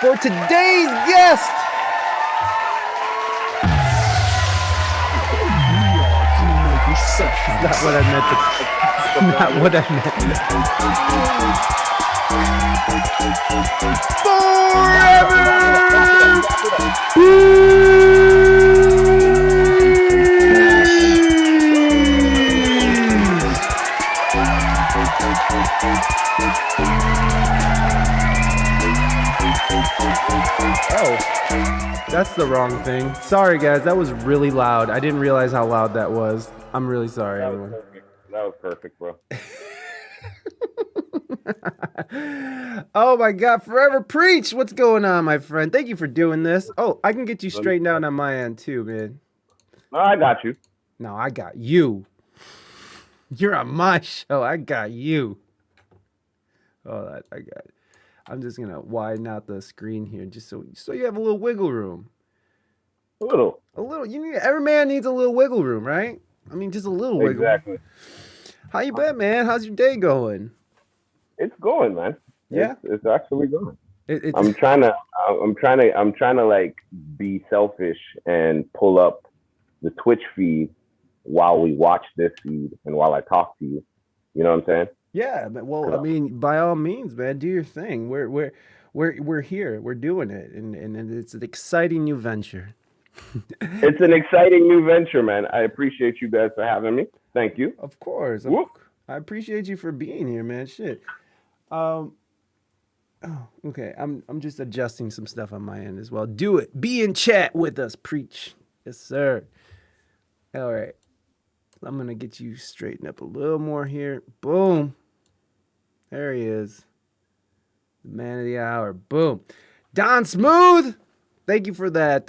for today's guest. Not what I meant to. Not what I meant. Oh, that's the wrong thing. Sorry, guys. That was really loud. I didn't realize how loud that was. I'm really sorry, everyone. That was perfect, bro. Oh my God, Forever Preach. What's going on, my friend? Thank you for doing this. Oh, I can get you straightened out on my end too, man. No, I got you. No, I got you. You're on my show. I got you. Oh, I got it. I'm just gonna widen out the screen here just so you have a little wiggle room. A little. Every man needs a little wiggle room, right? I mean, just a little wiggle. Exactly. How you been, man? How's your day going? It's going, man. Yeah, it's actually going. I'm trying to like be selfish and pull up the Twitch feed while we watch this feed and while I talk to you. You know what I'm saying? Yeah, well, I mean, by all means, man, do your thing. We're here. We're doing it, and it's an exciting new venture. It's an exciting new venture, man. I appreciate you guys for having me. Thank you. Of course. I appreciate you for being here, man. Shit. Oh, okay. I'm just adjusting some stuff on my end as well. Do it. Be in chat with us. Preach. Yes, sir. All right. I'm gonna get you straightened up a little more here. Boom. There he is. The man of the hour. Boom. Don Smooth. Thank you for that.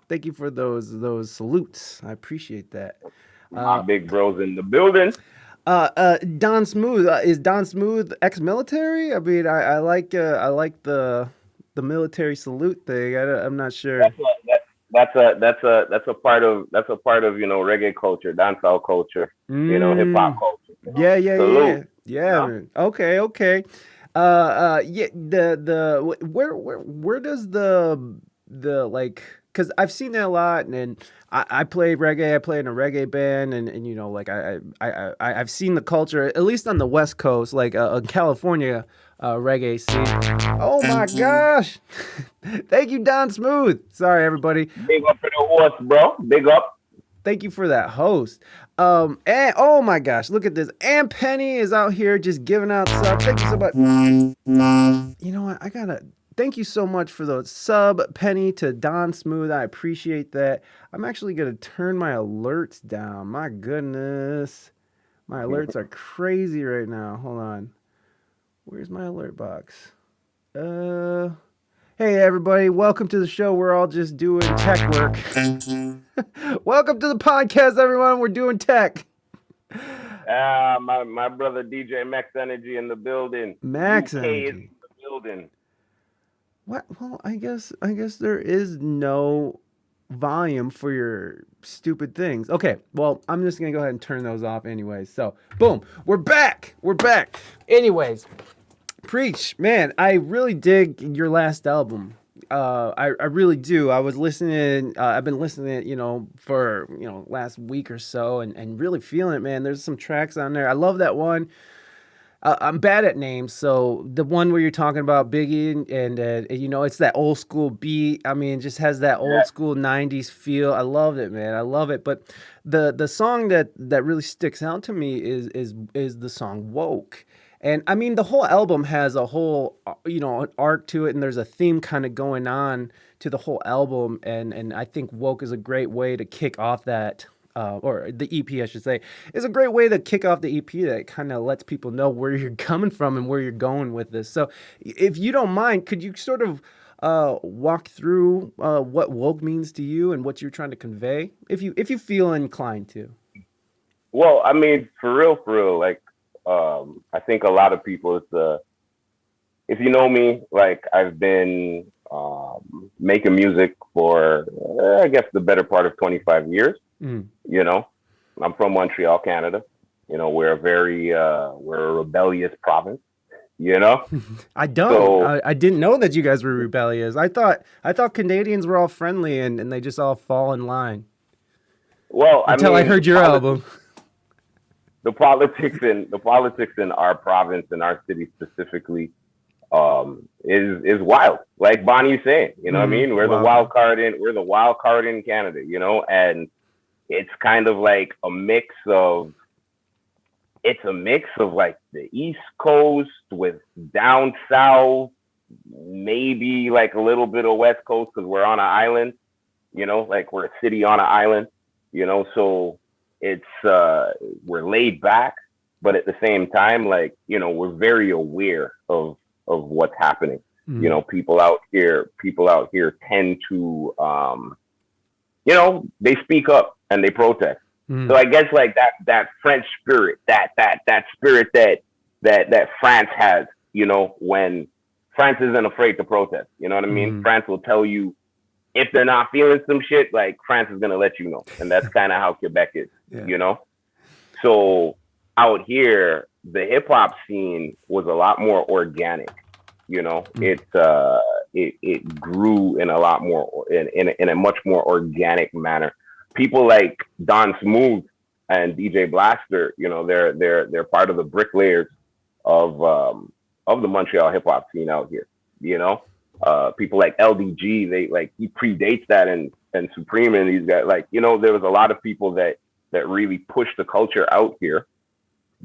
Thank you for those salutes. I appreciate that. My big bros in the building. Don Smooth, is Don Smooth ex-military? I mean, I like the military salute thing. I'm not sure. That's a part of reggae culture, dancehall culture, hip hop culture. Yeah. Man. Okay. Yeah. Where does the like? Because I've seen that a lot, and I play reggae. I play in a reggae band, and like I've seen the culture, at least on the West Coast, like California reggae scene. Oh my gosh! Thank you, Don Smooth. Sorry, everybody. Big up for the horse, bro. Big up. Thank you for that host. And oh my gosh, look at this. And Penny is out here just giving out subs. Thank you so much. You know what? Thank you so much for the sub, Penny, to Don Smooth. I appreciate that. I'm actually going to turn my alerts down. My goodness. My alerts are crazy right now. Hold on. Where's my alert box? Hey, everybody. Welcome to the show. We're all just doing tech work. Welcome to the podcast, everyone. We're doing tech. My brother DJ Max Energy in the building. Max UK Energy. is in the building. What? Well, I guess there is no volume for your stupid things. Okay, well, I'm just gonna go ahead and turn those off anyways. So, boom, we're back. Anyways, Preach, man, I really dig your last album. I really do. I was listening. I've been listening, for last week or so, and really feeling it, man. There's some tracks on there. I love that one. I'm bad at names, so the one where you're talking about Biggie and it's that old school beat. I mean, it just has that old school '90s feel. I love it, man. I love it. But the song that really sticks out to me is the song "Woke." And I mean, the whole album has a whole an arc to it, and there's a theme kind of going on to the whole album. And I think "Woke" is a great way to kick off that. Or the EP, I should say, is a great way to kick off the EP that kind of lets people know where you're coming from and where you're going with this. So if you don't mind, could you sort of walk through what woke means to you and what you're trying to convey, if you feel inclined to? Well, I mean, for real, like, I think a lot of people, if you know me, like, I've been making music for, I guess, the better part of 25 years. I'm from Montreal, Canada. We're a rebellious province. you know? I don't. So, I didn't know that you guys were rebellious. I thought Canadians were all friendly and they just all fall in line well, I until I mean, heard your album. the politics in our province and our city specifically is wild. Like Bonnie's saying, you know what I mean? Wild card. We're the wild card in Canada, you know, and it's kind of like a mix of like the East Coast with down south, maybe like a little bit of West Coast because we're on an island, you know, like we're a city on an island, you know, so it's we're laid back, but at the same time, like, you know, we're very aware of what's happening. You know, people out here tend to you know, they speak up and they protest. So I guess like that French spirit, that spirit that France has, you know, when France isn't afraid to protest. You know what I mean? France will tell you if they're not feeling some shit, like France is gonna let you know. And that's kind of how Quebec is, Yeah. you know? So out here, the hip hop scene was a lot more organic. You know, it grew in a lot more in a much more organic manner. People like Don Smooth and DJ Blaster, you know, they're part of the bricklayers of the Montreal hip hop scene out here. You know, people like LDG, they like he predates that and Supreme and these guys. Like, you know, there was a lot of people that really pushed the culture out here.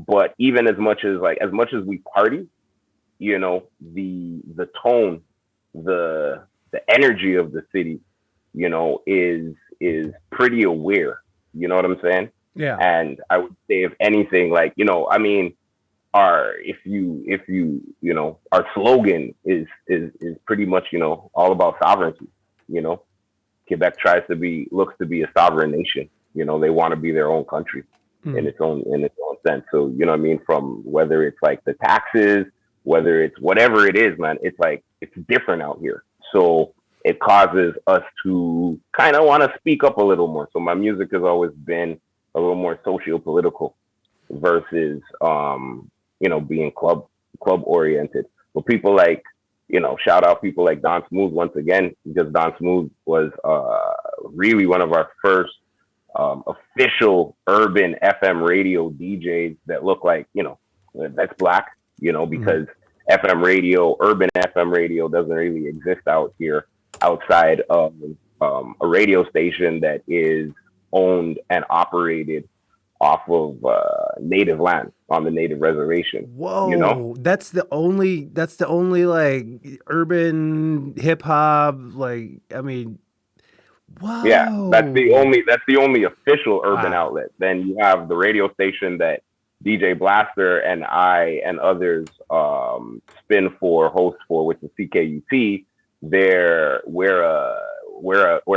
But even as much as we party, you know, the tone, the energy of the city, you know, is pretty aware. You know what I'm saying? Yeah. And I would say, if anything, like, you know, I mean, if you you know, our slogan is pretty much, you know, all about sovereignty. You know, Quebec looks to be a sovereign nation. You know, they want to be their own country in its own sense. So, you know what I mean? From whether it's like the taxes, whether it's whatever it is, man, it's like it's different out here. So it causes us to kind of want to speak up a little more. So my music has always been a little more socio-political versus you know, being club oriented. But people like, you know, shout out people like Don Smooth once again, because Don Smooth was really one of our first official urban FM radio DJs that look like, you know, that's black, you know, because urban FM radio doesn't really exist out here outside of a radio station that is owned and operated off of native land on the native reservation. Whoa, You know? that's the only like urban hip hop, like, I mean, Yeah, whoa. that's the only official urban Wow. outlet. Then you have the radio station that DJ Blaster and I and others spin for, host for, which is CKUT. We're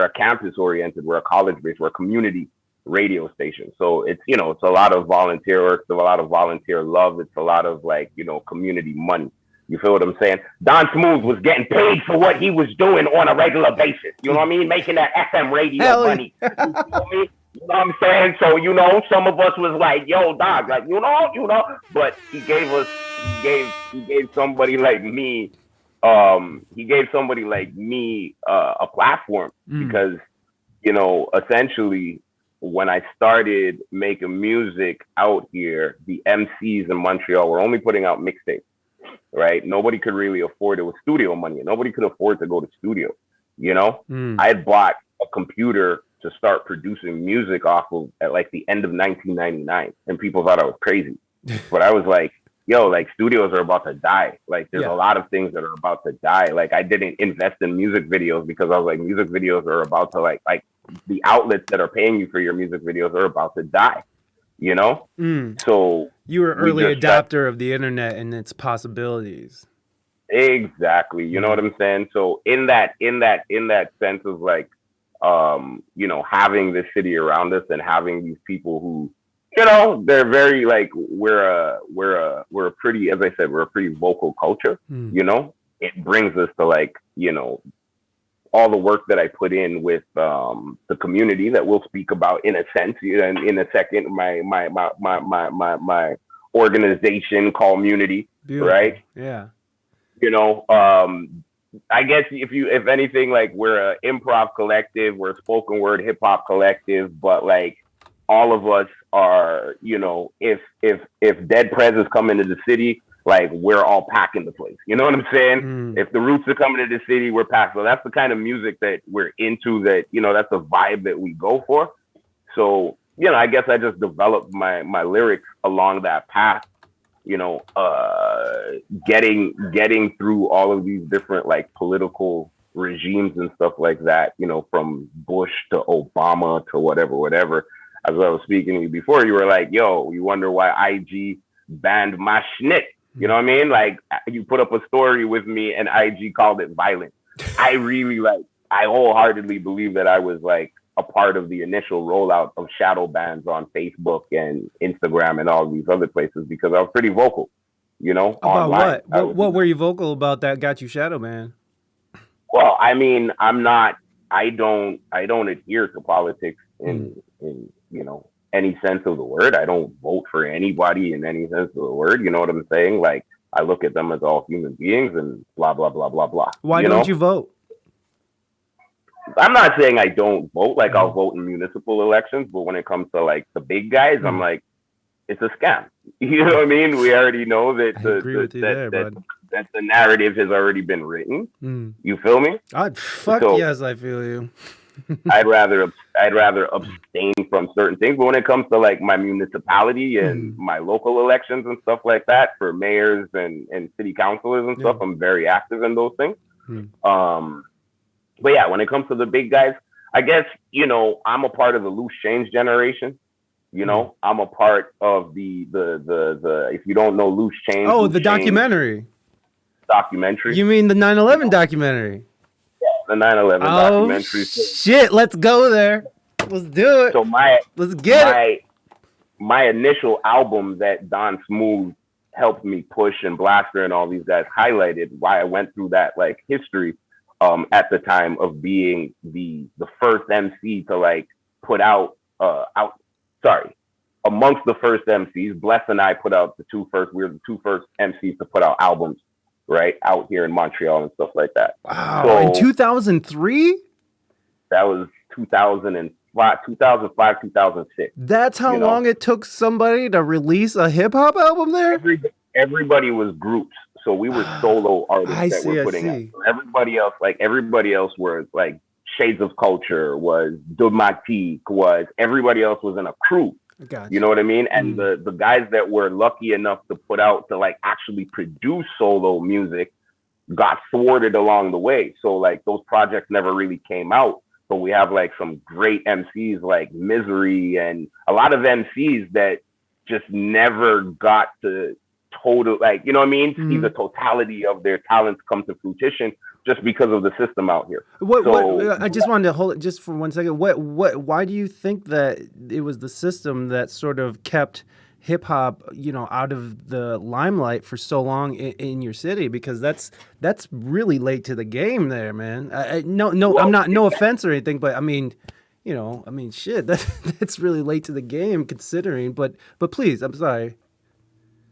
a campus oriented, we're a college based, we're a community radio station. So it's, you know, it's a lot of volunteer work, it's a lot of volunteer love, it's a lot of, like, you know, community money. You feel what I'm saying? Don Smooth was getting paid for what he was doing on a regular basis. You know what I mean? Making that FM radio Hell money. yeah. You feel me? You know what I'm saying? So, you know, some of us was like, yo, dog, like, you know, but he gave somebody like me, a platform because, you know, essentially when I started making music out here, the MCs in Montreal were only putting out mixtapes, right? Nobody could really afford it with studio money. Nobody could afford to go to studio. You know, I had bought a computer to start producing music off of at like the end of 1999, and people thought I was crazy. But I was like, yo, like studios are about to die. Like there's Yeah. a lot of things that are about to die. Like I didn't invest in music videos because I was like, music videos are about to like the outlets that are paying you for your music videos are about to die. You know, so You were we early just tried. adopter of the internet and its possibilities. Exactly. You know what I'm saying? So in that sense of like, you know, having this city around us and having these people who, you know, they're very like, we're a pretty, as I said, we're a pretty vocal culture, you know, it brings us to like, you know, all the work that I put in with the community that we'll speak about in a sense, and in a second, my organization, Kalmunity, Beautiful. right? Yeah. You know, I guess if anything, like we're an improv collective, we're a spoken word hip hop collective, but like all of us are, you know, if Dead Prez is coming to the city, like we're all packing the place. You know what I'm saying? If the Roots are coming to the city, we're packed. So that's the kind of music that we're into. That, you know, that's the vibe that we go for. So, you know, I guess I just developed my lyrics along that path. You know, getting through all of these different like political regimes and stuff like that. You know, from Bush to Obama to whatever. As I was speaking to you before, you were like, "Yo, you wonder why IG banned my schnitt." You know what I mean? Like, you put up a story with me, and IG called it violent. I wholeheartedly believe that I was like a part of the initial rollout of shadow bans on Facebook and Instagram and all these other places, because I was pretty vocal, you know, About online. what were you vocal about that got you shadow ban? Well, I mean, I don't adhere to politics in you know, any sense of the word. I don't vote for anybody in any sense of the word. You know what I'm saying? Like, I look at them as all human beings and blah blah blah blah blah. Why don't you vote? I'm not saying I don't vote. Like, I'll vote in municipal elections, but when it comes to like the big guys, I'm like, it's a scam. You know what I mean? We already know that that the narrative has already been written. You feel me? Yes, I feel you. I'd rather abstain from certain things. But when it comes to like my municipality and my local elections and stuff like that, for mayors and city councilors and stuff, I'm very active in those things. But yeah, when it comes to the big guys, I guess, you know, I'm a part of the loose change generation. You know, I'm a part of the if you don't know loose change. Oh, the documentary. You mean the 9/11 documentary? The 9/11 documentary. Shit, let's go there. Let's do it. So let's get it. My initial album that Don Smooth helped me push, and Blaster and all these guys highlighted why I went through that like history at the time of being the first MC to like put out amongst the first MCs. Bless and I put out we were the two first MCs to put out albums, right, out here in Montreal and stuff like that. Wow. So, in 2003? That was 2005, 2006. That's how long it took somebody to release a hip hop album there? Everybody was groups. So we were solo artists that were putting out. So everybody else was like Shades of Culture, was Domatique, everybody else was in a crew. Gotcha. You know what I mean? And the guys that were lucky enough to put out, to like actually produce solo music, got thwarted along the way. So like those projects never really came out. But we have like some great MCs like Misery and a lot of MCs that just never got to total, like, you know what I mean? See the totality of their talents come to fruition just because of the system out here. I just wanted to hold it just for 1 second. Why do you think that it was the system that sort of kept hip hop, you know, out of the limelight for so long in your city? Because that's really late to the game there, man. No offense or anything, but I mean, you know, shit, that's really late to the game considering. But please, I'm sorry.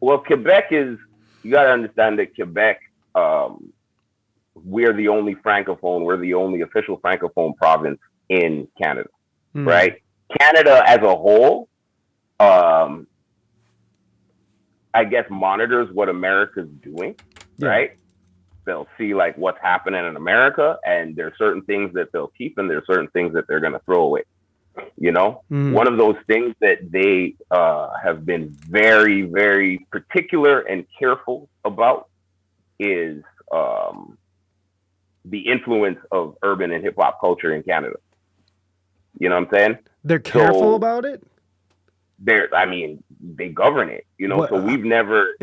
Well, Quebec you got to understand that Quebec, we're the only francophone, we're the only official francophone province in Canada, right? Canada as a whole, I guess, monitors what America's doing, right? They'll see like what's happening in America, and there's certain things that they'll keep, and there's certain things that they're going to throw away. You know, one of those things that they have been very, very particular and careful about is the influence of urban and hip hop culture in Canada. You know what I'm saying? They're careful about it? They govern it, you know. So we've never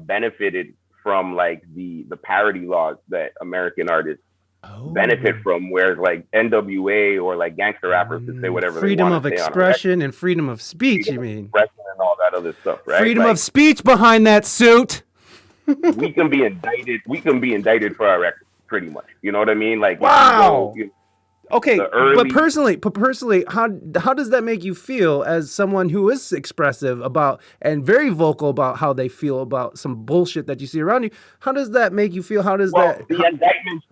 benefited from like the parody laws that American artists benefit from, whereas like NWA or like gangster rappers could say whatever freedom they of want to say expression and freedom of speech, you mean? Expression and all that other stuff, right? Freedom of speech behind that suit. we can be indicted for our records, pretty much. You know what I mean? Like, wow. Okay, The early but personally, how does that make you feel as someone who is expressive about and very vocal about how they feel about some bullshit that you see around you? How does that make you feel? How does Well, that? How,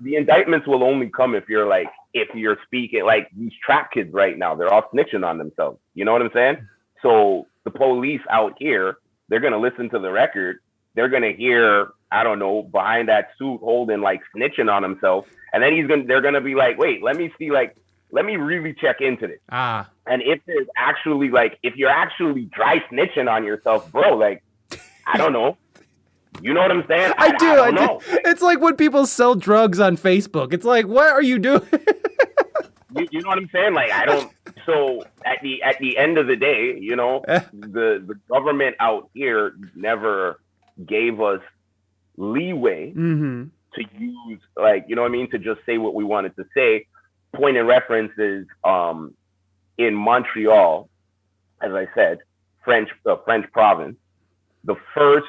the indictments will only come if you're speaking like these trap kids right now. They're all snitching on themselves. You know what I'm saying? So the police out here, they're gonna listen to the record. They're gonna hear, I don't know, behind that suit holding like snitching on himself, and then they're gonna be like, wait, let me see, like, let me really check into this. ah, And if there's actually like, if you're actually dry snitching on yourself, bro, like, I don't know. You know what I'm saying? I do, I I don't do. know. It's like when people sell drugs on Facebook. It's like, what are you doing? You know what I'm saying? Like, I don't. So at the end of the day, you know, the government out here never gave us leeway Mm-hmm. to use, like, you know what I mean, to just say what we wanted to say. Point of reference is in Montreal, as I said, French province, the first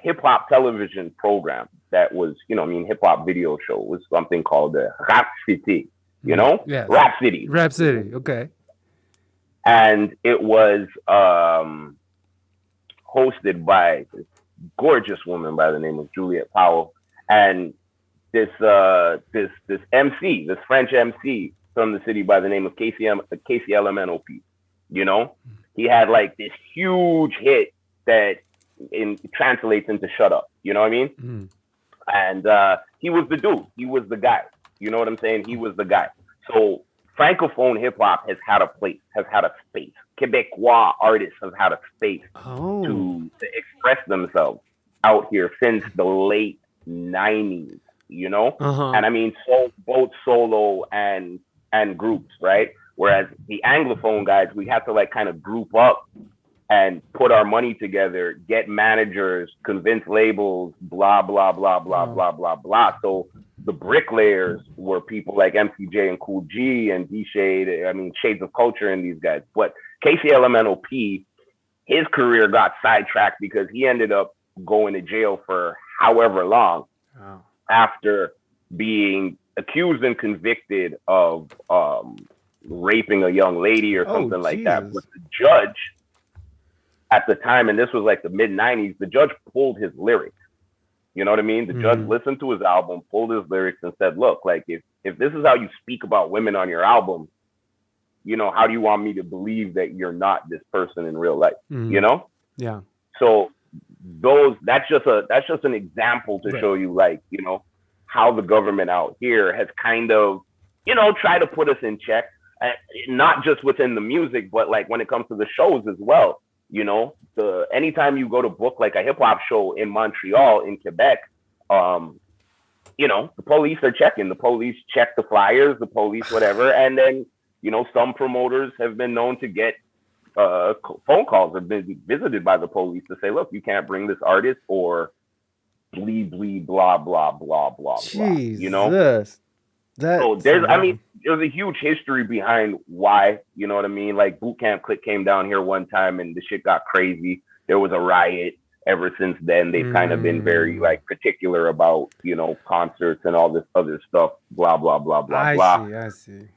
hip hop television program that was, you know, I mean, hip hop video show was something called the Rap City, you know, Yes. Rap City, Rap City. Okay. and it was hosted by this gorgeous woman by the name of Juliette Powell, and this MC, this French MC from the city by the name of KCLMNOP. You know, he had like this huge hit that translates into "Shut Up." You know what I mean? Mm. And he was the dude. He was the guy. You know what I'm saying? He was the guy. So Francophone hip hop has had a place, has had a space. Quebecois artists have had a space to express themselves out here since the late 90s, you know? And I mean, both solo and groups, right? Whereas the Anglophone guys, we have to like kind of group up and put our money together, get managers, convince labels, blah, blah, blah, blah, blah, blah, blah. So the bricklayers were people like MCJ and Cool G and D-Shade, I mean, Shades of Culture and these guys. But KCLMNOP, his career got sidetracked because he ended up going to jail for however long after being accused and convicted of raping a young lady or something like that. But the judge at the time, and this was like the mid-90s, the judge pulled his lyrics. You know what I mean? The judge listened to his album, pulled his lyrics, and said, look, like, if this is how you speak about women on your album, you know, how do you want me to believe that you're not this person in real life? You know? Yeah. So that's just an example to show you, like, you know, how the government out here has kind of, you know, tried to put us in check, not just within the music, but like when it comes to the shows as well. You know, anytime you go to book like a hip hop show in Montreal, in Quebec, you know, the police are checking. The police check the flyers, the police, whatever. And then, you know, some promoters have been known to get phone calls, have been visited by the police to say, look, you can't bring this artist or blah, blah, blah, blah, blah, Jesus. You know? So there's a huge history behind why, you know what I mean? Like Boot Camp Click came down here one time and the shit got crazy. There was a riot. Ever since then, they've kind of been very like particular about, you know, concerts and all this other stuff, blah, blah, blah, blah, blah. I see.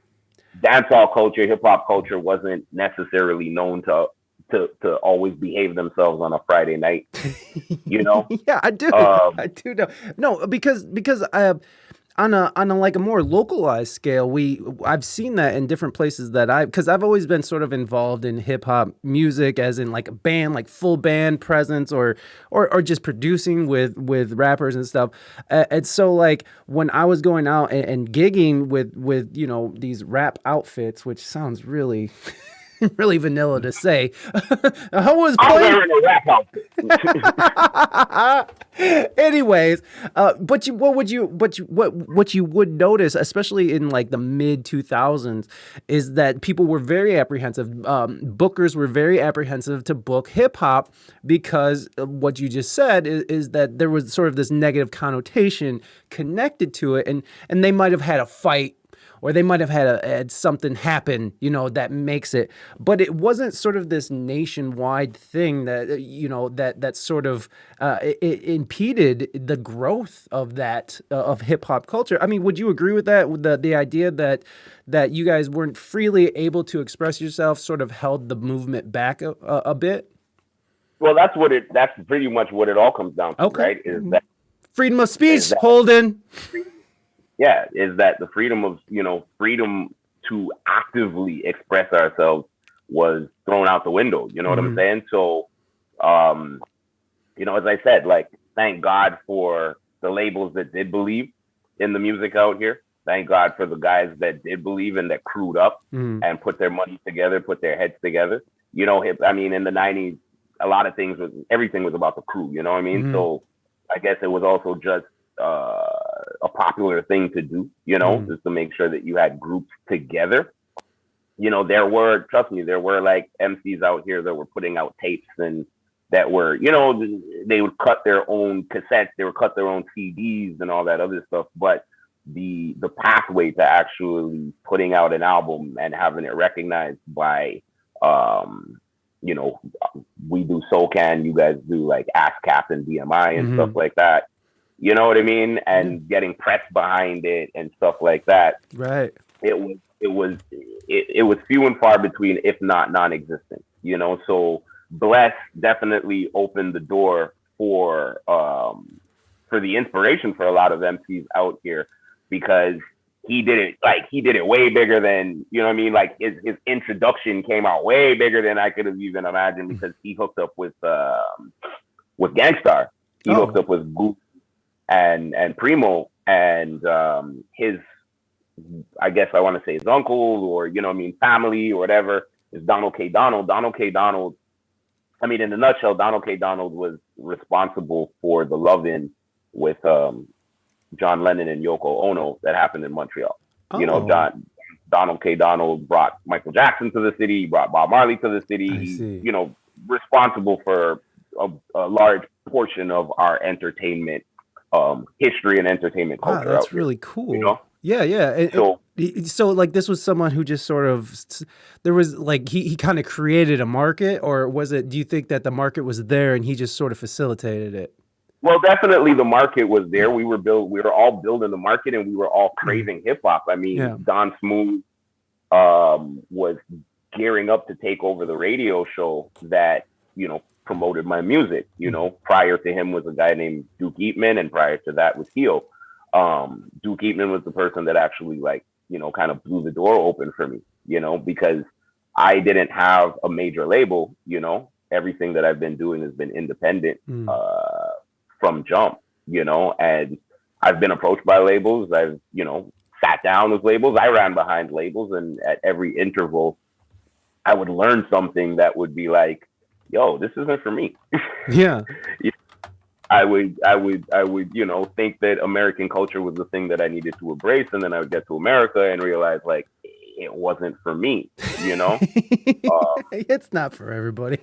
Dancehall culture, hip hop culture wasn't necessarily known to always behave themselves on a Friday night, you know? Yeah, I do. I do know. No, because on a like a more localized scale, I've seen that in different places because I've always been sort of involved in hip hop music, as in like a band, like full band presence, or just producing with rappers and stuff. And so like when I was going out and gigging with you know these rap outfits, which sounds really really vanilla to say. I was playing. I'm wearing a rap outfit. Anyways, what you would notice, especially in like the mid 2000s, is that people were very apprehensive. Bookers were very apprehensive to book hip hop because what you just said is that there was sort of this negative connotation connected to it, and they might have had a fight or they might have had something happen, that makes it. But it wasn't sort of this nationwide thing that that sort of it impeded the growth of that of hip hop culture. I mean, would you agree with that? With the idea that you guys weren't freely able to express yourself, sort of held the movement back a bit? Well, that's pretty much what it all comes down to, Okay. right? Freedom of Is speech, that Holden. yeah, is that the freedom of, freedom to actively express ourselves was thrown out the window. You know what I'm Mhm. saying? So, um, as I said, like, thank God for the labels that did believe in the music out here. Thank God for the guys that did believe and that crewed up Mhm. and put their money together, put their heads together. I mean, in the 90s, a lot of everything was about the crew, you know what I mean? Mhm. So I guess it was also just a popular thing to do, Mhm. just to make sure that you had groups together. Trust me, there were like MCs out here that were putting out tapes and that were, they would cut their own cassettes, they would cut their own CDs and all that other stuff. But the pathway to actually putting out an album and having it recognized by, um, you know, we do SoCan, you guys do like ASCAP and BMI and stuff Mhm. like that. You know what I mean? Yeah. And getting press behind it and stuff like that. Right. It was few and far between, if not non-existent. So Bless definitely opened the door for the inspiration for a lot of MCs out here, because he did it way bigger than, you know what I mean? Like his introduction came out way bigger than I could have even imagined, because he hooked up with Gangstar. He hooked Oh. up with Boot and Primo, and his, I guess I want to say his uncle, or family or whatever, is Donald K. Donald. Donald K. Donald. I mean, in a nutshell, Donald K. Donald was responsible for the love-in with John Lennon and Yoko Ono that happened in Montreal. Oh. Donald K. Donald brought Michael Jackson to the city. He brought Bob Marley to the city. I He's see. responsible for a large portion of our entertainment history and entertainment Wow, culture out that's here. really You cool. know, Yeah, yeah. so So like this was someone who just sort of there was like he kind of created a market, or was it? Do you think that the market was there and he just sort of facilitated it? well, definitely the market was there. We were all building the market, and we were all Mhm. craving hip hop. I mean, Yeah. Don Smooth was gearing up to take over the radio show that promoted my music. Mhm. Prior to him was a guy named Duke Eatman, and prior to that was Keo. Duke Eatman was the person that actually, like, kind of blew the door open for me. Because I didn't have a major label. Everything that I've been doing has been independent Mm. from jump. And I've been approached by labels. I've sat down with labels. I ran behind labels, and at every interval, I would learn something that would be like, "Yo, this isn't for me." Yeah. I would, think that American culture was the thing that I needed to embrace, and then I would get to America and realize, like, it wasn't for me. Uh, It's not for everybody.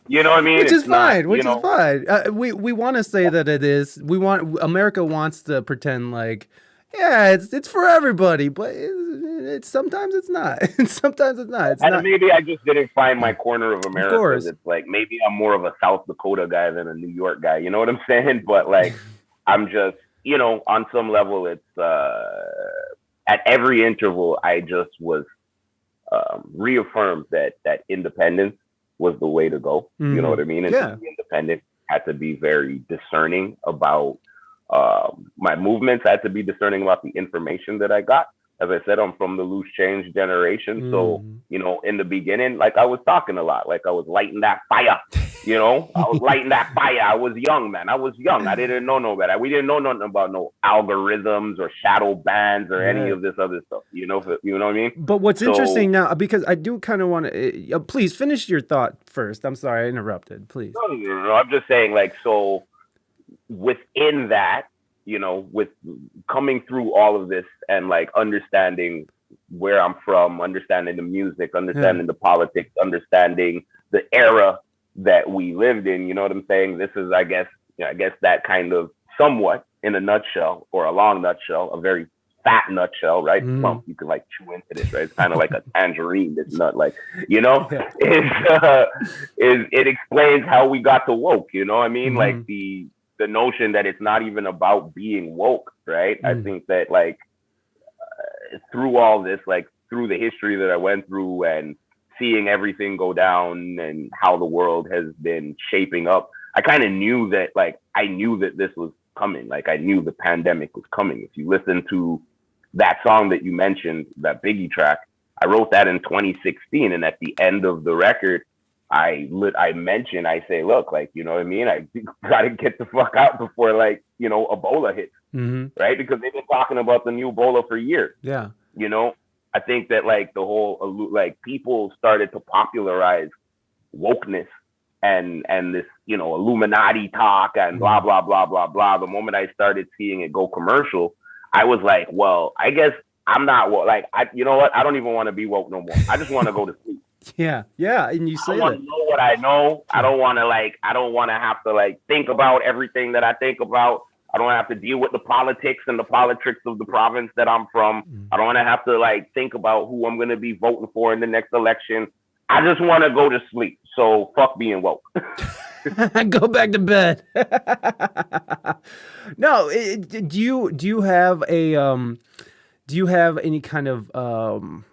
you know what I mean? Which is It's not. fine. Which is fine. We want to say that it is. America wants to pretend like, yeah, it's for everybody, but it's sometimes it's not. Sometimes it's not. It's And not. maybe I just didn't find my corner of Of America. course. That's like, maybe I'm more of a South Dakota guy than a New York guy. You know what I'm saying? But like, I'm just, on some level, it's at every interval, I just was reaffirmed that independence was the way to go. You know what I mean? And to Yeah. be independent, I had to be very discerning about my movements. I had to be discerning about the information that I got. As I said, I'm from the loose change generation. So, Mm. in the beginning, like, I was talking a lot, like I was lighting that fire. I was lighting that fire. I was young, man. I was young. I didn't know no better. We didn't know nothing about no algorithms or shadow bands or any Right. of this other stuff. You know what I mean? But what's So, interesting now, because I do kind of want to, please finish your thought first. I'm sorry I interrupted. Please. no, I'm just saying, like, so within that, with coming through all of this and like understanding where I'm from, understanding the music, Yeah. understanding the politics, understanding the era that we lived in, you know what I'm saying? This is, I guess that kind of, somewhat in a nutshell, or a long nutshell, a very fat nutshell, right? Mm. Plump, you can like chew into this, right? It's kind of like a tangerine. This nut, like, you know, Yeah. is it explains how we got to woke. You know what I mean? Like Mhm. the notion that it's not even about being woke, right? I Mm. think that like through all this, like through the history that I went through and seeing everything go down and how the world has been shaping up, I kind of knew that, like, I knew that this was coming. Like, I knew the pandemic was coming. If you listen to that song that you mentioned, that Biggie track, I wrote that in 2016. And at the end of the record, I say, look, like, you know what I mean? I got to get the fuck out before, like, you know, Ebola hits, Mm-hmm. right? Because they've been talking about the new Ebola for years, Yeah. you know? I think that, like, the whole, like, people started to popularize wokeness and this, you know, Illuminati talk and blah blah blah blah blah. The moment I started seeing it go commercial, I was like, well, I guess I'm not woke. Like, you know what? I don't even want to be woke no more. I just want to go to sleep. Yeah. Yeah. And you I say want that. to know what I know. I don't want to I don't want to have to like think about everything that I think about. I don't have to deal with the politics and the politics of the province that I'm from. I don't want to have to like think about who I'm going to be voting for in the next election. I just want to go to sleep. So fuck being woke. Go back to bed. No, do you have a do you have any kind of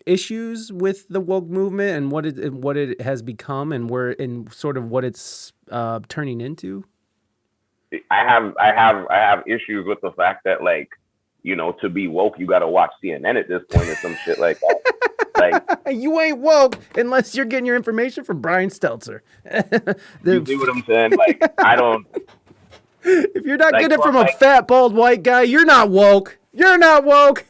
issues with the woke movement and what it has become and where and sort of what it's turning into? I have issues with the fact that, like, you know, to be woke you got to watch CNN at this point or some shit like that. Like, You ain't woke unless you're getting your information from Brian Stelter. you see what I'm saying? Like, I don't If you're not like, getting it from fuck, a like, fat bald white guy, you're not woke. You're not woke.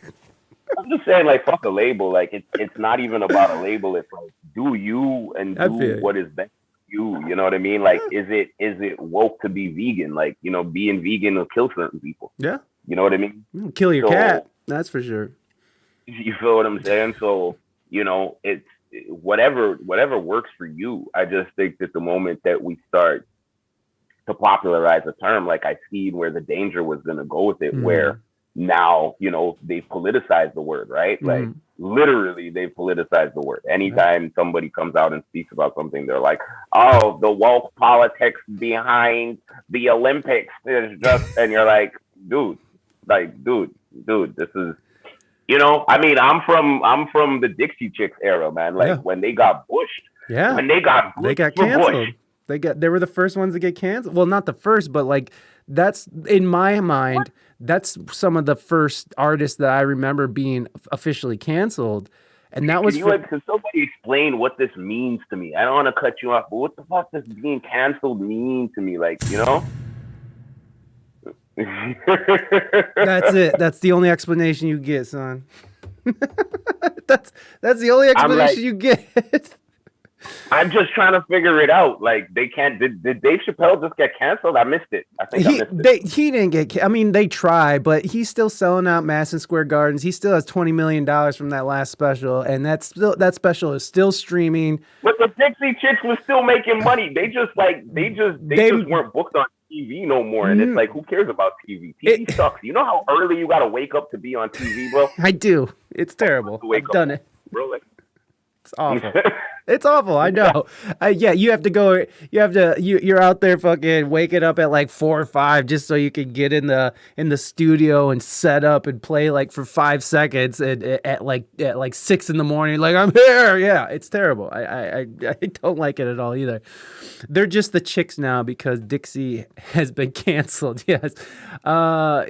I'm just saying, like, fuck a label. Like, it's not even about a label. It's like, do you and I do feel you. what is best for you. You know what I mean? Like, is it woke to be vegan? Like, you know, being vegan will kill certain people. Yeah. You know what I mean? Kill your So cat. That's for sure. you feel what I'm saying? So, you know, it's whatever works for you. I just think that the moment that we start to popularize a term, like, I see where the danger was going to go with it, where now, you know, they politicize the word, right? Like, literally they politicize the word. Anytime somebody comes out and speaks about something, they're like, oh, the woke politics behind the Olympics is just, and you're like, dude, this is, you know, I mean, I'm from the Dixie Chicks era, man. Like, when they got bushed, when they got They got for canceled. Bush. They were the first ones to get canceled. Well, not the first, but like that's in my mind, that's some of the first artists that I remember being officially canceled. And that was Can somebody explain what this means to me? I don't want to cut you off, but what the fuck does being canceled mean to me? Like, you know? That's it. That's the only explanation you get, son. that's the only explanation you get. I'm just trying to figure it out. Like, they can't. Did Dave Chappelle just get canceled? I missed it. I think I missed it. He didn't get. I mean, they try, but he's still selling out Madison Square Gardens. He still has $20 million from that last special, and that special is still streaming. But the Dixie Chicks was still making money. They just weren't booked on TV no more. And it's like, who cares about TV? TV sucks. You know how early you got to wake up to be on TV, bro? I do. It's terrible. I've done it. Bro, like, it's awful. It's awful. I know. Yeah, you have to go. You're out there fucking waking up at like 4 or 5 just so you can get in the studio and set up and play like for 5 seconds and at like 6 in the morning. Like, I'm here. Yeah, it's terrible. I don't like it at all either. They're just the chicks now because Dixie has been canceled. Yes. No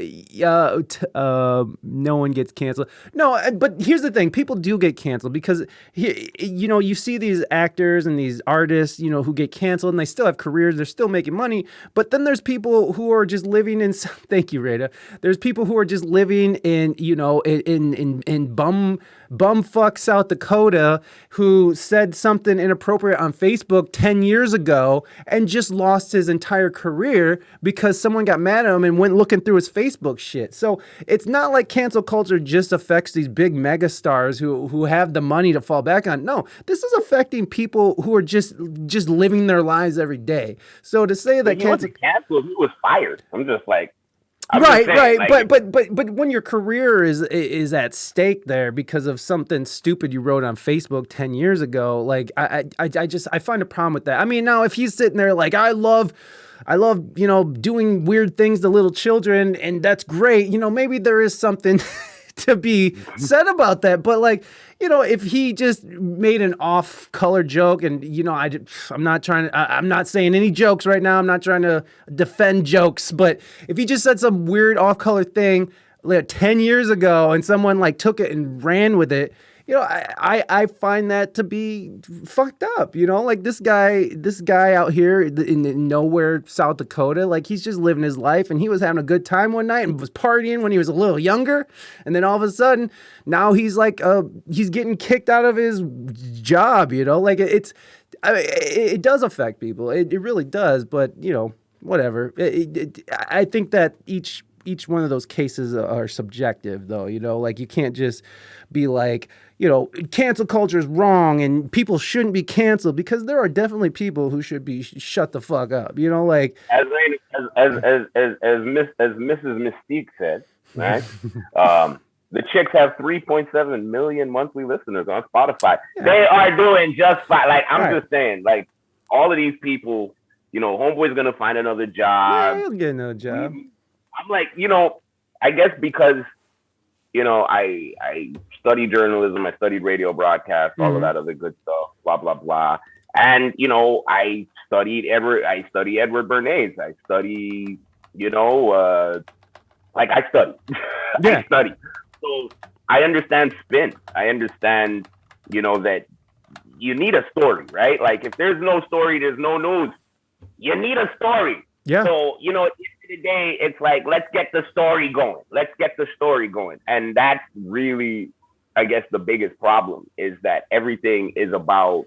one gets canceled. No, but here's the thing: people do get canceled because you know, you see these actors and these artists, you know, who get canceled and they still have careers, they're still making money. But then there's people who are just living in. Thank you, Reina. There's people who are just living in, you know, in bumfuck South Dakota who said something inappropriate on Facebook 10 years ago and just lost his entire career because someone got mad at him and went looking through his Facebook shit. So it's not like cancel culture just affects these big mega stars who have the money to fall back on. No, this is affecting people who are just living their lives every day. So to say that he wasn't canceled, he was fired. I'm just like, I'm just Right, saying, right, like, but when your career is at stake there because of something stupid you wrote on Facebook 10 years ago, like I find a problem with that. I mean, now if he's sitting there like I love doing weird things to little children, and that's great. Maybe there is something to be said about that, but like if he just made an off-color joke, and I'm not trying to, I'm not saying any jokes right now. I'm not trying to defend jokes, but if he just said some weird off-color thing like 10 years ago, and someone like took it and ran with it, I find that to be fucked up. Like this guy out here in nowhere, South Dakota, like he's just living his life, and he was having a good time one night and was partying when he was a little younger, and then all of a sudden now he's like he's getting kicked out of his job. Like it does affect people. It really does. But whatever. I think that each one of those cases are subjective, though. Like you can't just be like, cancel culture is wrong and people shouldn't be canceled, because there are definitely people who should be shut the fuck up. Like as Mrs. Mystique said, right? The chicks have 3.7 million monthly listeners on Spotify. Yeah. They are doing just fine. Like, I'm just saying, like, all of these people, homeboy's gonna find another job. Yeah, he'll get another job. I'm like, I guess because, I studied journalism, I studied radio broadcast, all of that other good stuff, blah, blah, blah. And, I study Edward Bernays. I study, I study. Yeah. I study. So I understand spin. I understand, that you need a story, right? Like, if there's no story, there's no news. You need a story. Yeah. So, at the end of the day, it's like, let's get the story going. And that's really, I guess, the biggest problem, is that everything's about,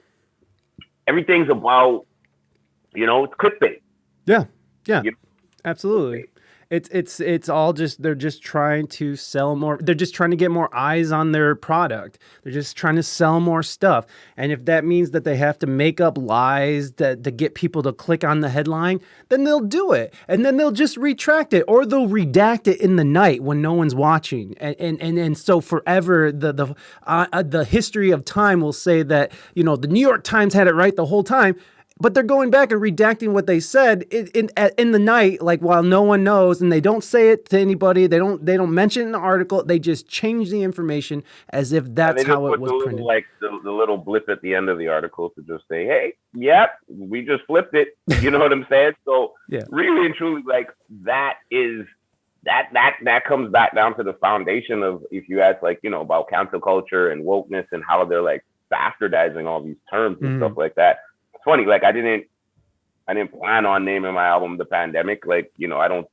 it's clickbait. Yeah. Yeah. Absolutely. It's all just, they're just trying to sell more. They're just trying to get more eyes on their product. They're just trying to sell more stuff. And if that means that they have to make up lies to get people to click on the headline, then they'll do it. And then they'll just retract it, or they'll redact it in the night when no one's watching. And so forever, the history of time will say that, the New York Times had it right the whole time. But they're going back and redacting what they said in the night, like, while no one knows, and they don't say it to anybody. They don't mention it in the article. They just change the information as if that's how it was printed. Like the little blip at the end of the article to just say, "Hey, yep, we just flipped it." You know what I'm saying? So yeah. Really and truly, like, that comes back down to the foundation of, if you ask, like, about cancel culture and wokeness and how they're like bastardizing all these terms and stuff like that. Funny, like, I didn't plan on naming my album The Pandemic. Like, I don't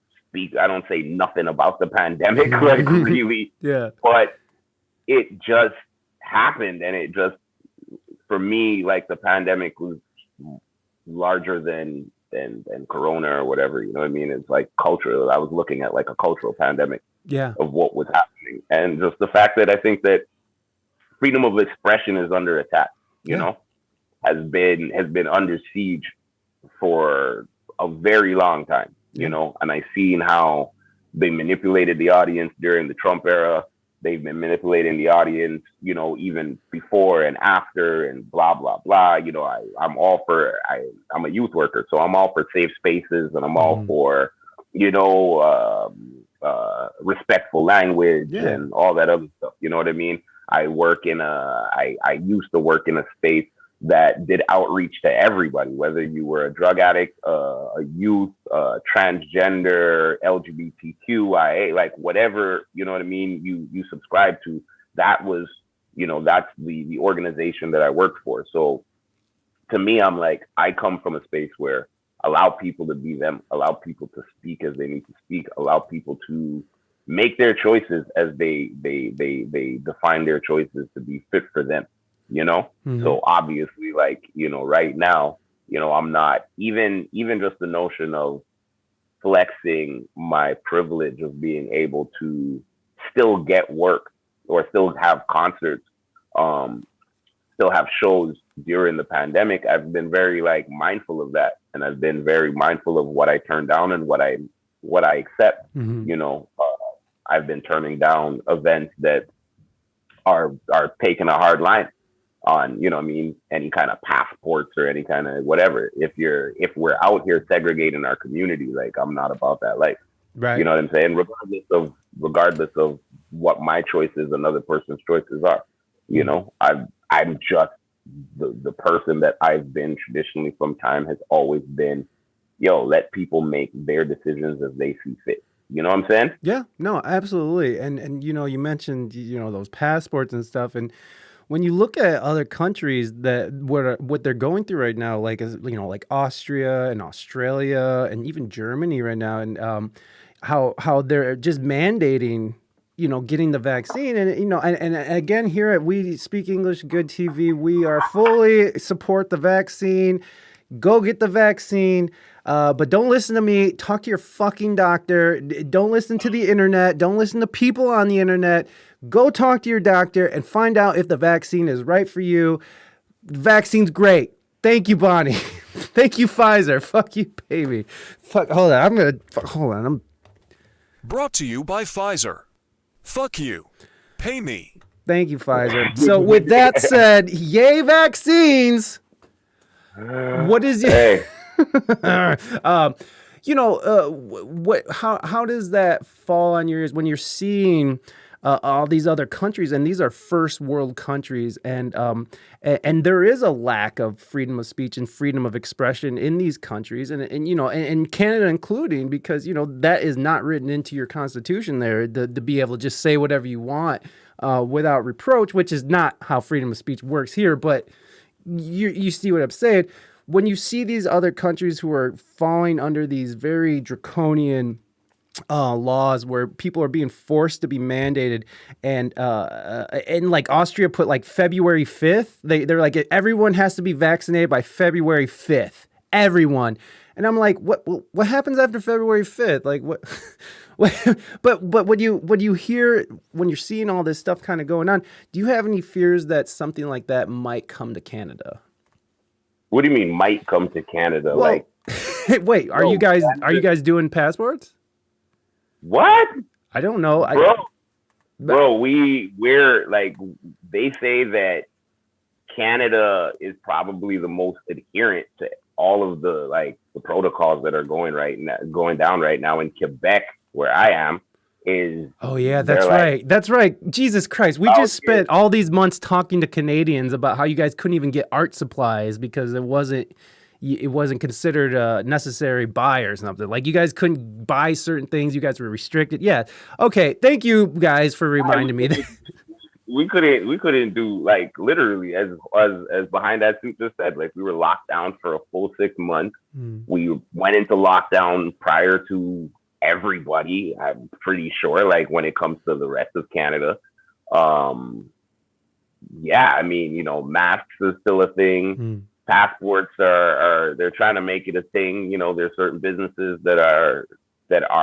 say nothing about the pandemic, like, really. Yeah. But it just happened, and it just, for me, like, the pandemic was larger than Corona or whatever, you know what I mean? It's like cultural. I was looking at like a cultural pandemic of what was happening. And just the fact that I think that freedom of expression is under attack, you know? has been under siege for a very long time, you know, and I've seen how they manipulated the audience during the Trump era. They've been manipulating the audience, you know, even before and after, and blah, blah, blah. You know, I'm a youth worker, so I'm all for safe spaces, and I'm all for, you know, respectful language and all that other stuff. You know what I mean? I used to work in a space that did outreach to everybody, whether you were a drug addict, a youth, transgender, LGBTQIA, like whatever, you know what I mean, you subscribe to. That was, you know, that's the organization that I worked for. So to me, I'm like, I come from a space where allow people to be them, allow people to speak as they need to speak, allow people to make their choices as they define their choices to be fit for them. You know, so obviously, like, you know, right now, you know, I'm not even just the notion of flexing my privilege of being able to still get work or still have concerts, still have shows during the pandemic. I've been very like mindful of that, and I've been very mindful of what I turn down and what I what I accept. Mm-hmm. You know, I've been turning down events that are taking a hard line on, you know what I mean, any kind of passports or any kind of whatever. If we're out here segregating our community, like, I'm not about that life. You Right. know what I'm saying? Regardless of what my choices, another person's choices are. You Mm. know, I'm just the person that I've been traditionally from time has always been, yo, let people make their decisions as they see fit. You know what I'm saying? Yeah, no, absolutely. And you mentioned those passports and stuff, and when you look at other countries that what they're going through right now, like like Austria and Australia and even Germany right now, and how they're just mandating getting the vaccine, and and again, here at We Speak English Good TV, we are fully support the vaccine. Go get the vaccine. But don't listen to me. Talk to your fucking doctor. Don't listen to the internet. Don't listen to people on the internet. Go talk to your doctor and find out if the vaccine is right for you. The vaccine's great. Thank you, Bonnie. Thank you, Pfizer. Fuck you, baby. Fuck. Hold on. Hold on. Brought to you by Pfizer. Fuck you. Pay me. Thank you, Pfizer. So with that said, yay vaccines. What is your Hey, how does that fall on your ears when you're seeing all these other countries, and these are first world countries, and there is a lack of freedom of speech and freedom of expression in these countries, and Canada including, because that is not written into your constitution there, to be able to just say whatever you want without reproach, which is not how freedom of speech works here, but you see what I'm saying. When you see these other countries who are falling under these very draconian laws where people are being forced to be mandated, and like Austria put like February 5th, they're like, everyone has to be vaccinated by February 5th, everyone. And I'm like, what happens after February 5th? Like what? But when you hear, when you're seeing all this stuff kind of going on, do you have any fears that something like that might come to Canada? what do you mean might come to Canada? Well, Like, wait, are yo, you guys doing passports? what? I don't know. Bro, bro, we're like, they say that Canada is probably the most adherent to all of the protocols that are going down right now. In Quebec, where I am, is Oh yeah, they're that's like, right. That's right. Jesus Christ. We out just here, spent all these months talking to Canadians about how you guys couldn't even get art supplies because it wasn't considered a necessary buy or something. Like you guys couldn't buy certain things. You guys were restricted. Yeah. Okay. Thank you guys for reminding me that. we couldn't do, like, literally, as behind that suit just said, like, we were locked down for a full 6 months. Mm. We went into lockdown prior to everybody, I'm pretty sure, like, when it comes to the rest of Canada. Yeah, I mean, masks is still a thing. Mm. Passports are they're trying to make it a thing. There's certain businesses that are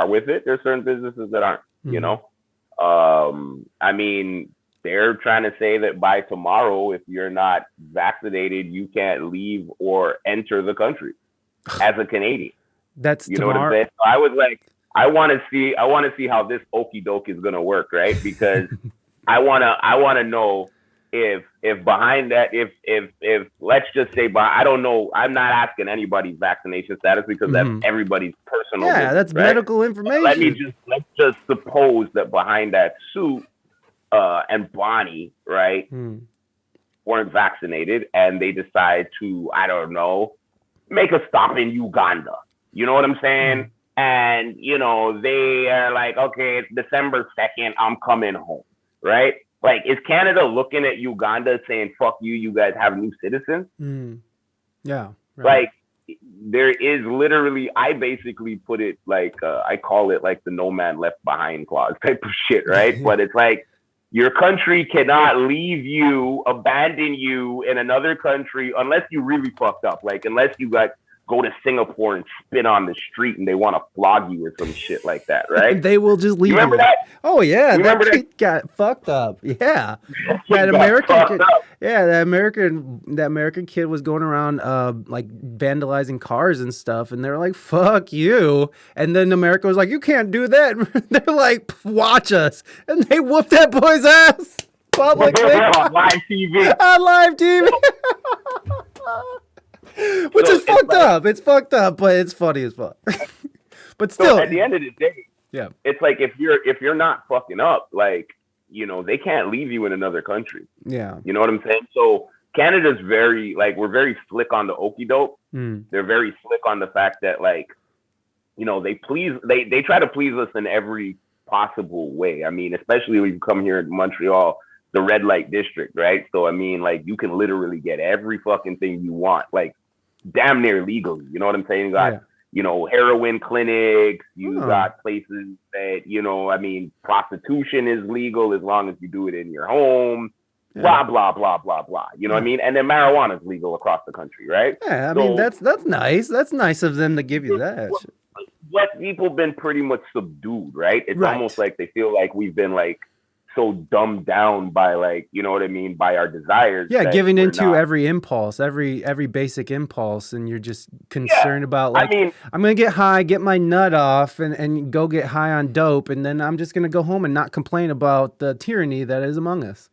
with it. There's certain businesses that aren't. I mean, they're trying to say that by tomorrow, if you're not vaccinated, you can't leave or enter the country as a Canadian. That's You know what I'm tomorrow. saying? So I was like, I want to see how this okey doke is gonna work, right? Because I wanna know if behind that, if let's just say, I don't know, I'm not asking anybody's vaccination status because that's Mhm. everybody's personal Yeah, business, that's right? medical information. Let's just suppose that behind that suit, and Bonnie, right, Mm. weren't vaccinated, and they decide to, I don't know, make a stop in Uganda. You know what I'm saying? Mm. And they are like, okay, it's December 2nd, I'm coming home, right? Like, is Canada looking at Uganda saying, fuck you, you guys have new citizens? Mm. Yeah. Right. Like, there is literally, I basically put it like, I call it like the no man left behind clause type of shit, right? But it's like, your country cannot leave you, abandon you in another country unless you really fucked up. Like, unless you got go to Singapore and spit on the street and they want to flog you or some shit like that, right? They will just leave You remember you. that? Oh yeah, You that remember that? kid got fucked up. Yeah, Kid that got American fucked kid. up. Yeah, that American kid was going around like vandalizing cars and stuff, and they're like, "Fuck you!" And then America was like, "You can't do that." They're like, "Watch us," and they whooped that boy's ass publicly On live TV. on live TV. Which So is fucked like, up. It's fucked up, but it's funny as fuck. But so still, at the end of the day, yeah, it's like if you're not fucking up, like, you know, they can't leave you in another country. yeah. You know what I'm saying? So Canada's very, like, we're very slick on the okie doke. Mm. They're very slick on the fact that, like, you know, they try to please us in every possible way. I mean, especially when you come here in Montreal, the red light district, right? So I mean, like, you can literally get every fucking thing you want, like, damn near legally. You know what I'm saying? You got, you know, heroin clinics, you got places that, you know, I mean, prostitution is legal as long as you do it in your home, blah, blah, blah, blah, blah. You know what I mean? And then marijuana is legal across the country, right? Yeah, I mean, that's nice. That's nice of them to give you that. What people been pretty much subdued, right? It's Right. almost like they feel like we've been, like, so dumbed down by, like, you know what I mean, by our desires. Yeah, giving into every impulse, every basic impulse, and you're just concerned about, like, I mean, I'm gonna get high, get my nut off, and go get high on dope, and then I'm just gonna go home and not complain about the tyranny that is among us.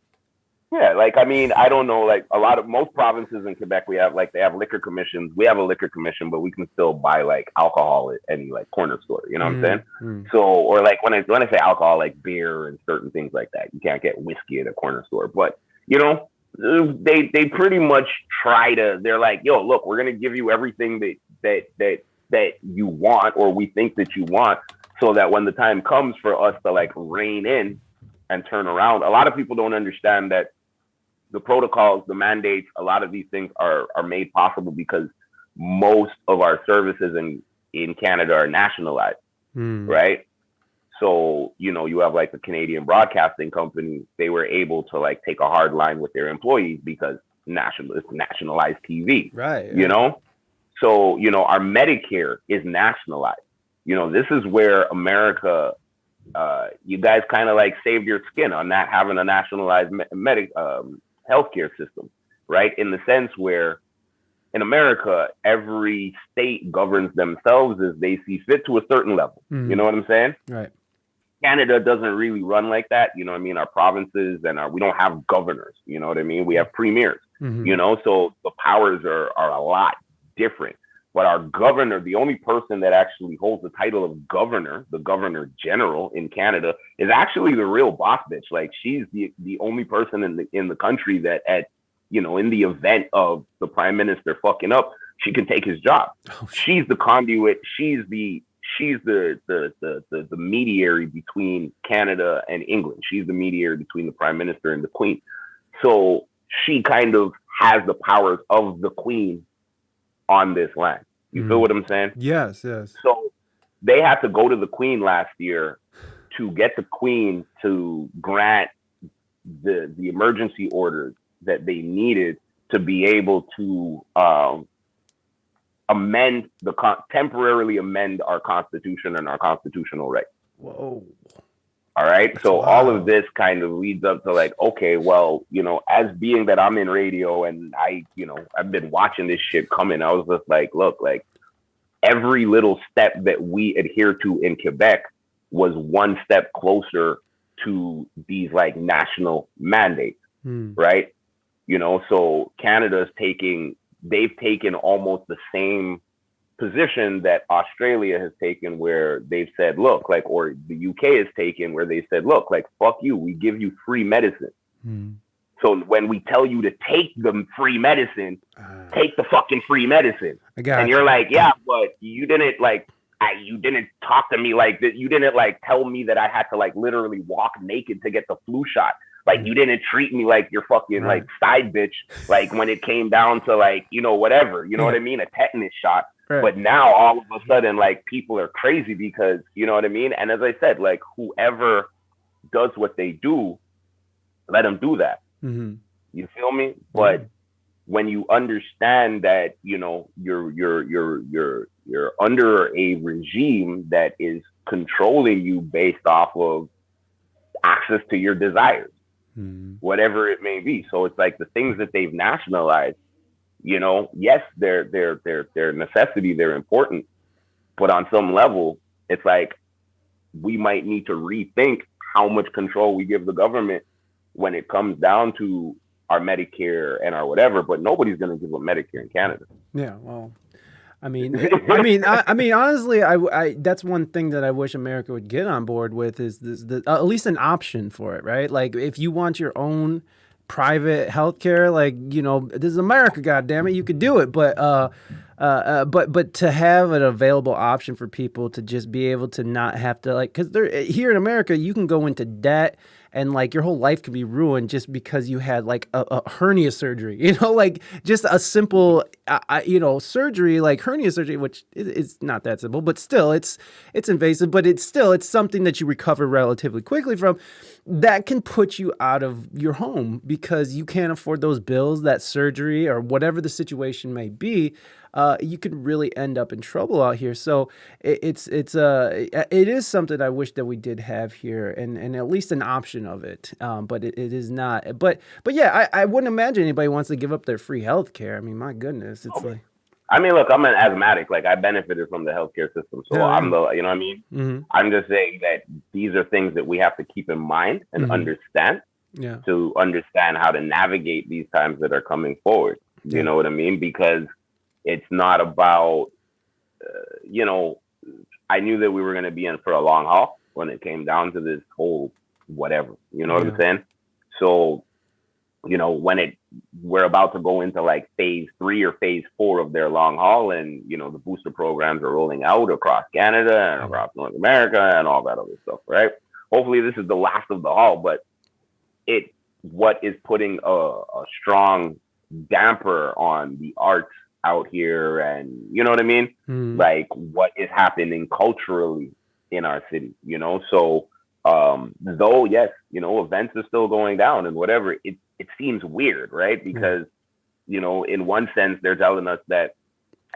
Yeah, like, I mean, I don't know, like, most provinces in Quebec, we have, like, they have liquor commissions. We have a liquor commission, but we can still buy, like, alcohol at any, like, corner store. You know what I'm saying? So, or, like, when I say alcohol, like beer and certain things like that, you can't get whiskey at a corner store. But, you know, they pretty much they're like, yo, look, we're gonna give you everything that you want, or we think that you want, so that when the time comes for us to, like, rein in and turn around. A lot of people don't understand that the protocols, the mandates, a lot of these things are made possible because most of our services in Canada are nationalized, right? So, you know, you have, like, the Canadian Broadcasting Company. They were able to, like, take a hard line with their employees because it's nationalized TV, right? You know? So, you know, our Medicare is nationalized. You know, this is where America, you guys kind of, like, saved your skin on not having a nationalized healthcare system, right? In the sense where in America, every state governs themselves as they see fit to a certain level. You know what I'm saying? Right. Canada doesn't really run like that. You know what I mean? Our provinces we don't have governors. You know what I mean? We have premiers, you know, so the powers are a lot different. But our governor, the only person that actually holds the title of governor, the governor general in Canada, is actually the real boss bitch. Like, she's the only person in the country that, at, you know, in the event of the prime minister fucking up, she can take his job. She's the conduit. She's the mediator between Canada and England. She's the mediator between the prime minister and the queen. So she kind of has the powers of the queen on this land. You feel what I'm saying? Yes, yes. So they had to go to the queen last year to get the queen to grant the emergency orders that they needed to be able to temporarily amend our constitution and our constitutional rights. Whoa. All right. So all of this kind of leads up to, like, okay, well, you know, as being that I'm in radio and I've been watching this shit coming, I was just like, look, like, every little step that we adhere to in Quebec was one step closer to these, like, national mandates, right? You know, so they've taken almost the same position that Australia has taken, where they've said, look, like, or the UK has taken, where they said, look, like, fuck you, we give you free medicine. So when we tell you to take the free medicine, take the fucking free medicine. And you're like, yeah, but you didn't, like, you didn't talk to me like that. You didn't, like, tell me that I had to, like, literally walk naked to get the flu shot. Like, you didn't treat me like your fucking, like, side bitch, like, when it came down to, like, you know, whatever, you know what I mean? A tetanus shot. Right. But now all of a sudden, like, people are crazy because, you know what I mean? And as I said, like, whoever does what they do, let them do that. You feel me? But when you understand that, you know, you're under a regime that is controlling you based off of access to your desires, whatever it may be. So it's like the things that they've nationalized, you know, yes, they're necessity, they're important, but on some level, it's like we might need to rethink how much control we give the government when it comes down to our Medicare and our whatever. But nobody's going to give up Medicare in Canada. Yeah, well, I mean, honestly, that's one thing that I wish America would get on board with is at least an option for it, right? Like, if you want your own private healthcare, like, you know, this is America, goddammit, you could do it, but to have an available option for people to just be able to not have to, like, because here in America, you can go into debt and like your whole life can be ruined just because you had like a hernia surgery, you know, like just a simple, you know, surgery like hernia surgery, which is not that simple, but still it's invasive, but it's something that you recover relatively quickly from. That can put you out of your home because you can't afford those bills, that surgery, or whatever the situation may be. You could really end up in trouble out here. So it is something I wish that we did have here, and at least an option of it. But it is not. But yeah, I wouldn't imagine anybody wants to give up their free health care. I mean, my goodness, it's like. I mean, look, I'm an asthmatic. Like, I benefited from the healthcare system, so I'm the, you know what I mean. Mm-hmm. I'm just saying that these are things that we have to keep in mind and understand. Yeah. To understand how to navigate these times that are coming forward. You know what I mean? Because it's not about, you know, I knew that we were going to be in for a long haul when it came down to this whole whatever. You know what I'm saying? So, you know, when we're about to go into like phase 3 or phase 4 of their long haul, and, you know, the booster programs are rolling out across Canada and across North America and all that other stuff, right? Hopefully this is the last of the haul, but what is putting a strong damper on the arts out here, and you know what I mean? Like what is happening culturally in our city, you know? So though, yes, you know, events are still going down and whatever, it seems weird, right? Because, you know, in one sense, they're telling us that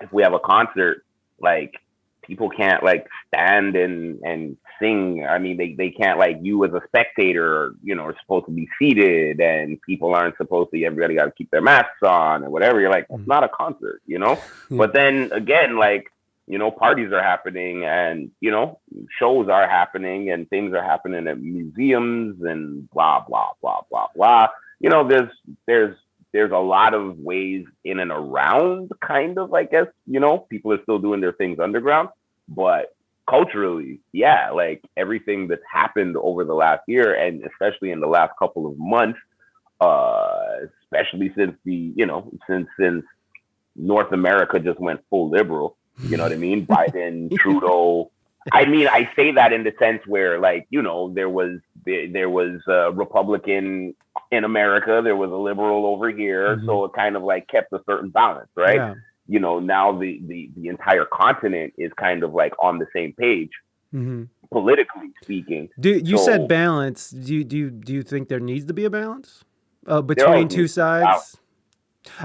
if we have a concert, like people can't like stand and sing. I mean, they can't, like, you as a spectator, you know, are supposed to be seated, and people aren't supposed to, everybody got to keep their masks on and whatever. You're like, it's not a concert, you know? But then again, like, you know, parties are happening, and, you know, shows are happening, and things are happening at museums and blah, blah, blah, blah, blah. You know, there's a lot of ways in and around, kind of, I guess, you know, people are still doing their things underground, but culturally, yeah, like everything that's happened over the last year, and especially in the last couple of months, especially since since North America just went full liberal, you know what I mean? Biden, Trudeau. I mean, I say that in the sense where, like, you know, there was a Republican in America, there was a liberal over here, so it kind of like kept a certain balance, right? Yeah. You know, now the entire continent is kind of like on the same page, politically speaking. You said balance. Do you think there needs to be a balance between two sides?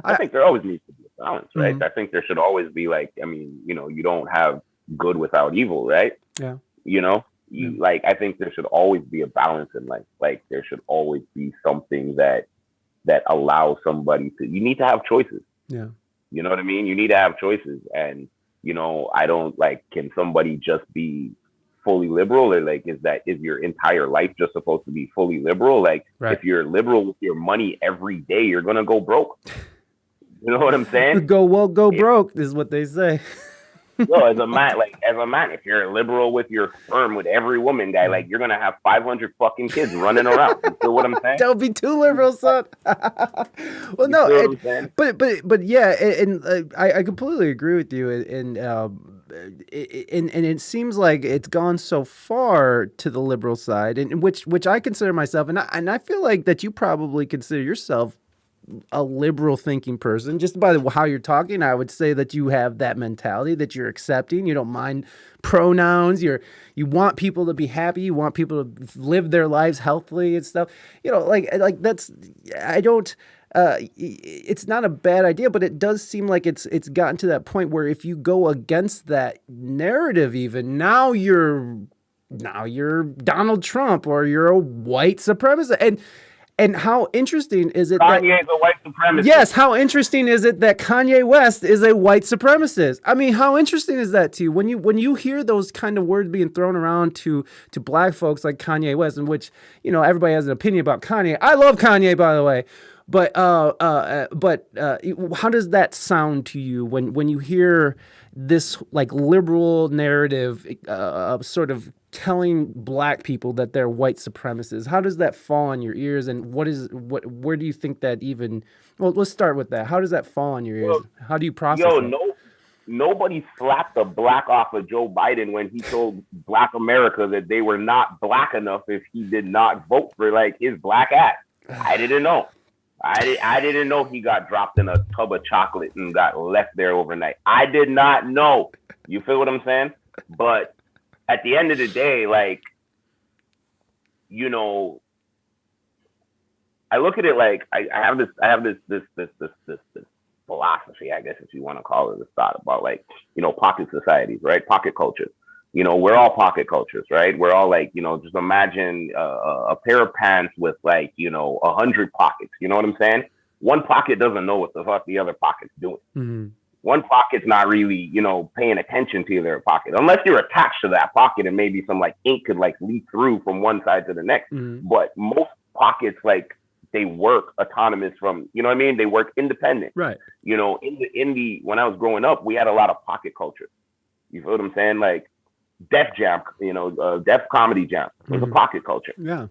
I think there always needs to be a balance, right? I think there should always be, like, I mean, you know, you don't have good without evil, right? Yeah. You know, like, I think there should always be a balance in life. Like, there should always be something that allows somebody to, you need to have choices. Yeah. You know what I mean? You need to have choices. And, you know, I don't, like, can somebody just be fully liberal, or like, is your entire life just supposed to be fully liberal? Like, if you're liberal with your money every day, you're going to go broke. You know what I'm saying? Go broke is what they say. Yo, as a man, if you're liberal with your sperm with every woman, guy, like, you're gonna have 500 fucking kids running around. You feel what I'm saying? Don't be too liberal, son. Well, no, but yeah, and I completely agree with you, and it seems like it's gone so far to the liberal side, and which I consider myself, and I feel like that you probably consider yourself a liberal thinking person. Just by how you're talking, I would say that you have that mentality, that you're accepting, you don't mind pronouns, you want people to be happy, you want people to live their lives healthily and stuff, you know, like that's, I don't it's not a bad idea, but it does seem like it's gotten to that point where if you go against that narrative, even now you're Donald Trump or you're a white supremacist. And how interesting is it that Kanye's a white supremacist. yes, how interesting is it that Kanye West is a white supremacist? I mean, how interesting is that to you when you hear those kind of words being thrown around to black folks like Kanye West, in which everybody has an opinion about Kanye. I love Kanye, by the way, but how does that sound to you when you hear this like liberal narrative of sort of telling black people that they're white supremacists? How does that fall on your ears, and where do you think that even? Well, let's start with that. How does that fall on your ears? How do you process that? Nobody slapped the black off of Joe Biden when he told Black America that they were not black enough if he did not vote for like his black ass. I didn't know. I didn't know he got dropped in a tub of chocolate and got left there overnight. I did not know. You feel what I'm saying? But at the end of the day, like, I look at it like I have this philosophy, I guess, if you want to call it, this thought about like, pocket societies, right? Pocket cultures. We're all pocket cultures, right? We're all like, just imagine a pair of pants with like, 100 pockets. You know what I'm saying? One pocket doesn't know what the fuck the other pocket's doing. Mm-hmm. One pocket's not really, paying attention to the other pocket, unless you're attached to that pocket and maybe some like ink could like leak through from one side to the next. Mm-hmm. But most pockets, like, they work autonomous from, you know what I mean? They work independent. Right. When I was growing up, we had a lot of pocket culture. You feel what I'm saying? Like Def Jam, Def Comedy Jam was a pocket culture. Yeah.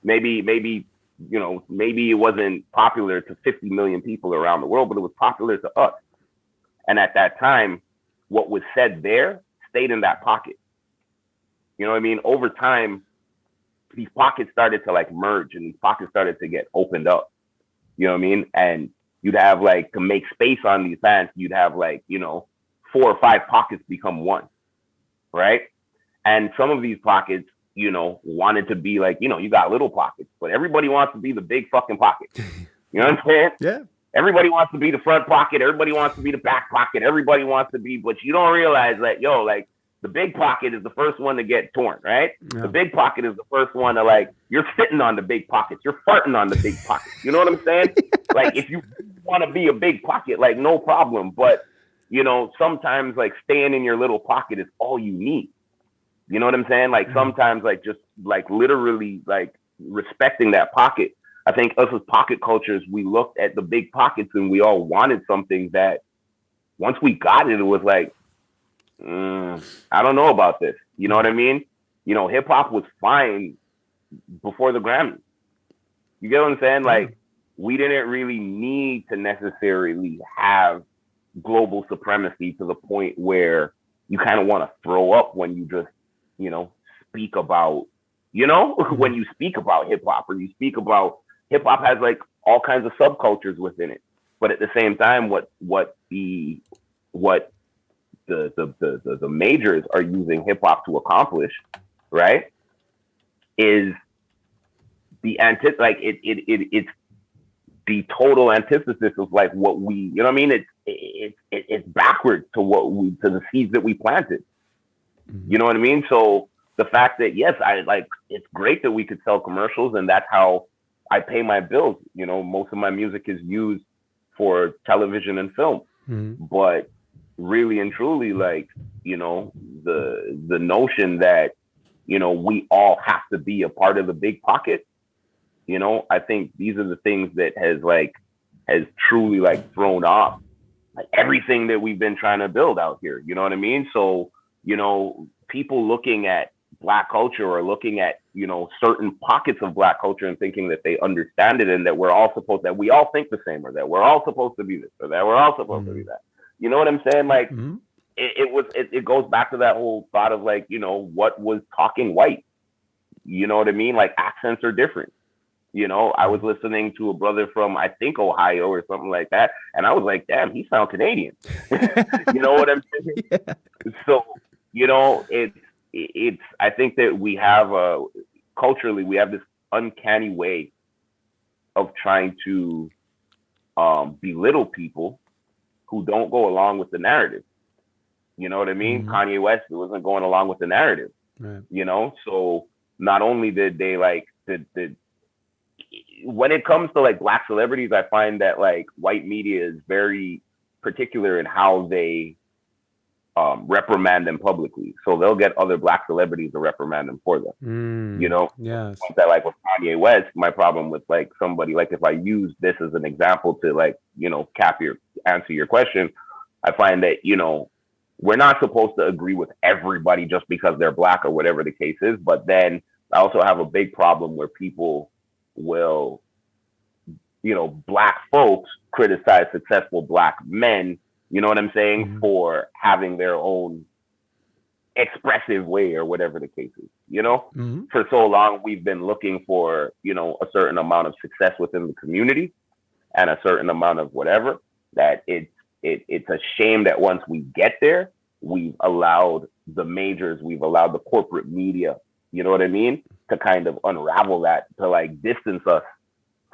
Maybe it wasn't popular to 50 million people around the world, but it was popular to us. And at that time, what was said there stayed in that pocket. You know what I mean? Over time, these pockets started to like merge and these pockets started to get opened up. You know what I mean? And you'd have like, to make space on these pants, you'd have like, 4 or 5 pockets become one. Right. And some of these pockets, wanted to be like, you got little pockets, but everybody wants to be the big fucking pocket. You know what I'm saying? Yeah. Everybody wants to be the front pocket. Everybody wants to be the back pocket. Everybody wants to be, but you don't realize that, like the big pocket is the first one to get torn, right? Yeah. The big pocket is the first one to like, you're sitting on the big pockets. You're farting on the big pocket. You know what I'm saying? Like if you want to be a big pocket, like no problem. But, sometimes like staying in your little pocket is all you need. You know what I'm saying? Like sometimes like just like literally like respecting that pocket. I think us as pocket cultures, we looked at the big pockets and we all wanted something that once we got it, it was like, I don't know about this. You know what I mean? Hip hop was fine before the Grammy. You get what I'm saying? Like we didn't really need to necessarily have global supremacy to the point where you kind of want to throw up when you just, speak about, when you speak about hip hop or you speak about hip hop has like all kinds of subcultures within it. But at the same time, what the majors are using hip hop to accomplish, right, is the it's the total antithesis of like what we, you know what I mean? It's backwards to to the seeds that we planted. Mm-hmm. You know what I mean? So the fact that, yes, it's great that we could sell commercials and that's how I pay my bills. Most of my music is used for television and film, but really and truly, like, the notion that, we all have to be a part of the big pocket. I think these are the things that has truly like thrown off like everything that we've been trying to build out here. You know what I mean? So, people looking at Black culture or looking at, certain pockets of Black culture and thinking that they understand it and that we all think the same or that we're all supposed to be this or that we're all supposed to be that. You know what I'm saying? Like it goes back to that whole thought of like, what was talking white? You know what I mean? Like accents are different. I was listening to a brother from, I think, Ohio or something like that. And I was like, damn, he sounds Canadian. You know what I'm saying? Yeah. So, I think that we have culturally, we have this uncanny way of trying to belittle people who don't go along with the narrative. You know what I mean? Mhm. Kanye West wasn't going along with the narrative. Right. You know, so not only did they like the when it comes to like black celebrities, I find that like white media is very particular in how they reprimand them publicly. So they'll get other black celebrities to reprimand them for them. You know, Yes. that like with Kanye West, my problem with like somebody like if I use this as an example to like answer your question, I find that we're not supposed to agree with everybody just because they're black or whatever the case is. But then I also have a big problem where people will, black folks criticize successful black men, you know what I'm saying, Mhm. for having their own expressive way or whatever the case is. Mhm. For so long we've been looking for, a certain amount of success within the community and a certain amount of whatever, that it's a shame that once we get there, we've allowed the majors, we've allowed the corporate media, you know what I mean, to kind of unravel that, to like distance us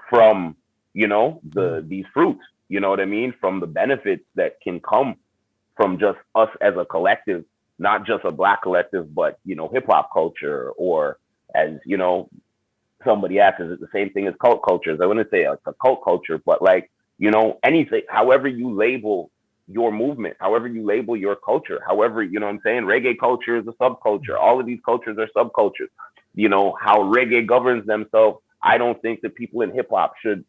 from, these fruits, you know what I mean, from the benefits that can come from just us as a collective, not just a black collective, but, hip hop culture, or as, somebody asked, is it the same thing as cult cultures? I wouldn't say it's a cult culture, but like, anything, however you label your movement, however you label your culture, however, you know what I'm saying? Reggae culture is a subculture. All of these cultures are subcultures. How reggae governs themselves, I don't think that people in hip hop should,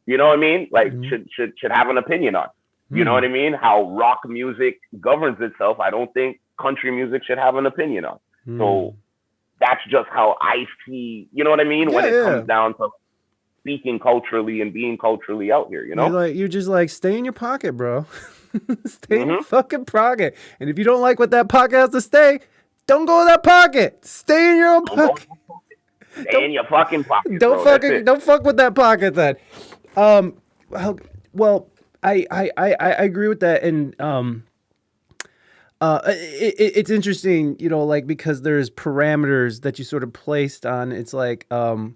you know what I mean? Like Mhm. should have an opinion on. You know what I mean? How rock music governs itself, I don't think country music should have an opinion on. So that's just how I see, you know what I mean? When Yeah, it yeah. comes down to speaking culturally and being culturally out here, You're just like, stay in your pocket, bro. Stay in your Mm-hmm. fucking pocket. And if you don't like what that pocket has to say, don't go in that pocket. Stay in your own Don't go, pocket. stay Don't in your fucking pocket, don't bro. That's fucking it. don't fuck with that pocket then. Um well, I agree with that, and it's interesting, like, because there's parameters that you sort of placed on. It's like, in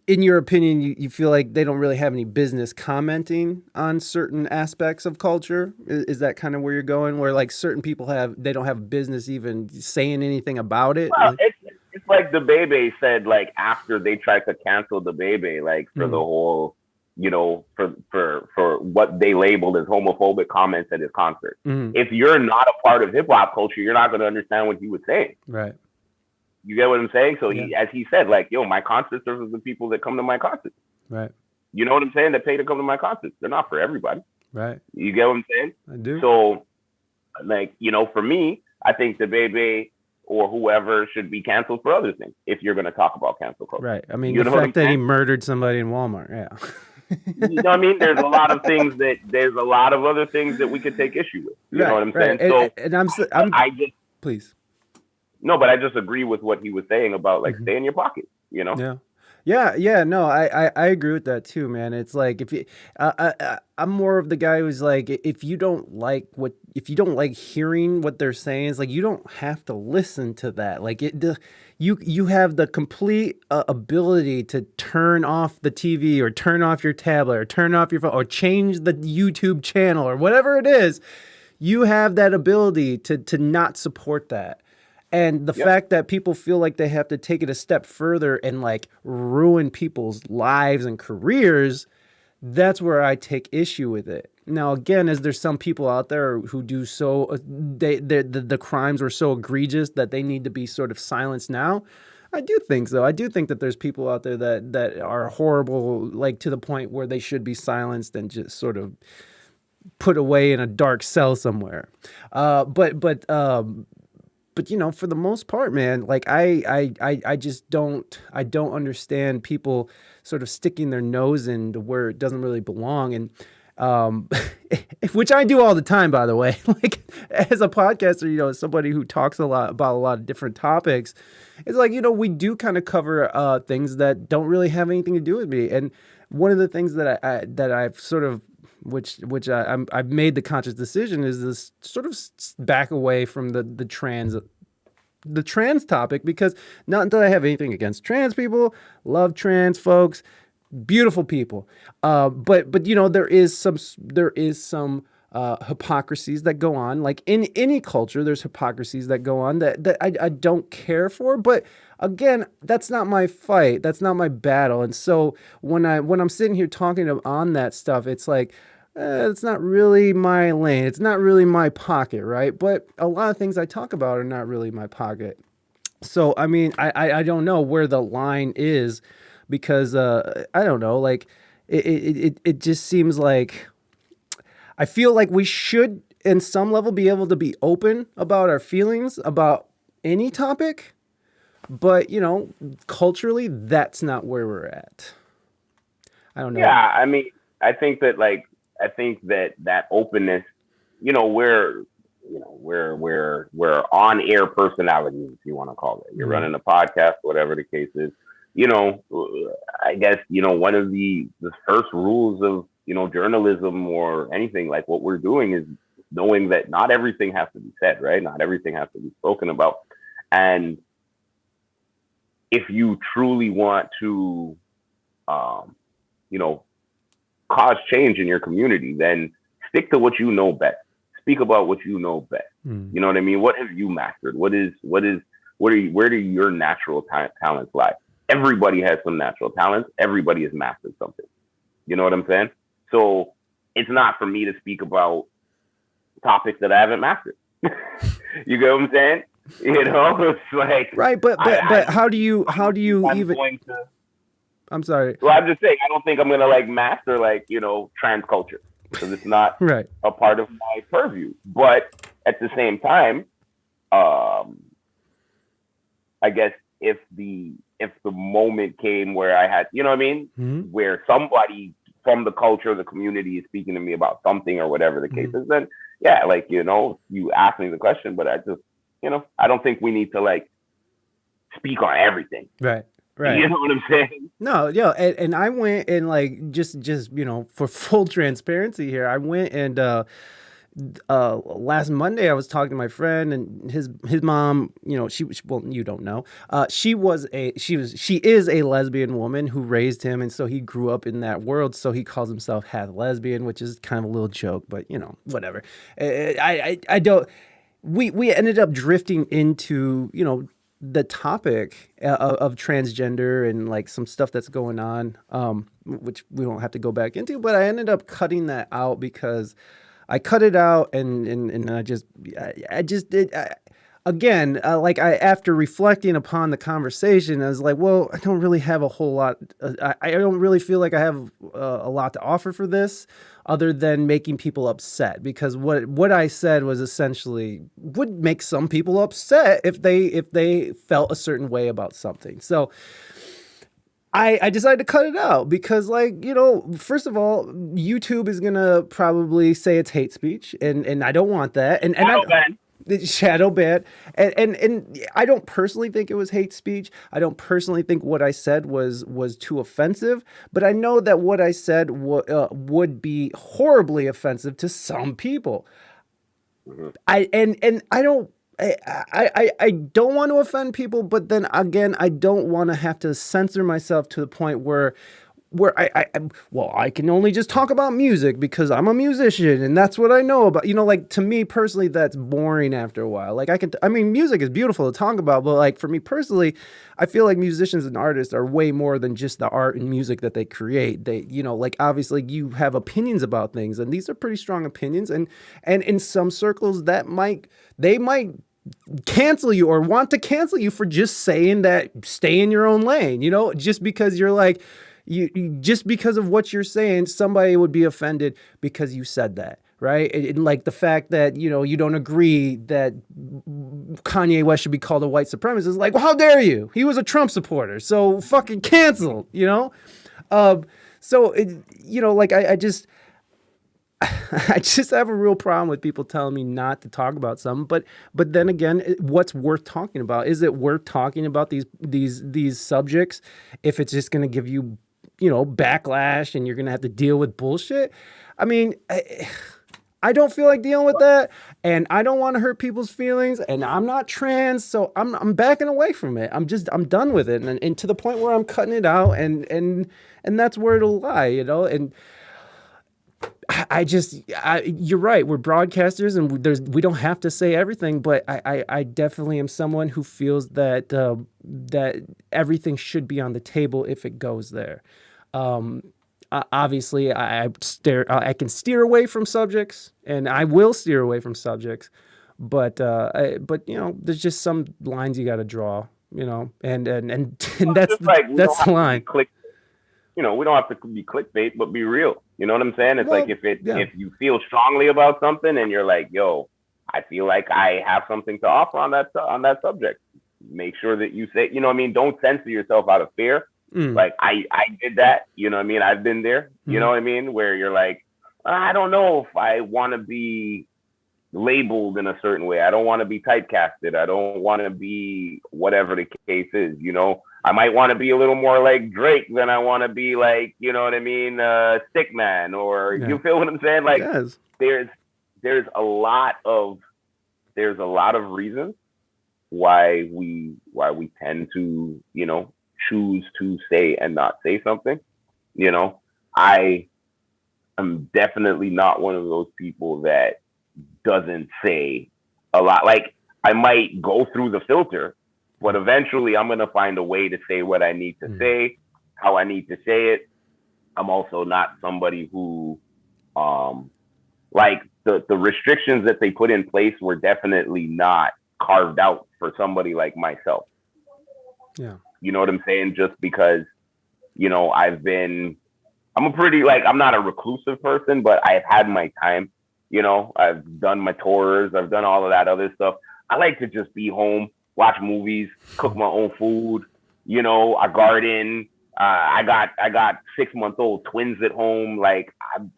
your opinion, you feel like they don't really have any business commenting on certain aspects of culture. Is that kind of where you're going, where like certain people they don't have business even saying anything about it? Well, Like, it's like the Bebe said, like after they tried to cancel the Bebe, like for the mm, whole, for what they labeled as homophobic comments at his concert. mm, If you're not a part of hip hop culture, you're not going to understand what he was saying. right. You get what I'm saying? So Yeah. as he said, like, yo, my concerts are for the people that come to my concerts. Right. You know what I'm saying? That pay to come to my concerts. They're not for everybody. Right. You get what I'm saying? I do. So, like, for me, I think the Bebe or whoever should be canceled for other things if you're going to talk about cancel culture. Right. I mean, You the know what I'm fact that he saying? murdered somebody in Walmart. Yeah. You know what I mean? There's a lot of things there's a lot of other things that we could take issue with. You know Right. what I'm Right. saying? So And I'm I just, please. no, but I just agree with what he was saying about like Mhm. stay in your pocket, Yeah. Yeah, no, I agree with that too, man. It's like, if you, I'm more of the guy who's like, if you don't like hearing what they're saying, it's like you don't have to listen to that. Like you have the complete ability to turn off the TV or turn off your tablet or turn off your phone or change the YouTube channel or whatever it is. You have that ability to not support that. And the Yep. fact that people feel like they have to take it a step further and like ruin people's lives and careers, that's where I take issue with it. Now, again, is there some people out there who do so, the crimes were so egregious that they need to be sort of silenced now? I do think so. I do think that there's people out there that are horrible, like to the point where they should be silenced and just sort of put away in a dark cell somewhere. But for the most part, man, like I just don't understand people sort of sticking their nose into where it doesn't really belong. And which I do all the time, by the way. Like, as a podcaster, somebody who talks a lot about a lot of different topics, it's like, we do kind of cover things that don't really have anything to do with me. And one of the things that I've sort of, which I've made the conscious decision, is this sort of back away from the the trans topic, because not that I have anything against trans people, love trans folks, beautiful people. But you know, there is some hypocrisies that go on. Like in any culture, there's hypocrisies that go on that I don't care for. But again, that's not my fight. That's not my battle. And so when I'm sitting here talking on that stuff, it's like, it's not really my lane. It's not really my pocket, right? But a lot of things I talk about are not really my pocket. So, I mean, I don't know where the line is, because I don't know, like it just seems like I feel like we should, in some level, be able to be open about our feelings about any topic, but you know, culturally, that's not where we're at. I don't know. Yeah, I mean, I think that openness, you know, we're on air personalities, if you want to call it. You're running a podcast, whatever the case is. You know, I guess, you know, one of the first rules of, you know, journalism or anything, like what we're doing, is knowing that not everything has to be said, right? Not everything has to be spoken about. And if you truly want to, you know, cause change in your community, then stick to what you know best. Speak about what you know best. You know what I mean? What have you mastered? Where do your natural talents lie? Everybody has some natural talents. Everybody has mastered something. You know what I'm saying? So it's not for me to speak about topics that I haven't mastered. You get what I'm saying? You know, it's like, right, but how do you even? I'm sorry. Well, I'm just saying, I don't think I'm gonna like master, like, you know, trans culture, because it's not right. a part of my purview. But at the same time, I guess if the moment came where I had, you know what I mean, where somebody from the culture, the community is speaking to me about something or whatever the case is, then yeah, like, you know, you ask me the question, but I just, you know, I don't think we need to like speak on everything. Right. Right. You know what I'm saying? No, yeah, and I went and like just you know, for full transparency here, I went and last Monday I was talking to my friend, and his mom, you know, well, you don't know, she is a lesbian woman who raised him, and so he grew up in that world, so he calls himself half lesbian, which is kind of a little joke, but you know, whatever. I don't. We ended up drifting into, you know, the topic of transgender and like some stuff that's going on, which we don't have to go back into, but I ended up cutting that out because I cut it out and I just did. Again, like after reflecting upon the conversation, I was like, well, I don't really have a whole lot. I don't really feel like I have a lot to offer for this, other than making people upset, because what I said was essentially would make some people upset if they felt a certain way about something. So I decided to cut it out because, like, you know, first of all, YouTube is gonna probably say it's hate speech, and I don't want that. And shadow ban. And I don't personally think it was hate speech. I don't personally think what I said was too offensive, but I know that what I said would be horribly offensive to some people. I don't want to offend people, but then again, I don't want to have to censor myself to the point where I can only just talk about music because I'm a musician and that's what I know about, you know, like, to me personally, that's boring after a while. Like, I mean, music is beautiful to talk about, but like, for me personally, I feel like musicians and artists are way more than just the art and music that they create. They, you know, like, obviously you have opinions about things, and these are pretty strong opinions. And in some circles they might cancel you or want to cancel you for just saying that, stay in your own lane, you know, just because you're like, just because of what you're saying, somebody would be offended because you said that, right? And like the fact that, you know, you don't agree that Kanye West should be called a white supremacist, like, well, how dare you? He was a Trump supporter, so fucking canceled, you know? You know, like, I just have a real problem with people telling me not to talk about something. But then again, what's worth talking about? Is it worth talking about these subjects if it's just going to give you, you know, backlash and you're going to have to deal with bullshit? I mean, I don't feel like dealing with that, and I don't want to hurt people's feelings, and I'm not trans, so I'm backing away from it. I'm done with it, and to the point where I'm cutting it out, and that's where it'll lie, you know. And you're right. We're broadcasters, and we don't have to say everything. But I definitely am someone who feels that that everything should be on the table if it goes there. Obviously, I can steer away from subjects, and I will steer away from subjects. But you know, there's just some lines you got to draw. You know, and that's Just like we don't that's the have to be line. click. We don't have to be clickbait, but be real. You know what I'm saying? It's like Well, yeah. if you feel strongly about something and you're like, yo, I feel like I have something to offer on that subject. Make sure that you say, you know what I mean? Don't censor yourself out of fear. Like I did that, you know what I mean? I've been there, you know what I mean? Where you're like, I don't know if I want to be labeled in a certain way. I don't want to be typecasted. I don't want to be whatever the case is, you know. I might want to be a little more like Drake than I want to be like, you know what I mean, Stickman, or Yeah. you feel what I'm saying? Like Yes. there's a lot of reasons why we tend to, you know, choose to say and not say something. You know, I am definitely not one of those people that doesn't say a lot. Like I might go through the filter, but eventually I'm gonna find a way to say what I need to say, how I need to say it. I'm also not somebody who like the restrictions that they put in place were definitely not carved out for somebody like myself. Yeah. You know what I'm saying? Just because, you know, I'm a pretty, like, I'm not a reclusive person, but I've had my time. You know, I've done my tours, I've done all of that other stuff. I like to just be home, watch movies, cook my own food. You know, I garden. I got 6-month-old twins at home. Like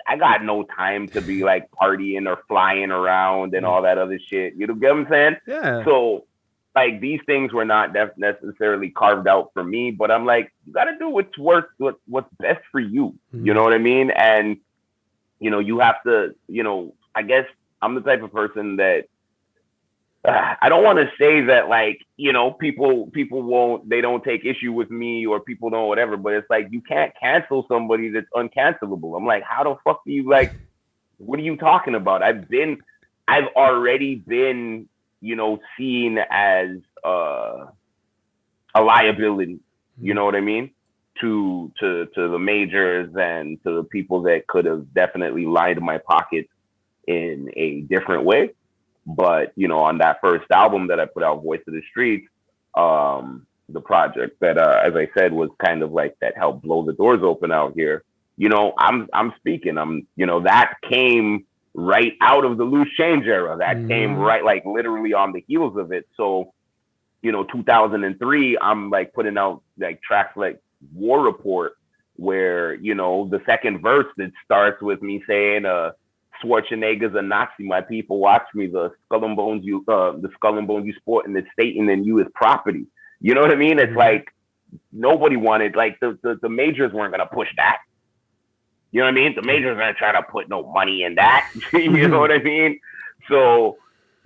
I got no time to be like partying or flying around and all that other shit. You know what I'm saying? Yeah. So like these things were not necessarily carved out for me, but I'm like, you got to do what's best for you. You know what I mean? And you know, you have to, you know, I guess I'm the type of person that I don't want to say that, like, you know, people they don't take issue with me, or people don't whatever, but it's like you can't cancel somebody that's uncancelable. I'm like, how the fuck do you, like, what are you talking about? I've already been, you know, seen as a liability. You know what I mean? To the majors and to the people that could have definitely lined my pockets in a different way. But, you know, on that first album that I put out, Voice of the Streets, the project that, as I said, was kind of like that helped blow the doors open out here. You know, I'm speaking. You know, that came right out of the Loose Change era. That came right, like, literally on the heels of it. So, you know, 2003, I'm like putting out like tracks like War Report, where, you know, the second verse that starts with me saying, Schwarzenegger's a Nazi, my people watch me, the skull and bones you sport in the state, and then you as property. You know what I mean? It's like nobody wanted, like the majors weren't gonna push that. You know what I mean? The majors aren't trying to put no money in that. You know what I mean? So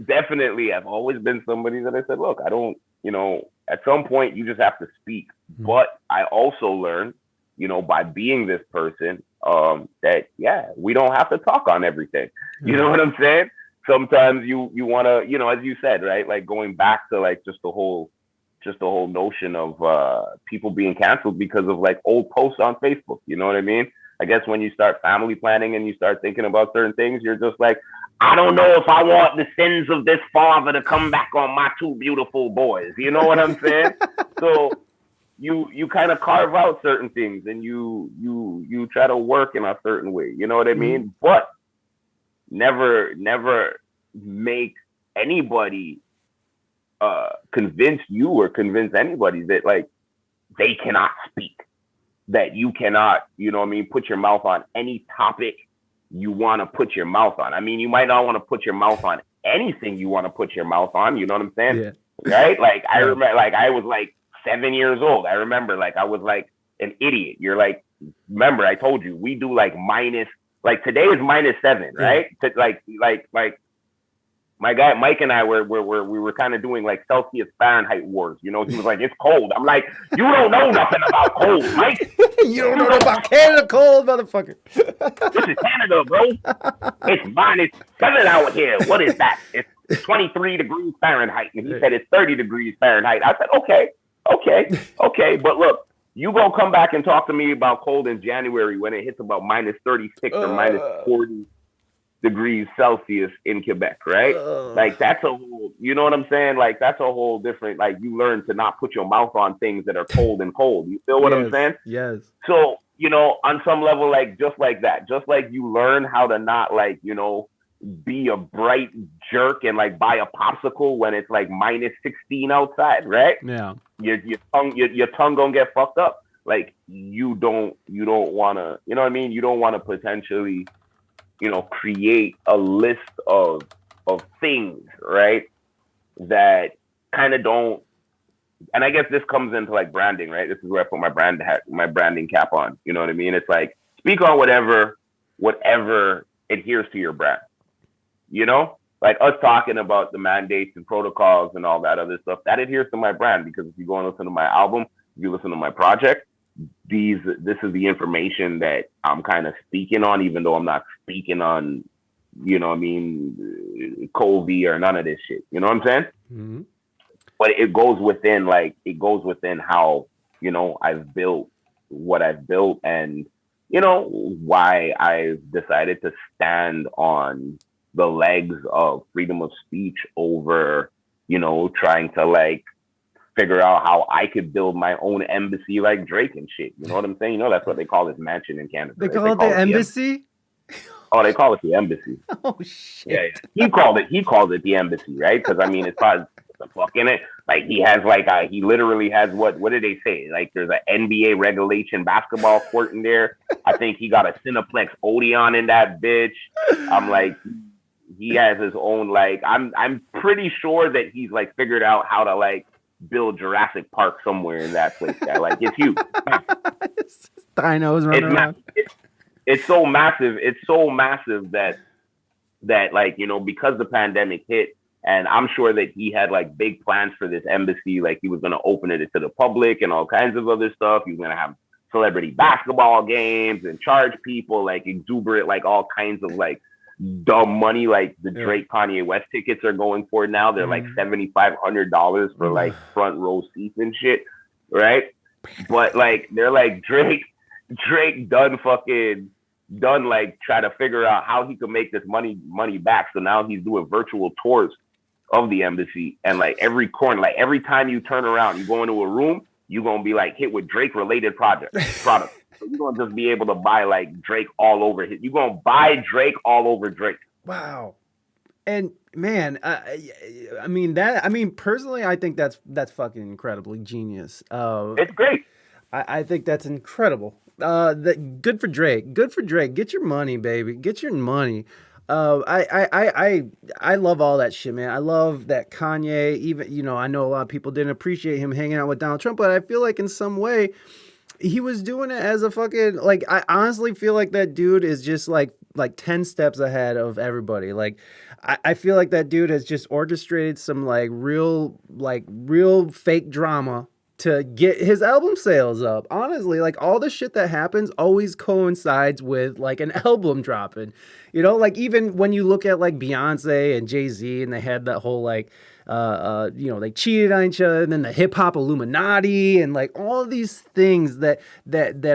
definitely I've always been somebody that I said, look, I don't, you know, at some point you just have to speak. But I also learned, you know, by being this person, that we don't have to talk on everything. You know what I'm saying? Sometimes you want to, you know, as you said, right? Like going back to like just the whole notion of people being canceled because of like old posts on Facebook. You know what I mean? I guess when you start family planning and you start thinking about certain things, you're just like, I don't know if I want the sins of this father to come back on my two beautiful boys. You know what I'm saying? So you kind of carve out certain things, and you try to work in a certain way. You know what I mean? But never make anybody convince you or convince anybody that like they cannot speak, that you cannot, you know what I mean, put your mouth on any topic you want to put your mouth on. I mean, you might not want to put your mouth on anything you want to put your mouth on. You know what I'm saying? Yeah. Right? Like I remember, like I was like 7 years old. I remember, like I was like an idiot. You're like, remember I told you we do like minus Like today is -7, right? Like my guy Mike and I we were kind of doing like Celsius Fahrenheit wars. You know, he was like, it's cold. I'm like, you don't know nothing about cold, Mike. You don't know about Canada cold, motherfucker. This is Canada, bro. It's -7 out here. What is that? It's 23 degrees Fahrenheit. And he said it's 30 degrees Fahrenheit. I said, okay. But look, you gonna come back and talk to me about cold in January when it hits about -36 or -40 degrees Celsius in Quebec, right? Like that's a whole, you know what I'm saying? Like that's a whole different, like you learn to not put your mouth on things that are cold and cold. You feel what I'm saying? Yes. So, you know, on some level, like just like that, just like you learn how to not like, you know, be a bright jerk and like buy a popsicle when it's like -16 outside, right? Yeah. Your tongue gonna get fucked up. Like you don't wanna, you know what I mean? You don't wanna potentially, you know, create a list of things, right? That kind of don't, and I guess this comes into like branding, right? This is where I put my branding cap on. You know what I mean? It's like speak on whatever adheres to your brand. You know, like us talking about the mandates and protocols and all that other stuff that adheres to my brand, because if you go and listen to my album, if you listen to my project, this is the information that I'm kind of speaking on, even though I'm not speaking on, you know what I mean, Colby or none of this shit. You know what I'm saying? Mm-hmm. But it goes within how, you know, I've built what I've built, and, you know, why I've decided to stand on the legs of freedom of speech over, you know, trying to like figure out how I could build my own embassy like Drake and shit. You know what I'm saying? You know, that's what they call this mansion in Canada. They call it the embassy? Oh, they call it the embassy. Oh shit. Yeah. He called it the embassy, right? Because I mean, it's probably the fuck in it. Like he has like he literally has what did they say? Like there's an NBA regulation basketball court in there. I think he got a Cineplex Odeon in that bitch. I'm like, he has his own, like, I'm pretty sure that he's like figured out how to like build Jurassic Park somewhere in that place. Guy. Like it's huge. Dinos running around. It's so massive. It's so massive that like, you know, because the pandemic hit, and I'm sure that he had like big plans for this embassy. Like he was going to open it to the public and all kinds of other stuff. He was going to have celebrity basketball games and charge people like exuberant, like all kinds of like dumb money. Like the Drake Kanye West tickets are going for now. They're like $7,500 for like front row seats and shit. Right. But like, they're like Drake done like try to figure out how he could make this money back. So now he's doing virtual tours of the embassy, and like every corner, like every time you turn around, you go into a room, you're gonna be like hit with Drake related products. So you're gonna just be able to buy like Drake all over you're gonna buy Drake all over Drake. Wow. And man, I mean, personally, I think that's fucking incredibly genius. It's great. I think that's incredible. Good for Drake. Good for Drake. Get your money, baby. Get your money. I love all that shit, man. I love that Kanye, even, you know, I know a lot of people didn't appreciate him hanging out with Donald Trump, but I feel like in some way he was doing it as a fucking, like, I honestly feel like that dude is just like 10 steps ahead of everybody. Like, I feel like that dude has just orchestrated some real fake drama to get his album sales up. Honestly, like all the shit that happens always coincides with like an album dropping. You know, like even when you look at like Beyonce and Jay-Z and they had that whole like you know, they cheated on each other, and then the hip hop Illuminati and like all these things that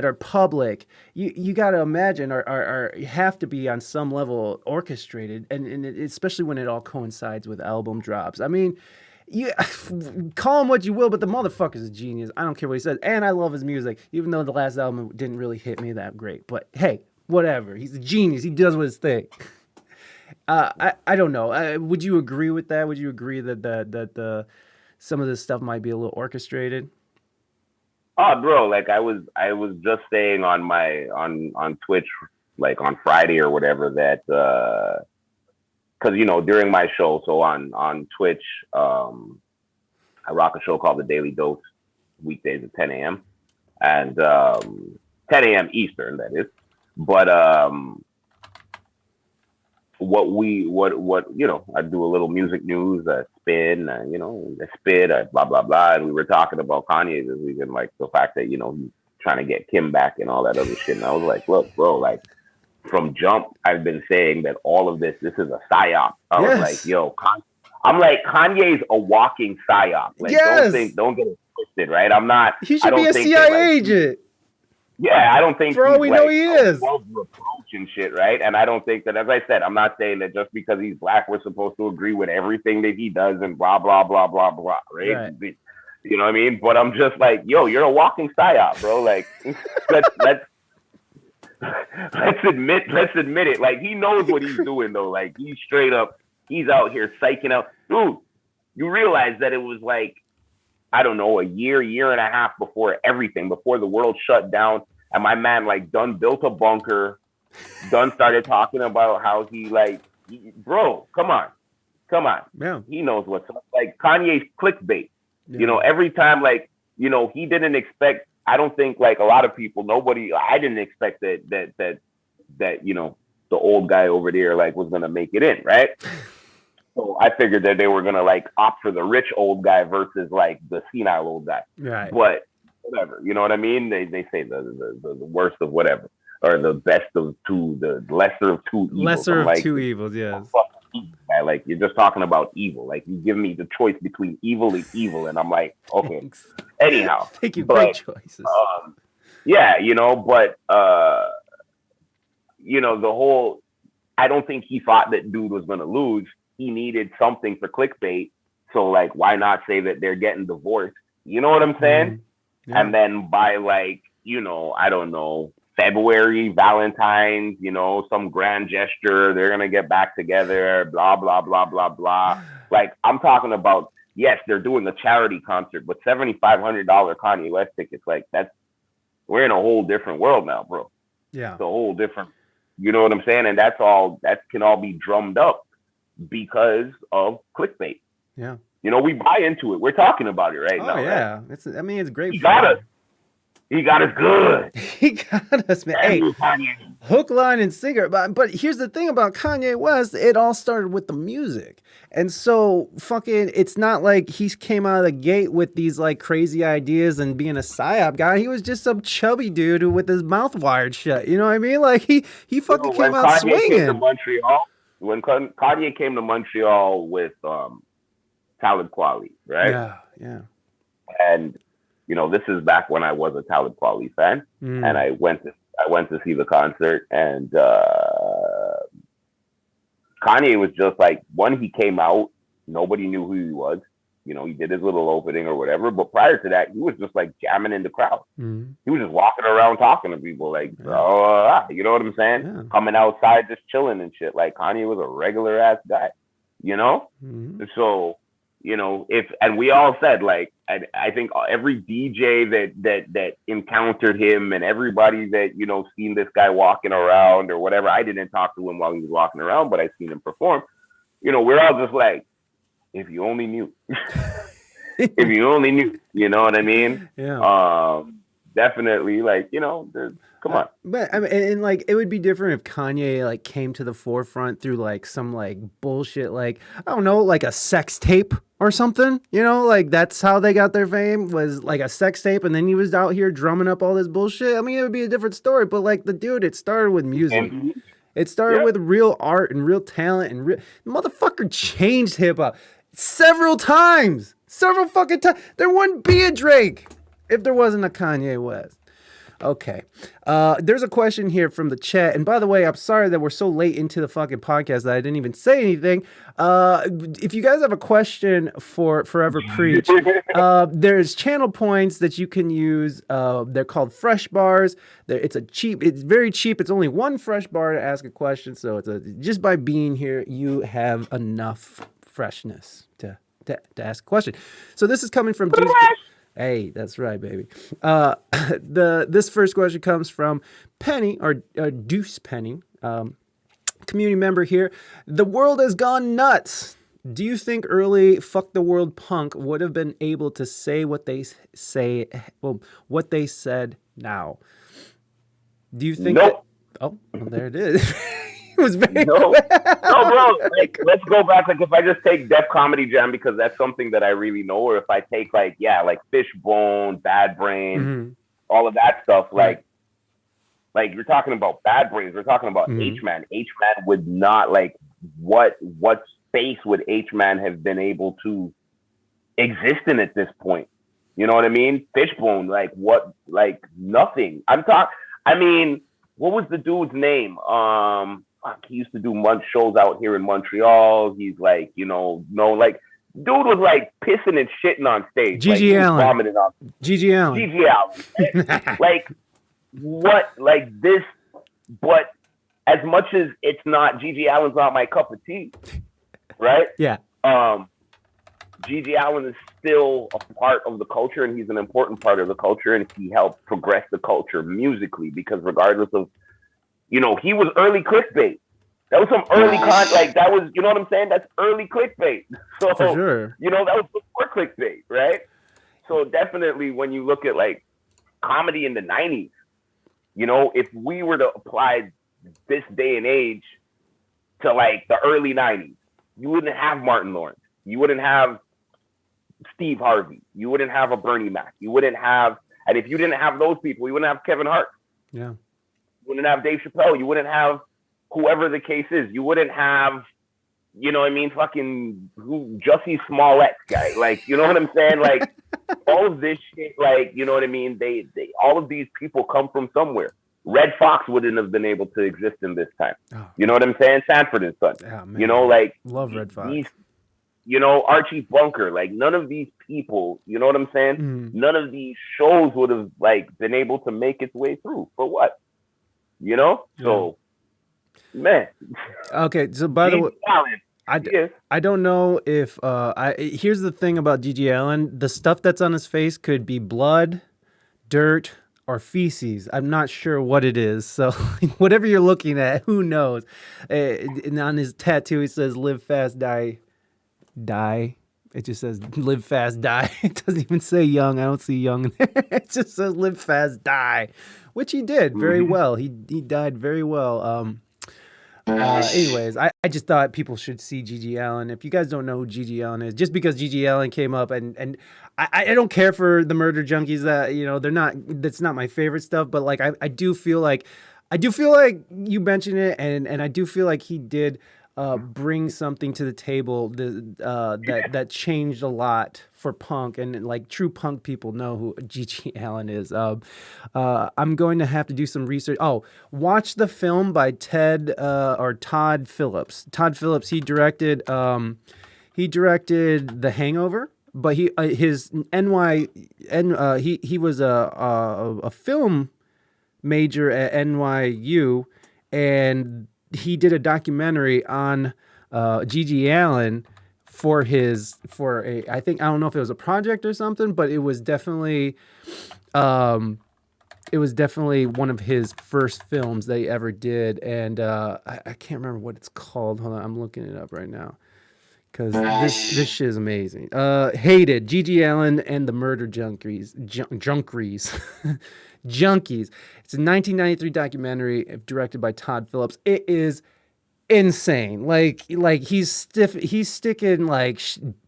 are public, you got to imagine are have to be on some level orchestrated, and especially when it all coincides with album drops. I mean, you call him what you will, but the motherfucker's a genius. I don't care what he says, and I love his music, even though the last album didn't really hit me that great. But hey, whatever. He's a genius. He does what his thing. I don't know. Would you agree with that? Would you agree that the some of this stuff might be a little orchestrated? Oh, bro, like I was just saying on my on Twitch, like on Friday or whatever, that because you know, during my show, so on Twitch, I rock a show called The Daily Dose, weekdays at 10 a.m. and 10 a.m. Eastern, that is. But what I do a little music news, spin, I spit, blah blah blah, and we were talking about Kanye this weekend, like the fact that he's trying to get Kim back and all that other shit, and I was like, look, bro, like from jump, I've been saying that all of this is a psyop. I was like, Yes. yo, I'm like, Kanye's a walking psyop. Like, Yes. don't get it twisted, right? I'm not. He I should be don't a think that CIA like agent. yeah, I don't think For all he's we know, like he a is. world reproach and shit, right? And I don't think that, as I said, I'm not saying that just because he's black, we're supposed to agree with everything that he does and blah blah blah blah blah, right? Right. You know what I mean? But I'm just like, yo, you're a walking psyop, bro. Like, let's admit it. Like, he knows what he's doing though. Like, he's straight up, he's out here psyching out, dude. You realize that it was like, I don't know, a year and a half before the world shut down, and my man like done built a bunker, done started talking about how bro, come on. Yeah. He knows what's up. Like, Kanye's clickbait. Yeah. Every time, like, he didn't expect, I don't think, like, a lot of people, I didn't expect that the old guy over there, like, was gonna make it in, right? So I figured that they were gonna like opt for the rich old guy versus like the senile old guy. Right. But whatever, you know what I mean? They say the worst of whatever, or the best of two, the lesser of two evils. Lesser of like, two evils, yes. Like, you're just talking about evil. Like, you give me the choice between evil and evil, and I'm like, okay. Thanks. Anyhow, Thank you. Great choices. yeah, but the whole, I don't think he thought that dude was gonna lose. He needed something for clickbait. So, like, why not say that they're getting divorced? You know what I'm saying? Yeah. And then by, like, I don't know, February, Valentine's, some grand gesture, they're going to get back together, blah, blah, blah, blah, blah. Like, I'm talking about, yes, they're doing a charity concert, but $7,500 Kanye West tickets, like, we're in a whole different world now, bro. Yeah. It's a whole different, you know what I'm saying? And that can all be drummed up because of clickbait. Yeah. We buy into it. We're talking about it right now. Oh yeah. Right? It's great. He got us. He got us good. He got us, man. Hey, hook, line, and sinker. But here's the thing about Kanye West. It all started with the music. And so it's not like he came out of the gate with these like crazy ideas and being a psyop guy. He was just some chubby dude with his mouth wired shut. You know what I mean? Like he fucking came out Kanye swinging. Came to Montreal, when Kanye came to Montreal with Talib Kweli, right? Yeah. And this is back when I was a Talib Kweli fan, and I went to see the concert, and Kanye was just like, when he came out, nobody knew who he was. He did his little opening or whatever, but prior to that, he was just like jamming in the crowd. He was just walking around talking to people, like, you know what I'm saying? Yeah. Coming outside, just chilling and shit. Like, Kanye was a regular ass guy, So, and we all said, like, I think every DJ that encountered him and everybody that, seen this guy walking around or whatever, I didn't talk to him while he was walking around, but I seen him perform. We're all just like, if you only knew. If you only knew, you know what I mean? Yeah. Definitely, like, come on. But I mean, and like, it would be different if Kanye like came to the forefront through like some like bullshit, like, I don't know, like a sex tape or something, like that's how they got their fame, was like a sex tape, and then he was out here drumming up all this bullshit. I mean, it would be a different story, but like the dude, it started with music. It started with real art and real talent, and the motherfucker changed hip hop several fucking times. There wouldn't be a Drake if there wasn't a Kanye West. Okay. There's a question here from the chat. And by the way, I'm sorry that we're so late into the fucking podcast that I didn't even say anything. If you guys have a question for Forever Preach, there's channel points that you can use. They're called fresh bars. It's very cheap. It's only one fresh bar to ask a question. So just by being here, you have enough freshness to ask a question. So this is coming from Jesus. Hey, that's right, baby. This first question comes from Penny, or Deuce Penny, community member here. The world has gone nuts. Do you think early fuck the world punk would have been able to say what they said now? Do you think? Nope. Well, there it is. was very No, quick. no, bro. Very Like, quick. let's go back. Like, if I just take Def Comedy Jam because that's something that I really know, or if I take like, yeah, like Fishbone, Bad Brains, Mhm. all of that stuff, Right. like you're talking about Bad Brains, we're talking about H Mhm. Man. H Man would not like what space would H Man have been able to exist in at this point? You know what I mean? Fishbone, like what? Like nothing. I mean, what was the dude's name? He used to do shows out here in Montreal. He's like, no, like dude was like pissing and shitting on stage, like Gigi he was Allen. vomiting on Gigi Allen. Gigi Allen. Like what? Like this, but as much as it's not Gigi Allen's not my cup of tea, right? Yeah. Gigi Allen is still a part of the culture, and he's an important part of the culture, and he helped progress the culture musically because regardless of, he was early clickbait. That was some early like that was, you know what I'm saying? That's early clickbait. So, For sure. that was before clickbait, right? So definitely when you look at like comedy in the 90s, if we were to apply this day and age to like the early 90s, you wouldn't have Martin Lawrence. You wouldn't have Steve Harvey. You wouldn't have a Bernie Mac. You wouldn't have, and if you didn't have those people, you wouldn't have Kevin Hart. Yeah. You wouldn't have Dave Chappelle. You wouldn't have whoever the case is. You wouldn't have, fucking Jussie Smollett guy. Like, you know what I'm saying? Like all of this shit, like, you know what I mean? They all of these people come from somewhere. Red Fox wouldn't have been able to exist in this time. Oh, you know what I'm saying? Sanford and Son. yeah, man. Like Love Red Fox. These, Archie Bunker, like none of these people, you know what I'm saying? Mhm. None of these shows would have like been able to make its way through. For what? So, man. Okay, so by the way, I don't know if here's the thing about Gigi Allen. The stuff that's on his face could be blood, dirt, or feces. I'm not sure what it is. So whatever you're looking at, who knows? And on his tattoo, he says "Live fast, die." It just says "Live fast, die." It doesn't even say young. I don't see young in there. It just says "Live fast, die," which he did very well. He died very well. Anyways, I just thought people should see Gigi Allen. If you guys don't know who Gigi Allen is, just because Gigi Allen came up and I don't care for the murder junkies that, that's not my favorite stuff, but like I do feel like you mentioned it and I do feel like he did bring something to the table that changed a lot for punk, and like true punk people know who Gigi Allen is. I'm going to have to do some research. Oh, watch the film by Todd Phillips. Todd Phillips, he directed The Hangover, but he was a film major at NYU, and he did a documentary on Gigi Allen for I don't know if it was a project or something, but it was definitely one of his first films that he ever did, and I can't remember what it's called. Hold on, I'm looking it up right now because this shit is amazing. Hated Gigi Allen and the Murder Junkies. Junkies. It's a 1993 documentary directed by Todd Phillips. It is insane. Like he's sticking like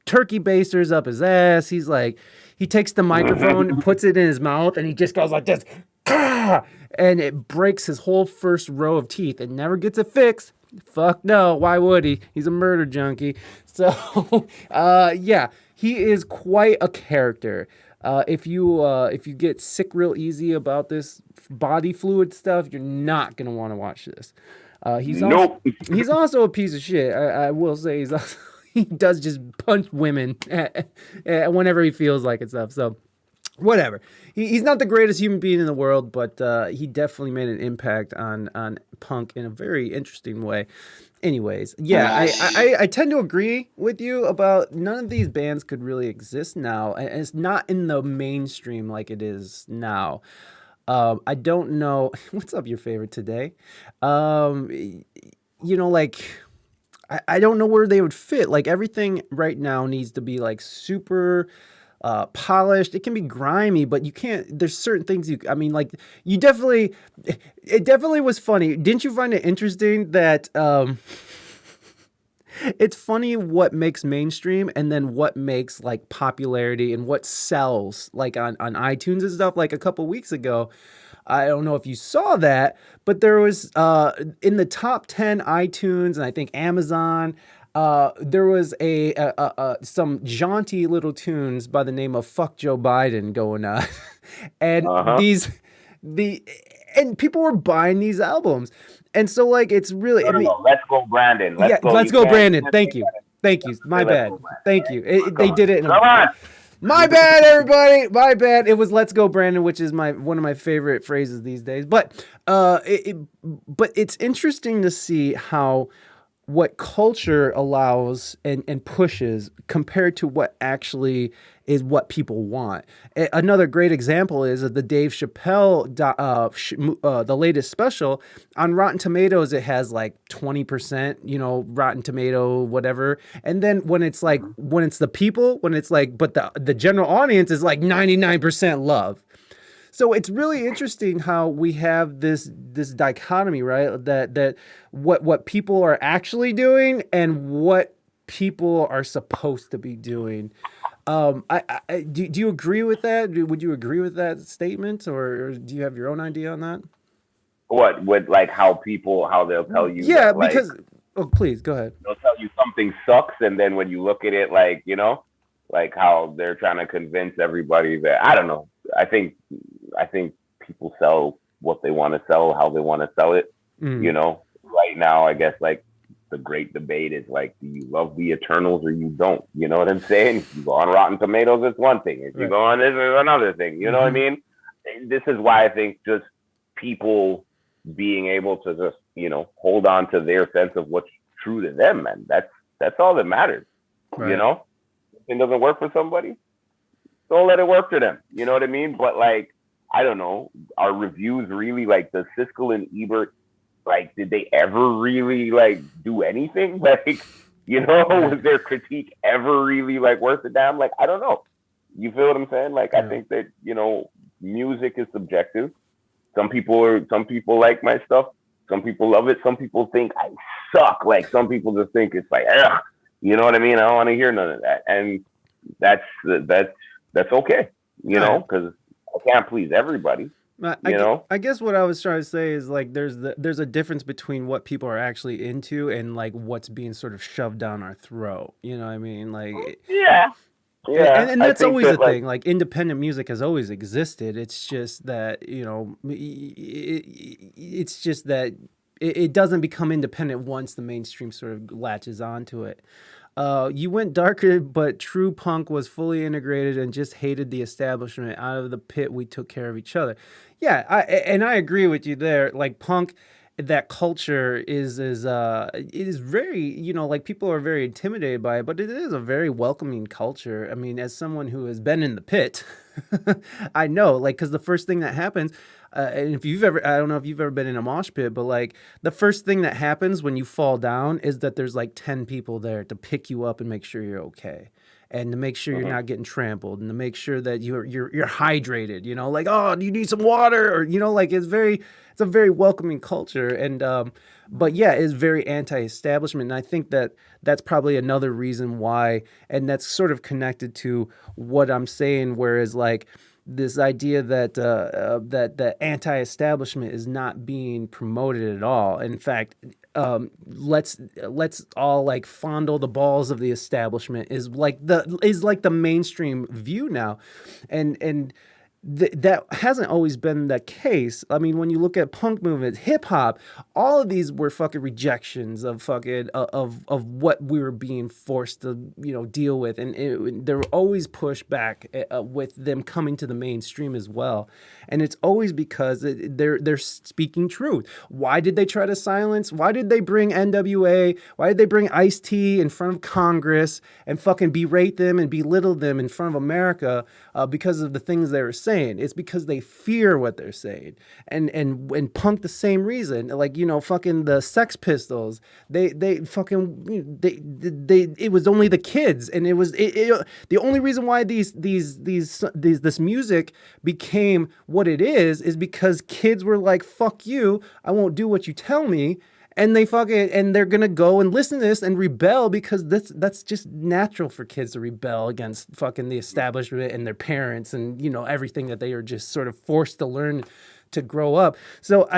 turkey basters up his ass. He's like, he takes the microphone and puts it in his mouth and he just goes like this, and it breaks his whole first row of teeth and never gets it fixed. Fuck no, why would he? He's a murder junkie. So yeah, he is quite a character. If you get sick real easy about this body fluid stuff, you're not gonna want to watch this. He's also a piece of shit. I will say he does just punch women whenever he feels like it stuff. So whatever. He's not the greatest human being in the world, but he definitely made an impact on punk in a very interesting way. Anyways, yeah, I tend to agree with you about none of these bands could really exist now, and it's not in the mainstream like it is now. I don't know. What's up, your favorite today? Like, I don't know where they would fit. Like, everything right now needs to be like super polished. It can be grimy, but you can't. There's certain things you. I mean, like you definitely. It definitely was funny. Didn't you find it interesting that? It's funny what makes mainstream and then what makes like popularity and what sells like on iTunes and stuff. Like a couple weeks ago, I don't know if you saw that, but there was in the top 10 iTunes and I think Amazon, there was some jaunty little tunes by the name of "Fuck Joe Biden" going on, and Uh-huh. the and people were buying these albums, and so like it's really No, I no, mean no. Let's go, Brandon. Let's yeah, go. let's You go, can't Brandon. say Thank you. that. Thank you. My Let's bad. go, Brandon. Thank you. Come They on. did it in Come a. on. My bad, everybody. My bad. It was "Let's Go, Brandon," which is one of my favorite phrases these days. But but it's interesting to see how what culture allows and pushes compared to what actually is what people want. Another great example is the Dave Chappelle, the latest special on Rotten Tomatoes. It has like 20%, Rotten Tomato, whatever. And then when it's like, when it's the people, when it's like, but the general audience is like 99% love. So it's really interesting how we have this dichotomy, right? That what people are actually doing and what people are supposed to be doing. Do you agree with that? Would you agree with that statement, or do you have your own idea on that? What with like how they'll tell you Yeah, that like because please go ahead. they'll tell you something sucks, and then when you look at it, like like how they're trying to convince everybody that I don't know. I think people sell what they want to sell, how they want to sell it. Mm, Right now, I guess like the great debate is like, do you love the Eternals or you don't? You know what I'm saying? If you go on Rotten Tomatoes, it's one thing. If you right. go on this, it's another thing. You know what I Hmm. mean? This is why I think just people being able to just hold on to their sense of what's true to them, man. That's all that matters. You Right. know, if it doesn't work for somebody, don't let it work for them. You know what I mean? But like, I don't know, are reviews really like the Siskel and Ebert? Like, did they ever really like do anything? Like, Right. was their critique ever really like worth a damn? Like, I don't know. You feel what I'm saying? Like, I Yeah. think that music is subjective. Some people like my stuff. Some people love it. Some people think I suck. Like, some people just think it's like, ugh. You know what I mean? I don't want to hear none of that. And that's that's okay. Right. Because I can't please everybody. You know. I guess what I was trying to say is like there's a difference between what people are actually into and like what's being sort of shoved down our throat. You know what I mean? Like Yeah. Yeah. and I that's think always the that like thing. Like independent music has always existed. It's just that it's just that it doesn't become independent once the mainstream sort of latches onto it. You went darker, but true punk was fully integrated and just hated the establishment. Out of the pit, we took care of each other. Yeah, and I agree with you there. Like punk, that culture it is very like people are very intimidated by it, but it is a very welcoming culture. I mean, as someone who has been in the pit, I know like because the first thing that happens, and if you've ever, I don't know if you've ever been in a mosh pit, but like the first thing that happens when you fall down is that there's like 10 people there to pick you up and make sure you're okay. And to make sure you're mhm. not getting trampled, and to make sure that you're hydrated, like, oh, do you need some water, or like it's a very welcoming culture, and but yeah, it's very anti-establishment, and I think that that's probably another reason why, and that's sort of connected to what I'm saying, whereas like this idea that that anti-establishment is not being promoted at all. In fact, let's all like fondle the balls of the establishment is like the mainstream view now, and that hasn't always been the case. I mean, when you look at punk movements, hip hop, all of these were fucking rejections of fucking of what we were being forced to deal with, and they were always pushed back with them coming to the mainstream as well, and it's always because they're speaking truth. Why did they try to silence? Why did they bring NWA? Why did they bring Ice-T in front of Congress and fucking berate them and belittle them in front of America because of the things they were saying? saying. It's because they fear what they're saying. And punk the same reason. Like, you know, fucking the Sex Pistols, they fucking they it was only the kids, and the only reason why this music became what it is because kids were like, fuck you, I won't do what you tell me. And they're gonna go and listen to this and rebel because that's just natural for kids to rebel against fucking the establishment and their parents and, you know, everything that they are just sort of forced to learn to grow up. So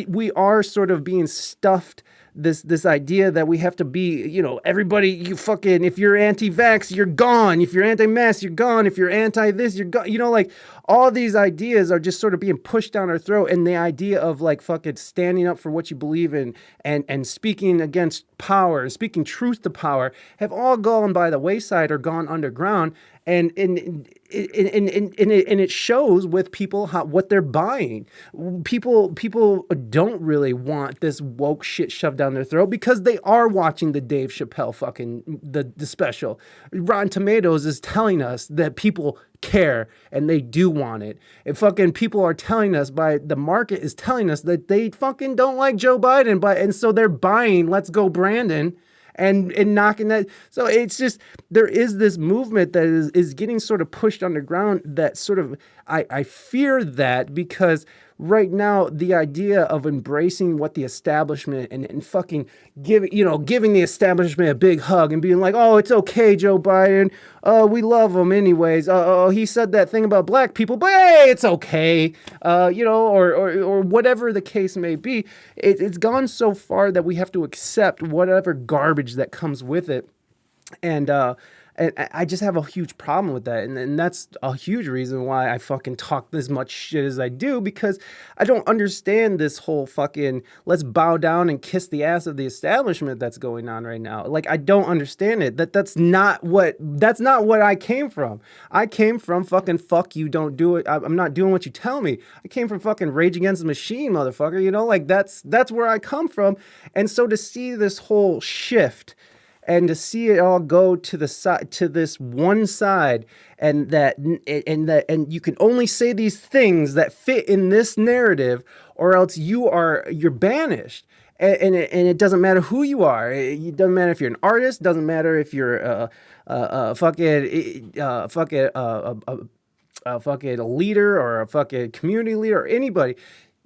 we are sort of being stuffed this idea that we have to be, you know, everybody, you fucking, if you're anti-vax, you're gone. If you're anti-mask, you're gone. If you're anti-this, you're gone. You know, like all these ideas are just sort of being pushed down our throat. And the idea of like fucking standing up for what you believe in and speaking against power and speaking truth to power have all gone by the wayside or gone underground. And it shows with people what they're buying. People don't really want this woke shit shoved down their throat because they are watching the Dave Chappelle fucking the special. Rotten Tomatoes is telling us that people care and they do want it. And fucking people are telling us, by the market is telling us that they fucking don't like Joe Biden, and so they're buying Let's Go Brandon and knocking that. So it's just, there is this movement that is getting sort of pushed underground that sort of, I fear that, because right now the idea of embracing what the establishment and fucking giving the establishment a big hug and being like, oh, it's okay, Joe Biden, we love him anyways, oh, he said that thing about black people, but hey, it's okay, or whatever the case may be. It's gone so far that we have to accept whatever garbage that comes with it. And I just have a huge problem with that. And that's a huge reason why I fucking talk this much shit as I do, because I don't understand this whole fucking let's bow down and kiss the ass of the establishment that's going on right now. Like, I don't understand it. That's not what I came from. I came from fucking fuck you, don't do it. I'm not doing what you tell me. I came from fucking Rage Against the Machine, motherfucker. You know, like that's where I come from. And so to see this whole shift and to see it all go to the side, to this one side, and you can only say these things that fit in this narrative, or else you're banished. And it doesn't matter who you are. It doesn't matter if you're an artist. Doesn't matter if you're a leader or a fucking community leader or anybody.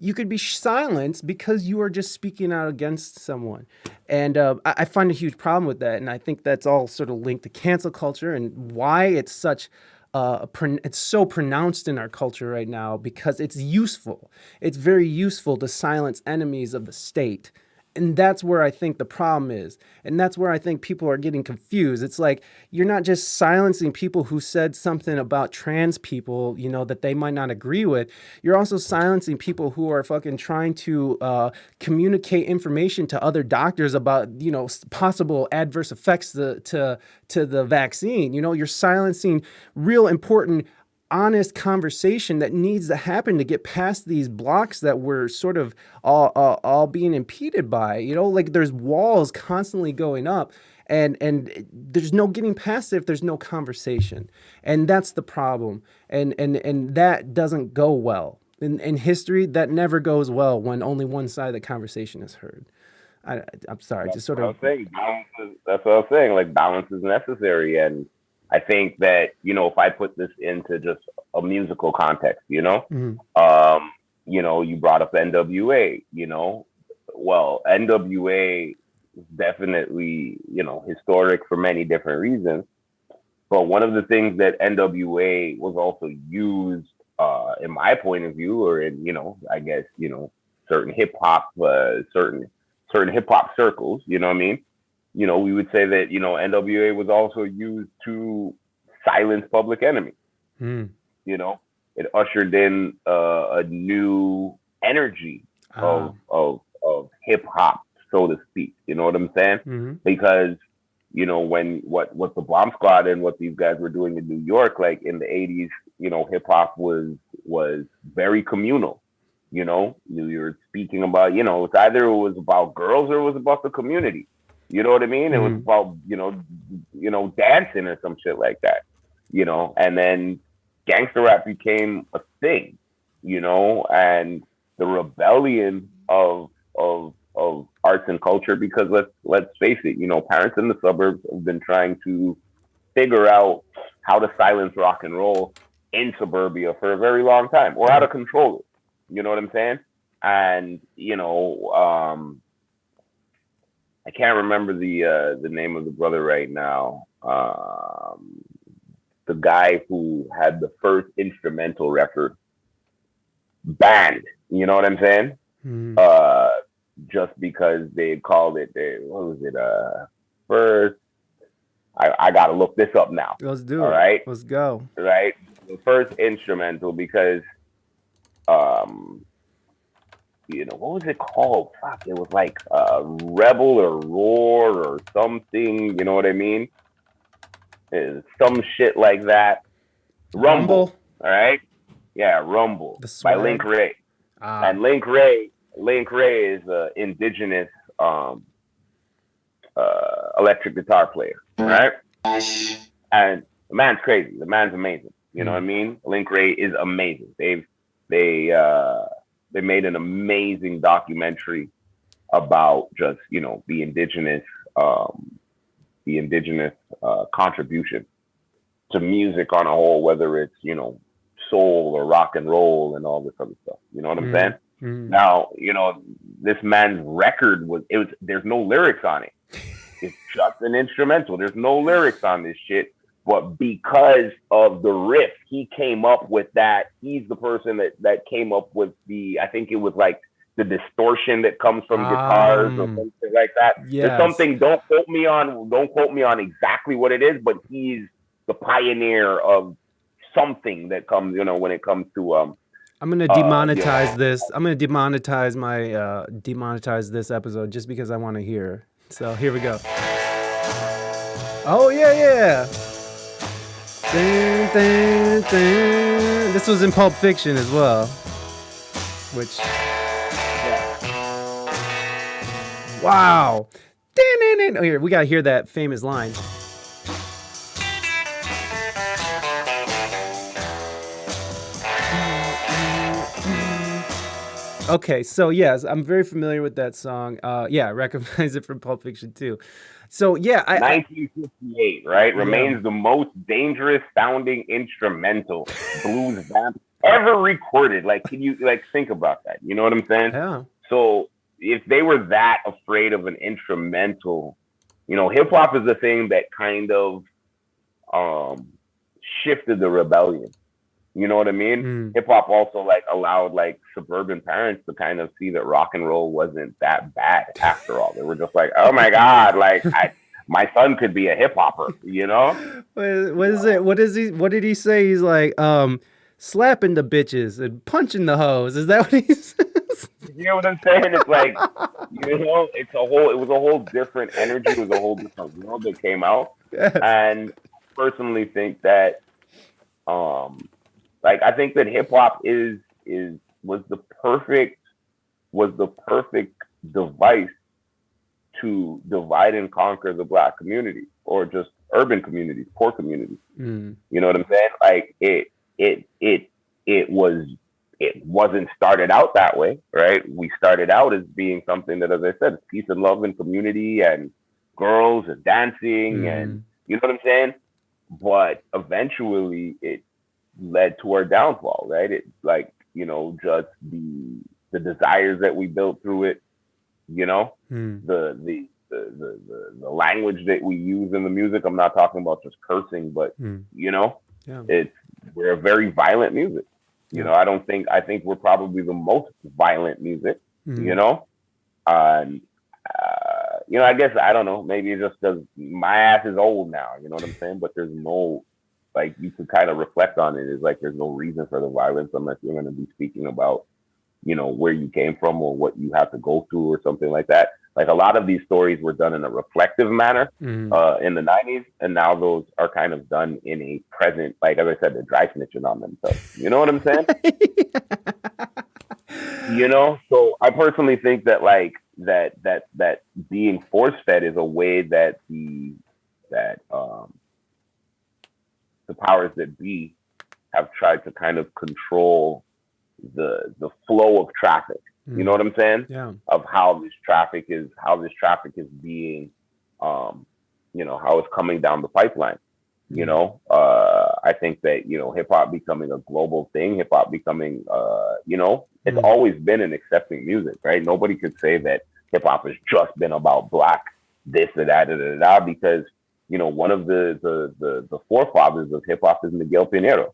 You could be silenced because you are just speaking out against someone. And I find a huge problem with that. And I think that's all sort of linked to cancel culture and why it's such it's so pronounced in our culture right now, because it's useful. It's very useful to silence enemies of the state. And that's where I think the problem is. And that's where I think people are getting confused. It's like, you're not just silencing people who said something about trans people, you know, that they might not agree with. You're also silencing people who are fucking trying to communicate information to other doctors about, you know, possible adverse effects to the vaccine. You know, you're silencing real important, honest conversation that needs to happen to get past these blocks that we're sort of all being impeded by. You know, like there's walls constantly going up, and there's no getting past it if there's no conversation. And that's the problem. And that doesn't go well. In history, that never goes well when only one side of the conversation is heard. I'm sorry, just sort of. That's what I was saying. Like, balance is necessary. And I think that, you know, if I put this into just a musical context, you know, you know, you brought up NWA, you know, well, NWA is definitely, you know, historic for many different reasons. But one of the things that NWA was also used, in my point of view, or in, you know, I guess, you know, certain hip hop circles, you know what I mean? You know, we would say that, you know, NWA was also used to silence Public Enemy. You know, it ushered in a new energy of hip hop, so to speak. You know what I'm saying? Because, you know, when what the Bomb Squad and what these guys were doing in New York, like in the 80s, you know, hip hop was very communal. You know, you were speaking about, you know, it's either it was about girls or it was about the community. You know what I mean? It was about, you know, dancing or some shit like that, you know, and then gangster rap became a thing, you know, and the rebellion of arts and culture. Because let's face it, you know, parents in the suburbs have been trying to figure out how to silence rock and roll in suburbia for a very long time, or how to control it. You know what I'm saying? And you know, I can't remember the name of the brother right now. The guy who had the first instrumental record banned. You know what I'm saying? Mm. Uh, just because they called it, what was it? First, I gotta look this up now. Let's do All it. right, Let's go. right. The first instrumental, because um, you know, what was it called? Fuck, it was like Rebel or Roar or something. You know what I mean? Some shit like that. Rumble. Rumble. All right. Yeah, Rumble The by Link swag. Ray. Ah. And Link Ray is an indigenous um, electric guitar player, right? And the man's crazy. The man's amazing. You know what I mean? Link Ray is amazing. They uh, they made an amazing documentary about just, you know, um, the indigenous contribution to music on a whole, whether it's, you know, soul or rock and roll and all this other stuff. You know what I'm saying? Now, you know, this man's record there's no lyrics on it. It's just an instrumental. There's no lyrics on this shit. But because of the riff, he came up with that. He's the person that came up with I think it was like the distortion that comes from guitars or something like that. Yes. There's something, don't quote me on exactly what it is, but he's the pioneer of something that comes, you know, when it comes to I'm gonna demonetize this. I'm gonna demonetize this episode just because I want to hear. So here we go. Oh yeah. Dun, dun, dun. This was in Pulp Fiction as well. Which. Wow. Oh, here, we gotta hear that famous line. Okay, so yes, I'm very familiar with that song. Yeah, I recognize it from Pulp Fiction too. So yeah, 1958, right? Remains the most dangerous sounding instrumental blues band ever recorded. Like, can you think about that? You know what I'm saying? Yeah. So if they were that afraid of an instrumental, you know, hip hop is the thing that kind of shifted the rebellion. You know what I mean? Hip hop also allowed suburban parents to kind of see that rock and roll wasn't that bad after all. They were just like, oh my God, my son could be a hip hopper, you know? What is it? What did he say? He's like, slapping the bitches and punching the hoes. Is that what he says? You know what I'm saying? It's like, you know, it was a whole different energy. It was a whole different world that came out. Yes. And I personally think that, I think that hip hop was the perfect device to divide and conquer the Black community, or just urban communities, poor communities. You know what I'm saying? Like it wasn't started out that way, right? We started out as being something that, as I said, peace and love and community and girls and dancing and, you know what I'm saying? But eventually it led to our downfall, right? It's like, you know, just the desires that we built through it, you know, the language that we use in the music. I'm not talking about just cursing, but you know, we're a very violent music. You know, I think we're probably the most violent music, you know, and you know, I guess, I don't know, maybe it's just because my ass is old now, you know what I'm saying? But there's no, you could kind of reflect on it, is there's no reason for the violence unless you're going to be speaking about, you know, where you came from or what you have to go through or something like that. A lot of these stories were done in a reflective manner in the 90s, and now those are kind of done in a present, as I said, they're dry snitching on themselves. You know what I'm saying? You know, so I personally think that that being force fed is a way that the powers that be have tried to kind of control the flow of traffic. You know what I'm saying? Yeah. Of how this traffic is being, how it's coming down the pipeline. I think that hip hop becoming a global thing, hip hop becoming, it's always been an accepting music, right? Nobody could say that hip hop has just been about black this or that, because one of the forefathers of hip hop is Miguel Pinheiro.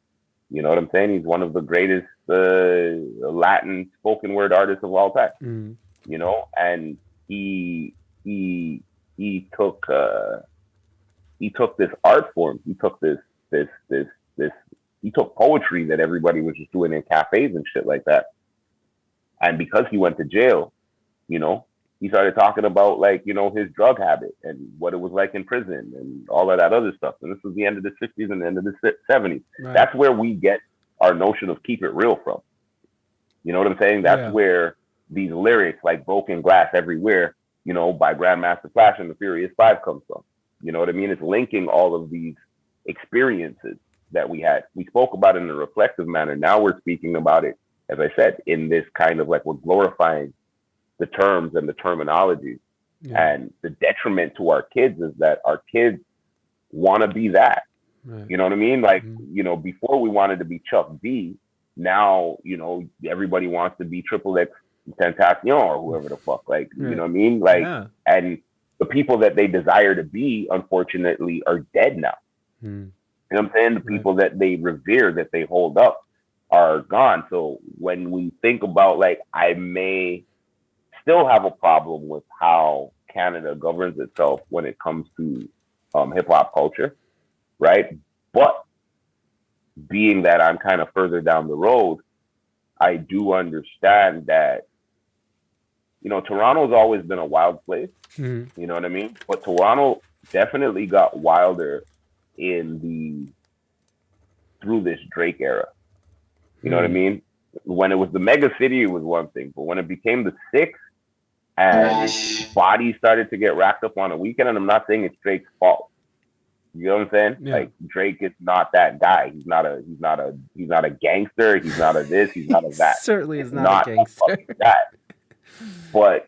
You know what I'm saying? He's one of the greatest Latin spoken word artists of all time. And he took this art form. He took this he took poetry that everybody was just doing in cafes and shit like that. And because he went to jail, he started talking about his drug habit and what it was like in prison and all of that other stuff. And this was the end of the 60s and the end of the 70s. Right. That's where we get our notion of keep it real from. You know what I'm saying? That's where these lyrics like Broken Glass Everywhere, by Grandmaster Flash and the Furious Five comes from. You know what I mean? It's linking all of these experiences that we had. We spoke about it in a reflective manner. Now we're speaking about it, as I said, in this kind of we're glorifying the terms and the terminology. And the detriment to our kids is that our kids want to be that. Right. You know what I mean? Before we wanted to be Chuck D, now, everybody wants to be Triple X Tentacion or whoever the fuck. You know what I mean? And the people that they desire to be, unfortunately, are dead now. You know what I'm saying? The people that they revere, that they hold up, are gone. So when we think about, I may still have a problem with how Canada governs itself when it comes to hip hop culture, right? But being that I'm kind of further down the road, I do understand that, Toronto's always been a wild place. You know what I mean? But Toronto definitely got wilder through this Drake era. You know what I mean? When it was the mega city, it was one thing, but when it became the six and bodies started to get racked up on a weekend, and I'm not saying it's Drake's fault. You know what I'm saying? Yeah. Drake is not that guy. He's not a gangster. He's not a this. He's not a that. Certainly is not a gangster. That. But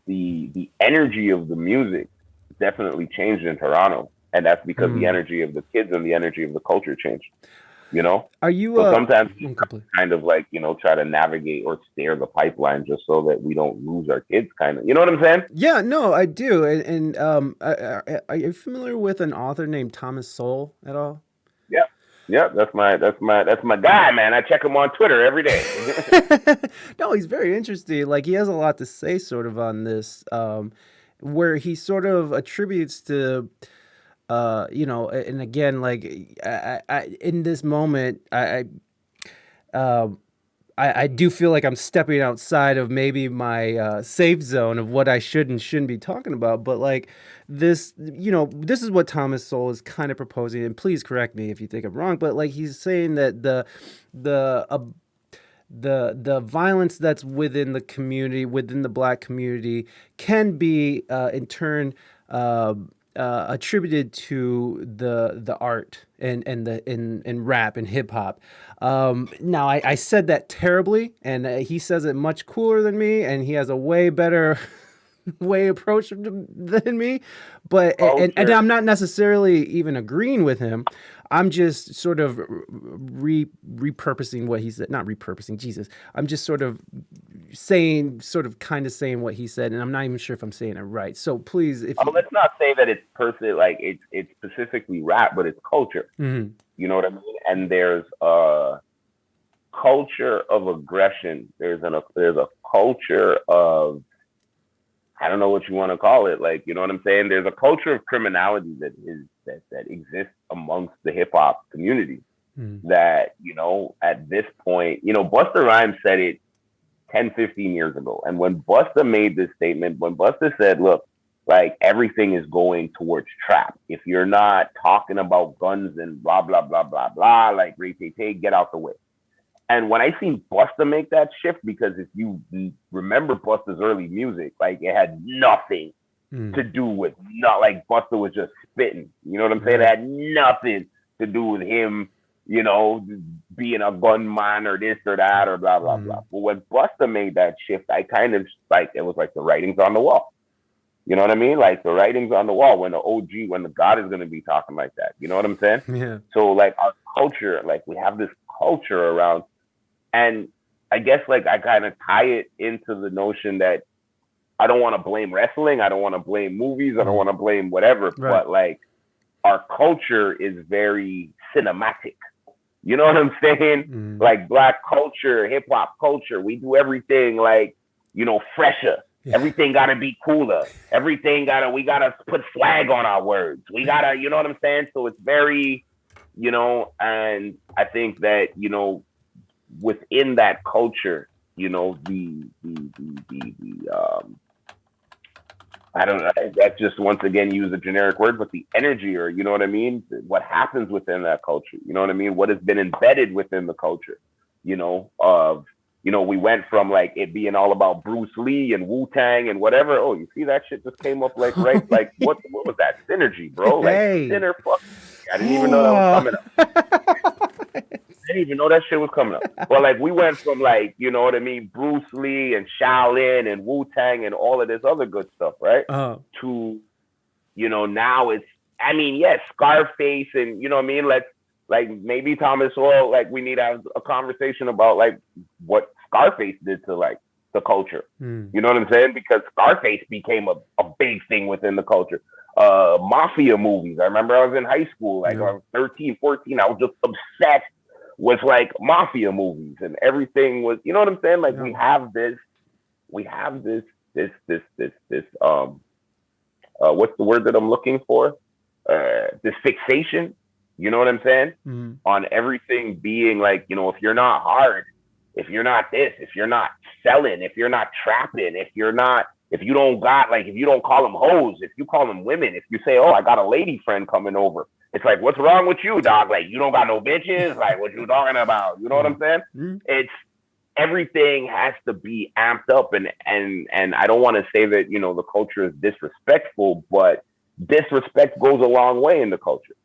the energy of the music definitely changed in Toronto, and that's because the energy of the kids and the energy of the culture changed. Are you? So sometimes you kind of try to navigate or steer the pipeline just so that we don't lose our kids. Kind of, you know what I'm saying? Yeah, no, I do. And are you familiar with an author named Thomas Sowell at all? Yeah, that's my guy, man. I check him on Twitter every day. No, he's very interesting. He has a lot to say, sort of on this, where he sort of attributes to. And again, I in this moment, I do feel like I'm stepping outside of maybe my safe zone of what I should and shouldn't be talking about. But this, this is what Thomas Sowell is kind of proposing. And please correct me if you think I'm wrong. But he's saying that the violence that's within the community, within the Black community, can be in turn. Attributed to the art and rap and hip hop. Now I said that terribly, and he says it much cooler than me, and he has a way better approach than me. But and I'm not necessarily even agreeing with him. I'm just sort of repurposing what he said. Not repurposing, Jesus. I'm just sort of saying what he said, and I'm not even sure if I'm saying it right. So please, let's not say that it's it's specifically rap, but it's culture. You know what I mean? And there's a culture of aggression. There's a culture of, I don't know what you want to call it. You know what I'm saying? There's a culture of criminality that exists amongst the hip hop community. That, at this point, Busta Rhymes said it 10, 15 years ago. And when Busta made this statement, when Busta said, look, everything is going towards trap. If you're not talking about guns and blah, blah, blah, blah, blah, Ray Tay, get out the way. And when I seen Busta make that shift, because if you remember Busta's early music, it had nothing to do with, not Busta was just spitting. You know what I'm saying? It had nothing to do with him, you know, being a gunman or this or that or blah blah blah. Mm. But when Busta made that shift, I kind of like it was like the writings on the wall. You know what I mean? Like the writings on the wall when the OG, when the God is gonna be talking like that. You know what I'm saying? Yeah. So like our culture, like we have this culture around, and I guess like I kind of tie it into the notion that I don't want to blame wrestling, I don't want to blame movies, I don't want to blame whatever, Right. but like our culture is very cinematic. You know what I'm saying? Mm. Like black culture, hip hop culture, we do everything like, you know, fresher. Yeah. Everything gotta be cooler. We gotta put swag on our words. We gotta, you know what I'm saying? So it's very, you know, and I think that, you know, within that culture, you know, I don't know. That just once again use a generic word, but the energy, or you know what I mean, what happens within that culture. You know what I mean? What has been embedded within the culture. You know, of you know, we went from like it being all about Bruce Lee and Wu Tang and whatever. Oh, you see that shit just came up like right, like what was that synergy, bro? Like Hey. sinner fuck. I didn't even know that was coming up. I didn't even know that shit was coming up. But like we went from like, you know what I mean, Bruce Lee and Shaolin and Wu Tang and all of this other good stuff, right? Uh, To, you know, now it's I mean, yes, Scarface and you know what I mean, let's like maybe Thomas Oil, like we need to have a conversation about like what Scarface did to like the culture. mm. You know what I'm saying? Because Scarface became a big thing within the culture. Mafia movies. I remember I was in high school, like Yeah. I was 13, 14. I was just obsessed with like mafia movies and everything was, you know what I'm saying? Like Yeah. we have this what's the word that I'm looking for? This fixation, you know what I'm saying? Mm. On everything being like, you know, if you're not hard, if you're not this, if you're not selling, if you're not trapping, if you don't got like, if you don't call them hoes, if you call them women, if you say, oh, I got a lady friend coming over, it's like, what's wrong with you, dog? Like, you don't got no bitches? Like, what you talking about? You know what I'm saying? Mm. It's everything has to be amped up, and I don't want to say that you know the culture is disrespectful, but disrespect goes a long way in the culture.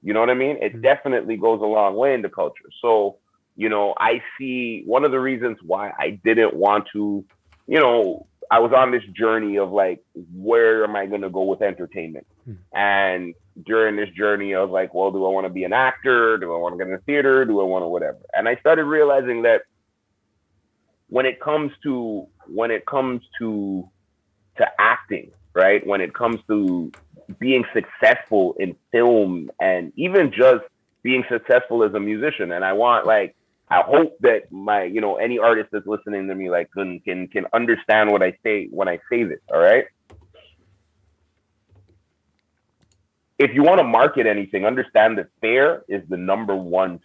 You know what I mean? It definitely goes a long way in the culture. So, you know, I see one of the reasons why I didn't want to, you know, I was on this journey of like, where am I going to go with entertainment? And during this journey, I was like, well, do I want to be an actor? Do I want to get in the theater? Do I want to whatever? And I started realizing that when it comes to acting, right? When it comes to being successful in film and even just being successful as a musician. And I want like I hope that my, you know, any artist that's listening to me like can understand what I say when I say this, all right? If you want to market anything, understand that fair is the number one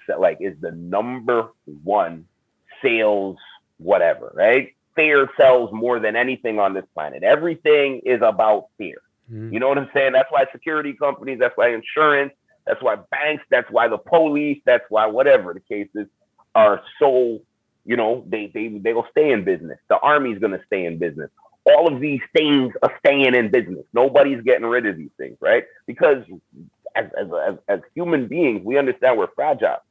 sales whatever, right? Fear sells more than anything on this planet. Everything is about fear. You know what I'm saying? That's why security companies, that's why insurance, that's why banks, that's why the police, that's why whatever the case is are so, you know, they will stay in business. The army's gonna stay in business. All of these things are staying in business. Nobody's getting rid of these things, right? Because as human beings, we understand we're fragile.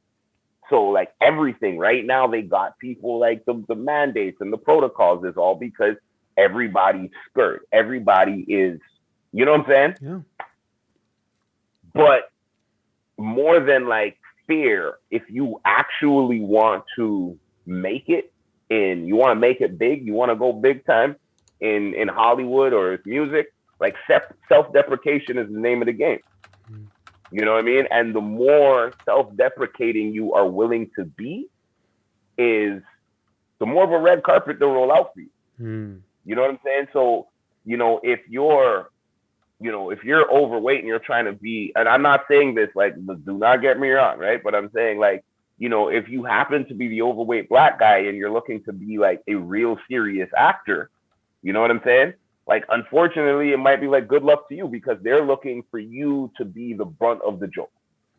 So like everything right now, they got people like the mandates and the protocols is all because everybody's scared. Everybody is, you know what I'm saying? Yeah. But more than like fear, if you actually want to make it you want to make it big, you want to go big time in Hollywood or music, like self-deprecation is the name of the game. You know what I mean? And the more self-deprecating you are willing to be, is the more of a red carpet they'll roll out for you. You know what I'm saying? So, you know, if you're overweight and you're trying to be, and I'm not saying this like, do not get me wrong, right? But I'm saying like, you know, if you happen to be the overweight black guy and you're looking to be like a real serious actor, you know what I'm saying? Like, unfortunately, it might be like, good luck to you, because they're looking for you to be the brunt of the joke.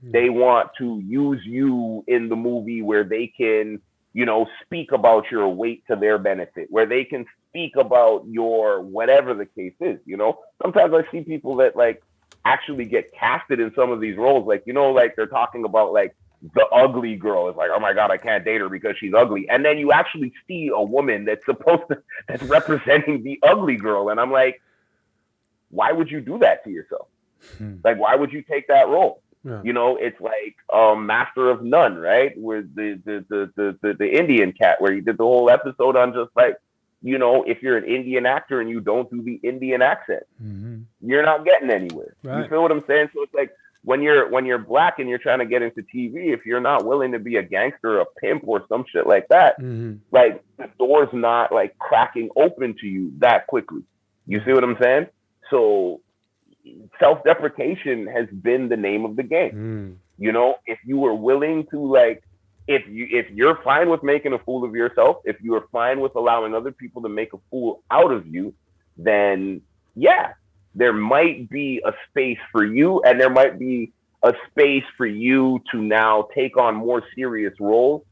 They want to use you in the movie where they can, you know, speak about your weight to their benefit, where they can speak about your whatever the case is, you know? Sometimes I see people that like actually get casted in some of these roles, like, you know, like they're talking about like the ugly girl is like, oh my God, I can't date her because she's ugly. And then you actually see a woman that's representing the ugly girl. And I'm like, why would you do that to yourself? Like, why would you take that role? Yeah. You know, it's like Master of None, right? Where the Indian cat, where he did the whole episode on just like, you know, if you're an Indian actor and you don't do the Indian accent, you're not getting anywhere. Right. You feel what I'm saying? So it's like when you're black and you're trying to get into TV, if you're not willing to be a gangster, a pimp, or some shit like that, like the door's not like cracking open to you that quickly. You see what I'm saying? So self-deprecation has been the name of the game. You know, if you were willing to like, if you're fine with making a fool of yourself, if you are fine with allowing other people to make a fool out of you, then yeah, there might be a space for you, and there might be a space for you to now take on more serious roles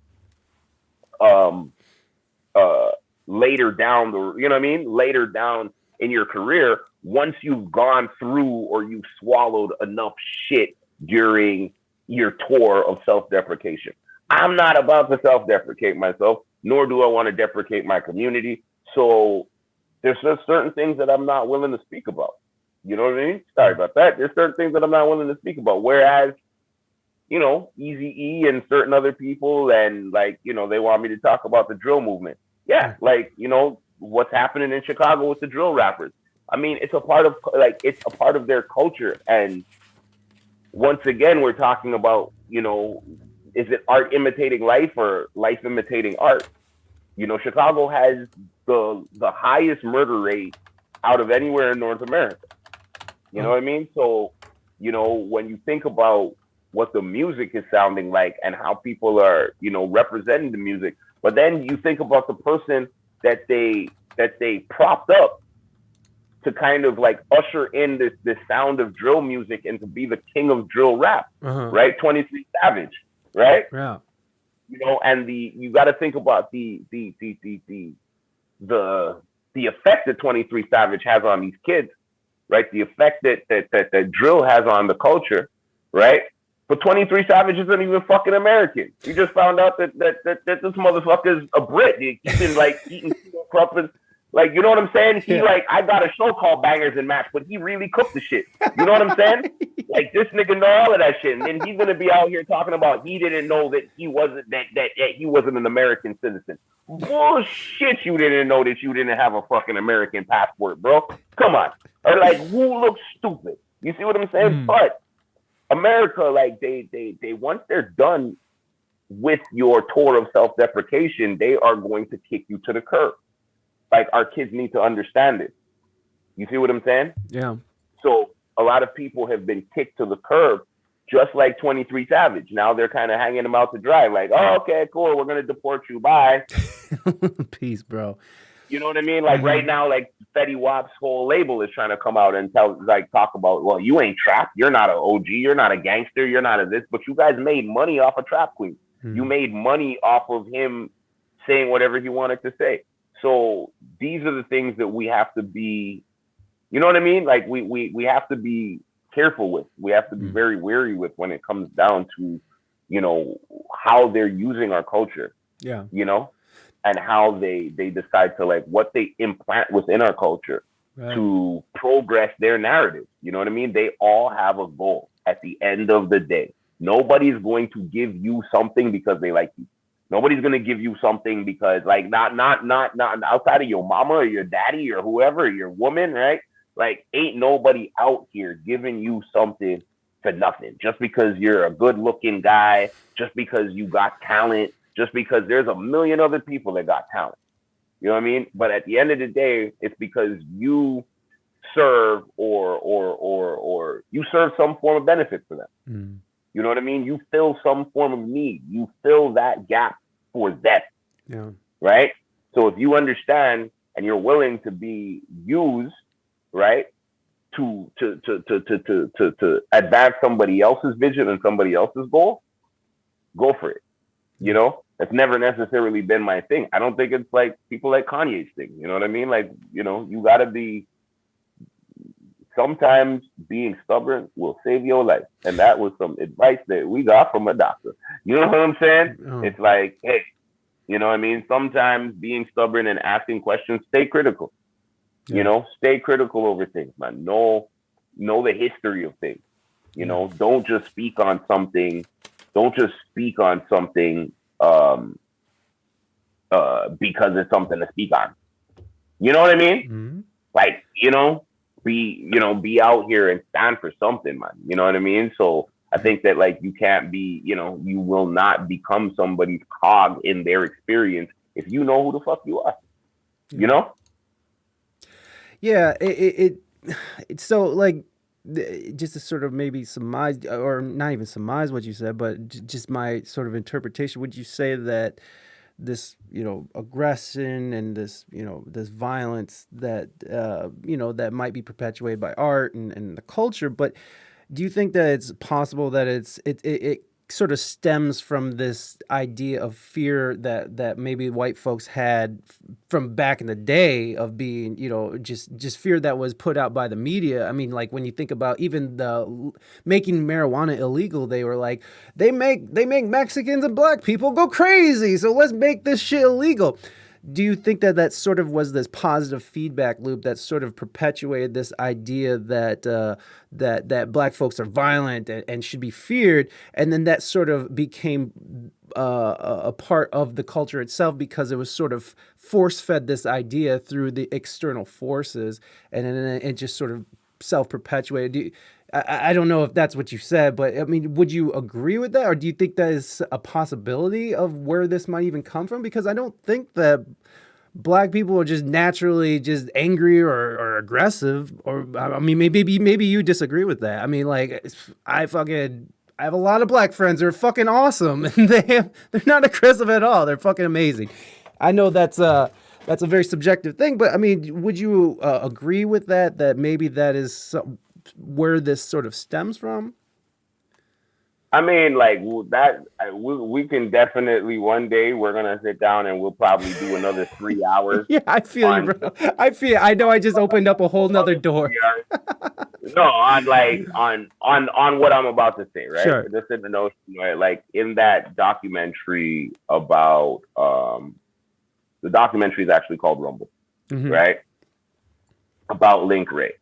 later down the, you know what I mean? Later down in your career, once you've gone through or you've swallowed enough shit during your tour of self-deprecation. I'm not about to self-deprecate myself, nor do I want to deprecate my community. So there's just certain things that I'm not willing to speak about. You know what I mean? Sorry about that. There's certain things that I'm not willing to speak about. Whereas, you know, Eazy-E and certain other people, and like, you know, they want me to talk about the drill movement. Yeah, like, you know, what's happening in Chicago with the drill rappers. I mean, it's a part of their culture. And once again, we're talking about, you know, is it art imitating life or life imitating art? You know, Chicago has the highest murder rate out of anywhere in North America. You know what I mean? So, you know, when you think about what the music is sounding like and how people are, you know, representing the music, but then you think about the person that they propped up to kind of like usher in this sound of drill music and to be the king of drill rap, right? 23 Savage, right? Yeah. You know, and you got to think about the effect that 23 Savage has on these kids, right? The effect that drill has on the culture, right? But 23 Savage isn't even fucking American. You just found out that this motherfucker's a Brit. He's been like eating crumpets. Like, you know what I'm saying? He like, I got a show called Bangers and Mash, but he really cooked the shit. You know what I'm saying? Like, this nigga know all of that shit. And then he's gonna be out here talking about he didn't know that he wasn't that he wasn't an American citizen. Bullshit, you didn't know that you didn't have a fucking American passport, bro. Come on. Or like, who looks stupid? You see what I'm saying? But America, like they once they're done with your tour of self-deprecation, they are going to kick you to the curb. Like, our kids need to understand it. You see what I'm saying? Yeah. So a lot of people have been kicked to the curb, just like 23 Savage. Now they're kind of hanging them out to dry. Like, oh, okay, cool. We're going to deport you. Bye. Peace, bro. You know what I mean? Like right now, like Fetty Wap's whole label is trying to come out and talk about, well, you ain't trap. You're not an OG. You're not a gangster. You're not a this. But you guys made money off of Trap Queen. You made money off of him saying whatever he wanted to say. So these are the things that we have to be, you know what I mean? Like we have to be careful with. We have to be very wary with when it comes down to, you know, how they're using our culture. Yeah. You know, and how they decide to like what they implant within our culture to progress their narrative. You know what I mean? They all have a goal at the end of the day. Nobody's going to give you something because they like you. Nobody's gonna give you something because like not outside of your mama or your daddy or whoever, your woman, right? Like ain't nobody out here giving you something for nothing. Just because you're a good looking guy, just because you got talent, just because there's a million other people that got talent. You know what I mean? But at the end of the day, it's because you serve or you serve some form of benefit for them. You know what I mean? You fill some form of need. You fill that gap for them. Yeah. Right? So if you understand and you're willing to be used, right, to advance somebody else's vision and somebody else's goal, go for it. You know? It's never necessarily been my thing. I don't think it's like people like Kanye's thing. You know what I mean? Like, you know, you gotta be sometimes being stubborn will save your life. And that was some advice that we got from a doctor. You know what I'm saying? Oh, It's like, hey, you know what I mean? Sometimes being stubborn and asking questions, stay critical. You yeah, know, stay critical over things, man. Know the history of things. You yeah, know, don't just speak on something. Don't just speak on something um, because it's something to speak on. You know what I mean? hmm, Like, be out here and stand for something, man. You know what I mean? So I think that like you can't be, you will not become somebody's cog in their experience if you know who the fuck you are. You yeah. know? Yeah, it's so like just to sort of maybe surmise or not even surmise what you said, but just my sort of interpretation. Would you say that this aggression and this violence that that might be perpetuated by art and the culture, but do you think that it's possible that it sort of stems from this idea of fear that maybe white folks had from back in the day of being, just fear that was put out by the media? I mean, like when you think about even the making marijuana illegal, they were like, they make Mexicans and black people go crazy, so let's make this shit illegal. Do you think that that sort of was this positive feedback loop that sort of perpetuated this idea that that black folks are violent and should be feared, and then that sort of became a part of the culture itself because it was sort of force fed this idea through the external forces, and then it just sort of self perpetuated? I don't know if that's what you said, but I mean, would you agree with that, or do you think that is a possibility of where this might even come from? Because I don't think that black people are just naturally just angry or aggressive. Or I mean, maybe you disagree with that. I mean, like I have a lot of black friends who are fucking awesome, and they're not aggressive at all. They're fucking amazing. I know that's a very subjective thing, but I mean, would you agree with that? That maybe that is where this sort of stems from? I mean, like we can definitely one day we're gonna sit down and we'll probably do another 3 hours Yeah, I feel you, on bro. I know I just opened up a whole nother other door. 3 hours. No, on like on what I'm about to say, right? Sure. Just in the notion, right? Like in that documentary about the documentary is actually called Rumble, Hmm. right? About Link Ray.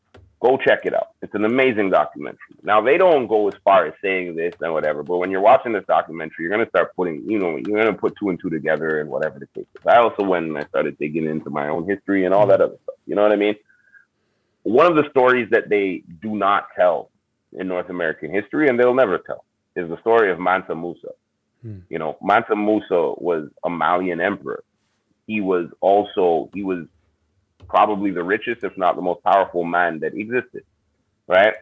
Go check it out. It's an amazing documentary. Now they don't go as far as saying this and whatever, but when you're watching this documentary, you're gonna start putting, you're gonna put two and two together and whatever the case is. I also went and I started digging into my own history and all Hmm. that other stuff. You know what I mean? One of the stories that they do not tell in North American history, and they'll never tell, is the story of Mansa Musa. Hmm. You know, Mansa Musa was a Malian emperor. He was probably the richest, if not the most powerful man that existed, right?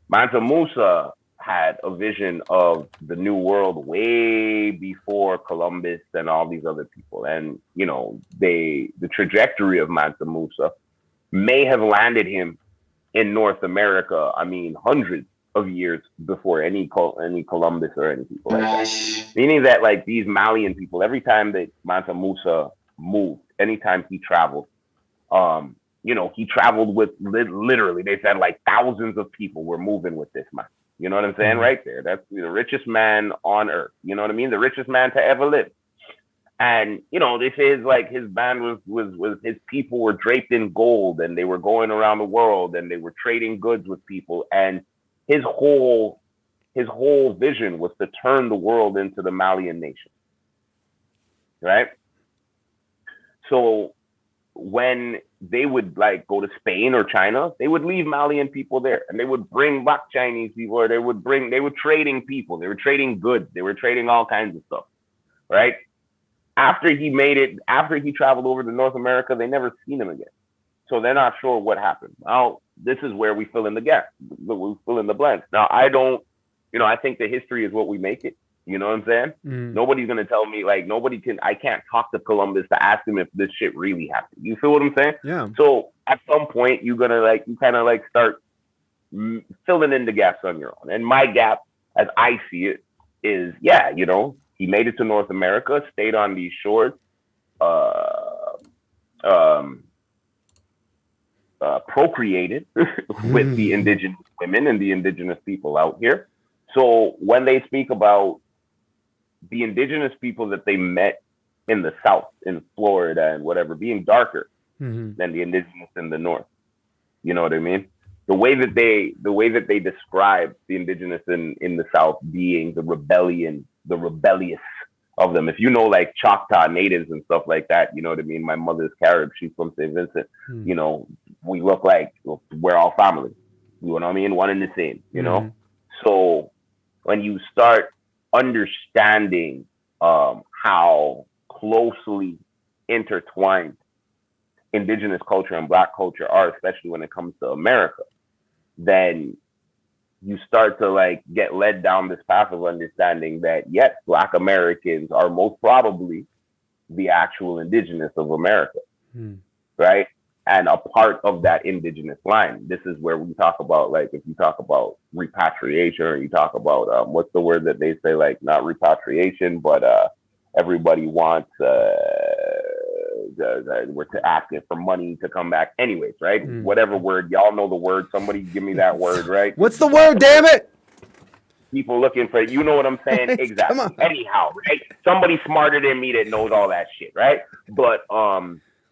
Mansa Musa had a vision of the new world way before Columbus and all these other people. And, the trajectory of Mansa Musa may have landed him in North America. I mean, hundreds of years before any Columbus or any people like that. Meaning that like these Malian people, every time that Mansa Musa moved, anytime he traveled, he traveled with literally, they said like thousands of people were moving with this man. You know what I'm saying? Hmm. Right there. That's the richest man on earth. You know what I mean? The richest man to ever live. And they say his band was his people were draped in gold and they were going around the world and they were trading goods with people. And his whole his whole vision was to turn the world into the Malian nation. Right? So when they would like go to Spain or China, they would leave Malian people there and they would bring back Chinese people, or they were trading people, they were trading goods, they were trading all kinds of stuff, right? After he traveled over to North America, they never seen him again. So they're not sure what happened. Now, this is where we fill in the gap. We fill in the blanks. Now, I think the history is what we make it. You know what I'm saying? Hmm. Nobody's going to tell me, like, I can't talk to Columbus to ask him if this shit really happened. You feel what I'm saying? Yeah. So at some point, you kind of like start filling in the gaps on your own. And my gap, as I see it, is, yeah, he made it to North America, stayed on these shores, uh, um, procreated with the indigenous women and the indigenous people out here. So when they speak about the indigenous people that they met in the South, in Florida and whatever, being darker than the indigenous in the North, you know what I mean? The way that they describe the indigenous in the South being the rebellious of them. If you know, like Choctaw natives and stuff like that, you know what I mean? My mother's Carib, she's from St. Vincent. You know, we look like we're all family. You know what I mean? One and the same, you know? So when you start understanding how closely intertwined indigenous culture and black culture are, especially when it comes to America, then you start to like get led down this path of understanding that yes, black Americans are most probably the actual indigenous of America, right? And a part of that indigenous line. This is where we talk about, like, if you talk about repatriation, or you talk about what's the word that they say, like, not repatriation, but everybody wants we're to asking for money to come back anyways, right? Whatever word, y'all know the word, somebody give me that word, right? What's the word, damn it? People looking for, you know what I'm saying? Exactly. Anyhow, right? Somebody smarter than me that knows all that shit, right? But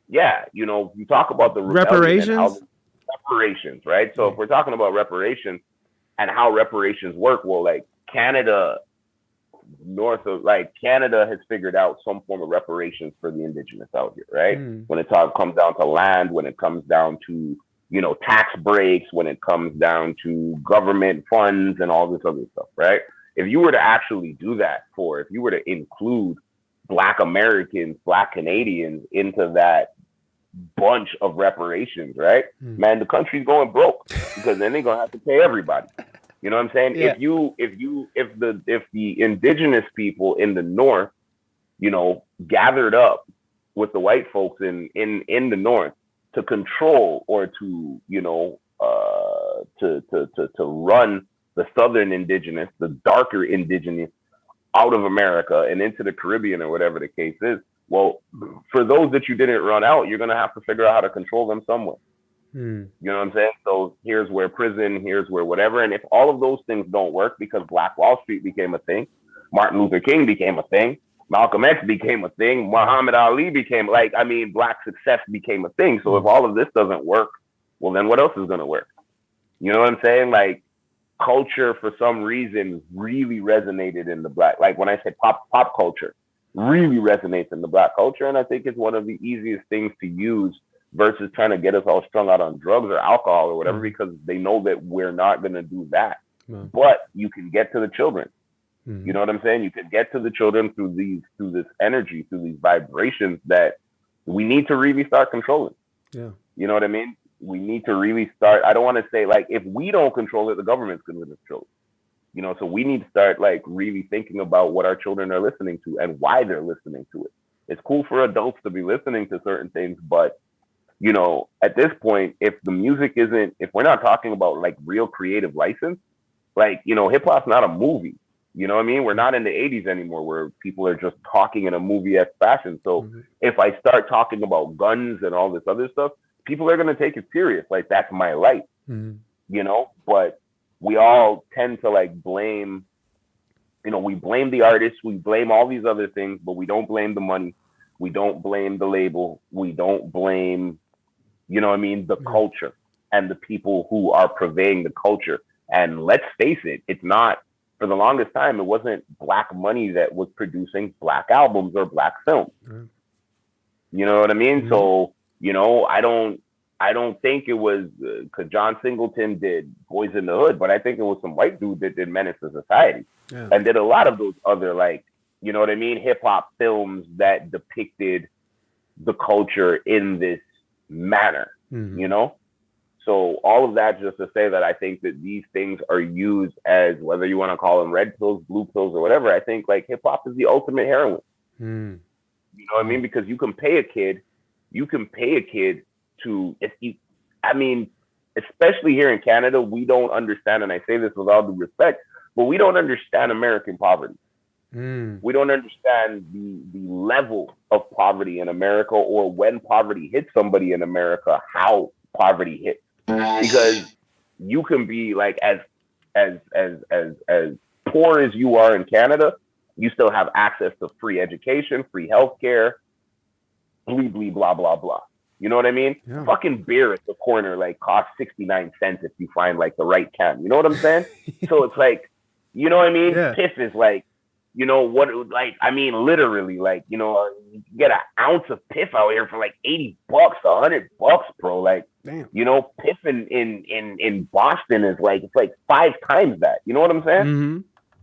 yeah, you know, you talk about the reparations, right? So if we're talking about reparations and how reparations work, well, like Canada has figured out some form of reparations for the indigenous out here, right? When it comes down to land, when it comes down to, you know, tax breaks, when it comes down to government funds and all this other stuff, right? If you were to actually do that if you were to include Black Americans, Black Canadians into that bunch of reparations, right? Man, the country's going broke because then they're gonna have to pay everybody. You know what I'm saying? Yeah. If the indigenous people in the North, you know, gathered up with the white folks in the North to control or to, you know, to run the Southern indigenous, the darker indigenous out of America and into the Caribbean or whatever the case is. Well, for those that you didn't run out, you're going to have to figure out how to control them somewhere. You know what I'm saying? So here's where prison, here's where whatever. And if all of those things don't work because Black Wall Street became a thing, Martin Luther King became a thing, Malcolm X became a thing, Muhammad Ali became, like, I mean, Black success became a thing. So if all of this doesn't work, well, then what else is going to work? You know what I'm saying? Like, culture for some reason really resonated in the Black, like when I say pop culture really resonates in the Black culture. And I think it's one of the easiest things to use versus trying to get us all strung out on drugs or alcohol or whatever, because they know that we're not going to do that. But you can get to the children. You know what I'm saying? You can get to the children through this energy, through these vibrations that we need to really start controlling. Yeah. You know what I mean? We need to really start. I don't want to say, like, if we don't control it, the government's going to control it. You know, so we need to start, like, really thinking about what our children are listening to and why they're listening to it. It's cool for adults to be listening to certain things, but, you know, at this point, if the music if we're not talking about, like, real creative license, like, you know, hip hop's not a movie. You know what I mean? We're not in the 80s anymore where people are just talking in a movie-esque fashion. So if I start talking about guns and all this other stuff, people are going to take it serious. Like, that's my life, you know? But we all tend to, like, blame, you know, we blame the artists, we blame all these other things, but we don't blame the money. We don't blame the label. We don't blame, you know what I mean, the culture and the people who are purveying the culture. And let's face it, it's not, for the longest time, it wasn't Black money that was producing Black albums or Black films. You know what I mean? So, you know, I don't think it was, because John Singleton did Boys in the Hood, but I think it was some white dude that did Menace to Society and did a lot of those other, like, you know what I mean, hip hop films that depicted the culture in this manner, you know? So all of that just to say that I think that these things are used as, whether you want to call them red pills, blue pills, or whatever. I think, like, hip hop is the ultimate heroin. You know what I mean? Because you can pay a kid to, I mean, especially here in Canada, we don't understand, and I say this with all due respect, but we don't understand American poverty. We don't understand the level of poverty in America, or when poverty hits somebody in America, how poverty hits, because you can be like as poor as you are in Canada, you still have access to free education, free healthcare, blee blee blah blah blah. You know what I mean? Yeah. Fucking beer at the corner like costs 69 cents if you find like the right can. You know what I'm saying? So it's like, you know what I mean? Yeah. Piff is like, you know what? Like, I mean, literally, like, you know, you get an ounce of piff out here for like $80, $100, bro. Like, Damn. you know, piff in Boston is like, it's like 5 times that. You know what I'm saying? Mm-hmm.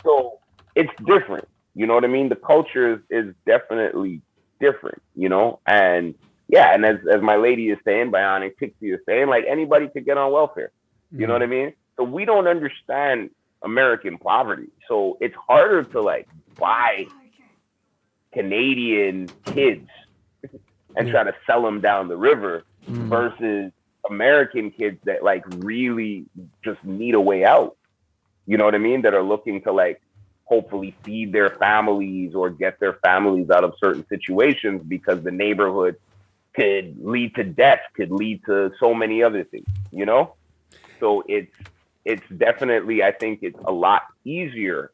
So it's different. You know what I mean? The culture is definitely different, you know? And yeah, and as my lady is saying, Bionic Pixie is saying, like, anybody could get on welfare. You know what I mean? So we don't understand American poverty. So it's harder to like buy Canadian kids and try to sell them down the river versus American kids that like really just need a way out. You know what I mean? That are looking to like hopefully feed their families or get their families out of certain situations, because the neighborhood could lead to death, could lead to so many other things, you know? So it's definitely, I think it's a lot easier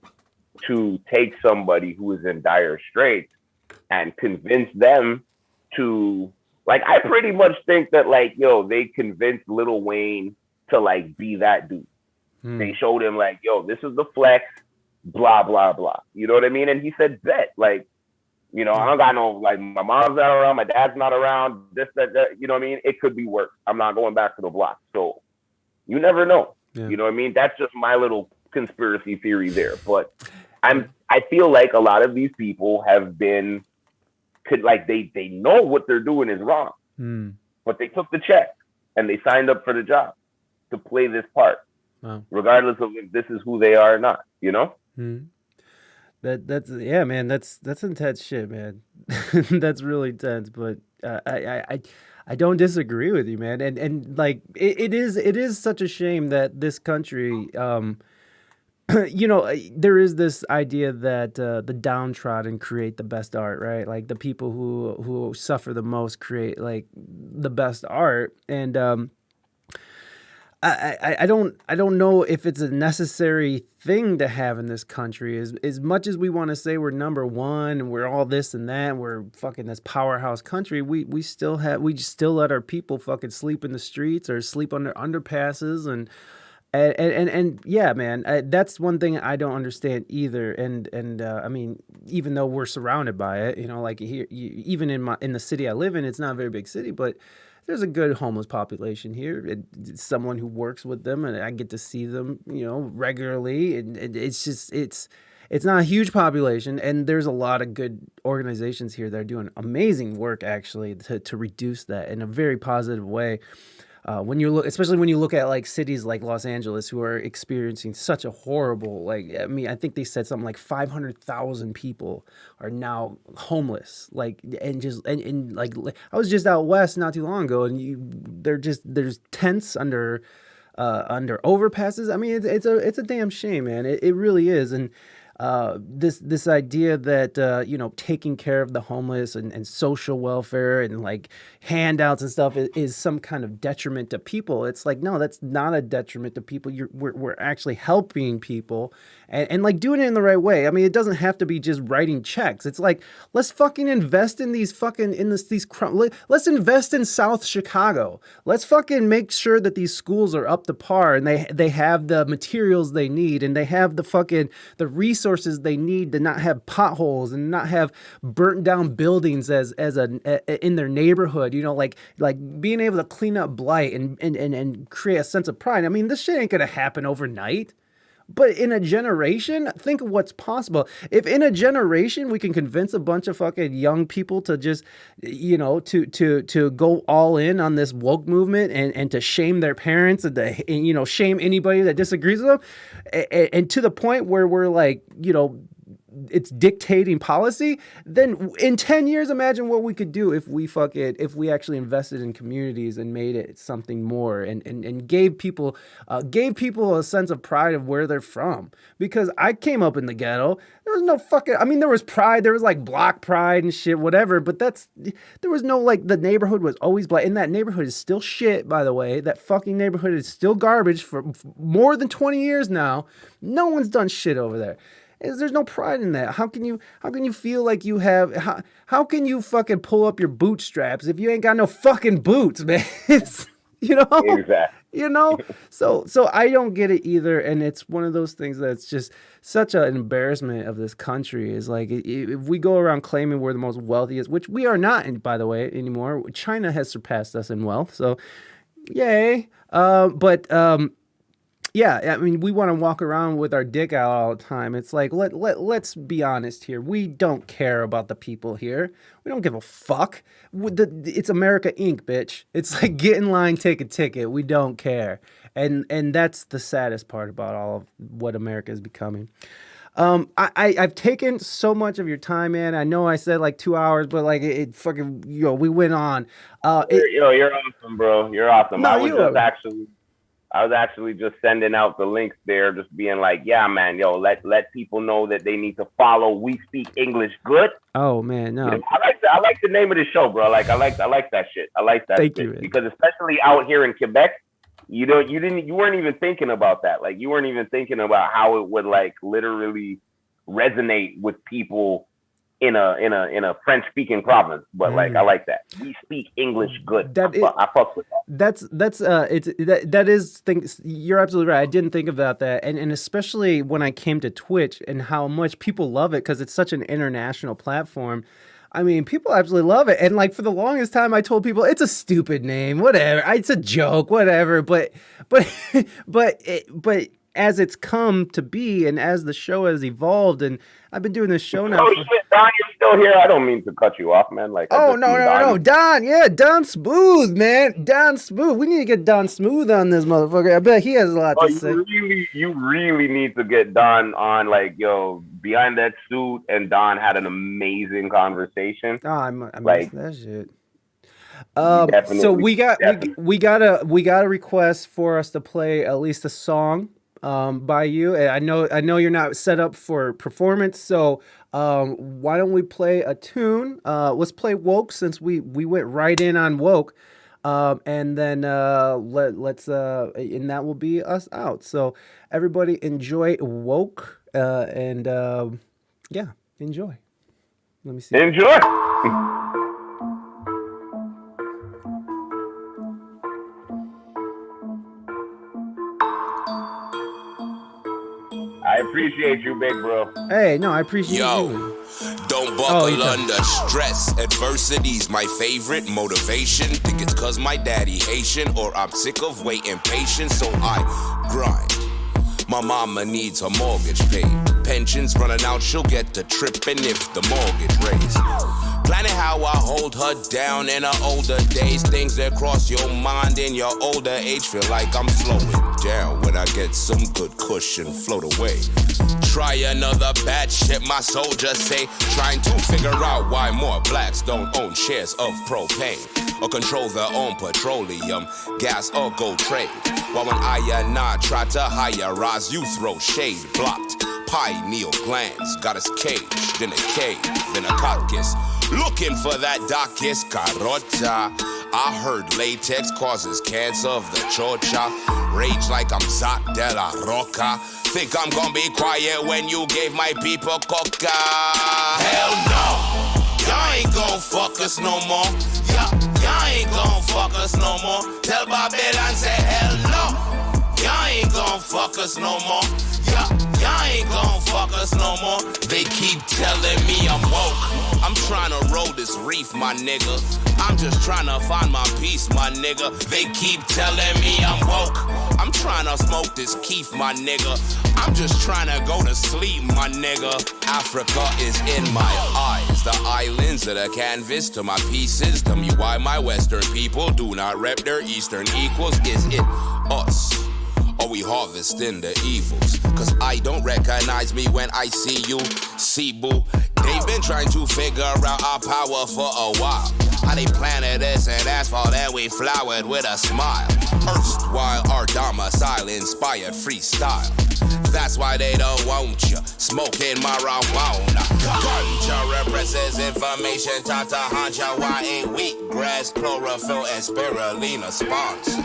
to take somebody who is in dire straits and convince them to, like, I pretty much think that, like, yo, they convinced Lil Wayne to like be that dude. They showed him like, yo, this is the flex, blah, blah, blah. You know what I mean? And he said, bet, like, you know, I don't got no, like, my mom's not around, my dad's not around, this, that, you know what I mean? It could be worse. I'm not going back to the block. So you never know. Yeah. You know what I mean? That's just my little conspiracy theory there. But I feel like a lot of these people have been, they know what they're doing is wrong, but they took the check and they signed up for the job to play this part, regardless of if this is who they are or not, you know? That's yeah, man. That's intense shit, man. That's really intense. But I don't disagree with you, man. And like it is such a shame that this country, you know, there is this idea that the downtrodden create the best art, right? Like the people who suffer the most create like the best art, and I don't know if it's a necessary thing to have in this country. As much as we want to say we're number one and we're all this and that, and we're fucking this powerhouse country, we still let our people fucking sleep in the streets or sleep under underpasses and yeah, man, that's one thing I don't understand either. And I mean, even though we're surrounded by it, you know, like here, even in the city I live in, it's not a very big city, but there's a good homeless population here. It's someone who works with them, and I get to see them, you know, regularly. And it's just it's not a huge population, and there's a lot of good organizations here that are doing amazing work actually to reduce that in a very positive way. Especially when you look at like cities like Los Angeles, who are experiencing such a horrible, like, I mean, I think they said something like 500,000 people are now homeless. Like, and like, I was just out west not too long ago, and there's tents under overpasses. I mean, it's a damn shame, man. It really is. And this idea that you know, taking care of the homeless and social welfare and like handouts and stuff is some kind of detriment to people. It's like, no, that's not a detriment to people. We're actually helping people and like doing it in the right way. I mean, it doesn't have to be just writing checks. It's like, let's fucking invest in let's invest in South Chicago. Let's fucking make sure that these schools are up to par and they have the materials they need and they have the resources they need to not have potholes and not have burnt down buildings in their neighborhood. You know, like being able to clean up blight and create a sense of pride. I mean, this shit ain't gonna happen overnight. But in a generation, think of what's possible. If in a generation we can convince a bunch of fucking young people to just, you know, to go all in on this woke movement and to shame their parents and you know, shame anybody that disagrees with them, and to the point where we're like, you know, it's dictating policy, then in 10 years, imagine what we could do if we actually invested in communities and made it something more and gave people a sense of pride of where they're from. Because I came up in the ghetto. There was no fucking, I mean, there was pride. There was like block pride and shit, whatever. But there was no like, the neighborhood was always black. And that neighborhood is still shit, by the way. That fucking neighborhood is still garbage for more than 20 years now. No one's done shit over there. There's no pride in that. How can you feel like you have, how can you fucking pull up your bootstraps if you ain't got no fucking boots, man? You know? Exactly. You know? So I don't get it either. And it's one of those things that's just such an embarrassment of this country. Is like, if we go around claiming we're the most wealthiest, which we are not, by the way, anymore. China has surpassed us in wealth. So, yay. Yeah, I mean, we want to walk around with our dick out all the time. It's like, let's be honest here. We don't care about the people here. We don't give a fuck. It's America Inc., bitch. It's like, get in line, take a ticket. We don't care. And that's the saddest part about all of what America is becoming. I've taken so much of your time, man. I know I said like 2 hours, but like it fucking, we went on. You're awesome, bro. You're awesome. No, I was actually just sending out the links there, just being like, yeah, man, let people know that they need to follow We Speak English Good. Oh man, no. I like the name of the show, bro. I like that shit. I like that Thank shit. you, man. Because especially out here in Quebec, you weren't even thinking about that. Like, you weren't even thinking about how it would like literally resonate with people in a French speaking province, but like I like that. We speak English good. I fuck with that. That is things. You're absolutely right. I didn't think about that, and especially when I came to Twitch and how much people love it because it's such an international platform. I mean, people absolutely love it, and like for the longest time, I told people it's a stupid name, whatever. It's a joke, whatever. But as it's come to be, and as the show has evolved, and I've been doing this show now. Oh shit, Don, you're still here. I don't mean to cut you off, man. Like, no, Don, Don Smooth, man, Don Smooth. We need to get Don Smooth on this motherfucker. I bet he has a lot to say. You really need to get Don on, like, behind that suit. And Don had an amazing conversation. Oh, I missed that shit. So we got a request for us to play at least a song by you. And I know you're not set up for performance, so why don't we play a tune? Let's play Woke, since we went right in on Woke, and then let's and that will be us out. So everybody enjoy Woke, and enjoy. Let me see. Enjoy. I appreciate you, big bro. Hey, no, I appreciate you. Don't buckle under stress. Adversity's my favorite motivation. Think it's cause my daddy Haitian, or I'm sick of waiting patient, so I grind. My mama needs her mortgage paid. Pensions running out, she'll get to tripping if the mortgage raised. Planning how I hold her down in her older days. Things that cross your mind in your older age. Feel like I'm slowing down when I get some good cushion, float away. Try another bad shit, my soldiers say. Trying to figure out why more blacks don't own shares of propane, or control their own petroleum, gas, or gold trade. While when I and I try to hire rise, you throw shade. Blocked pineal glands, got us caged in a cave, in a caucus, looking for that darkest carota. I heard latex causes cancer of the chocha. Rage like I'm Zach de la Roca. Think I'm gonna be quiet when you gave my people coca? Hell no, y'all ain't gon' fuck us no more. Y'all ain't gon' fuck us no more. Tell Babylon say hell no, y'all ain't gon' fuck us no more. Y'all ain't gon' fuck us no more. They keep telling me I'm woke. I'm trying to roll this reef, my nigga. I'm just trying to find my peace, my nigga. They keep telling me I'm woke. I'm trying to smoke this keef, my nigga. I'm just trying to go to sleep, my nigga. Africa is in my eyes. The islands are the canvas to my pieces. Tell me why my Western people do not rep their Eastern equals. Is it us? or we harvesting the evils. Cause I don't recognize me when I see you. See, boo, they've been trying to figure out our power for a while. How they planted us in asphalt and we flowered with a smile. Erstwhile our domicile inspired freestyle. That's why they don't want you smoking marijuana. Ganja represents information, tata hancha. Why ain't wheatgrass, chlorophyll, and spirulina sponsor?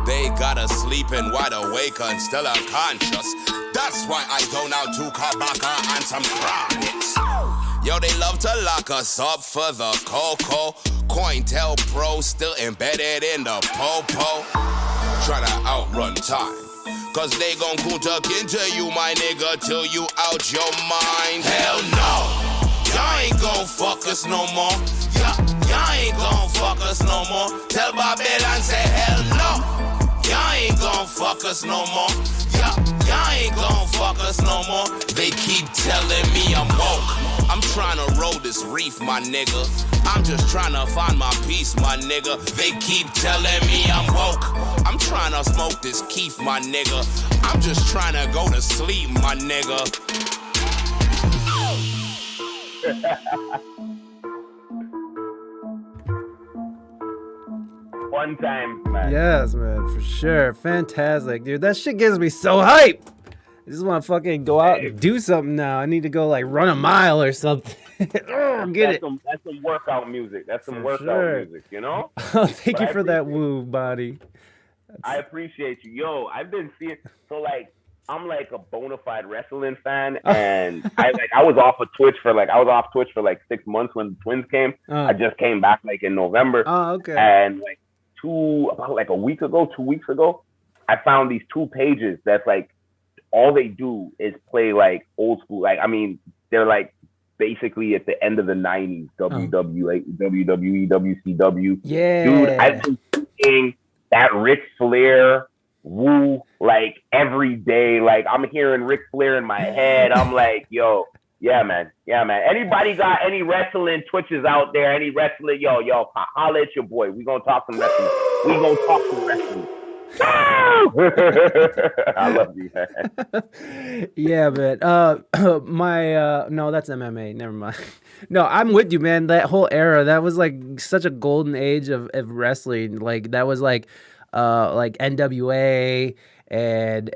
They got us sleeping wide awake and still unconscious. That's why I go now to Kabaka and some chronics. Yo, they love to lock us up for the cocoa. COINTELPRO still embedded in the popo. Tryna outrun time. Cause they gon' kunta into you, my nigga, till you out your mind. Hell no, y'all ain't gon' fuck us no more. Y'all ain't gon' fuck us no more. Tell Babylon say hell no, y'all ain't gon' fuck us no more. Y'all ain't gon' fuck us no more. They keep telling me I'm woke. I'm tryna roll this reef, my nigga. I'm just tryna find my peace, my nigga. They keep telling me I'm woke. I'm tryna smoke this keef, my nigga. I'm just tryna go to sleep, my nigga. One time, man. Yes, man, for sure. Fantastic, dude. That shit gives me so hype. I just want to fucking go out and do something now. I need to go like run a mile or something. Oh, get That's some workout music. That's some For workout sure. music, you know? Oh, thank you for that woo, body. I appreciate you. Yo, I've been seeing, so like, I'm like a bona fide wrestling fan, and I was off Twitch for like 6 months when the twins came. I just came back like in November. Oh, okay. And like about a week ago, 2 weeks ago, I found these two pages that's like all they do is play like old school. Like, I mean, they're like basically at the end of the 90s, WWE, WCW. Yeah. Dude, I've been seeing that Ric Flair woo like every day. Like, I'm hearing Ric Flair in my head. I'm like, yo, yeah, man. Anybody got any wrestling Twitches out there? Any wrestling? Yo, holla at your boy. We gonna talk some wrestling. I love you, man. Yeah, man. No, that's MMA. Never mind. No, I'm with you, man. That whole era, that was like such a golden age of wrestling. Like that was like NWA and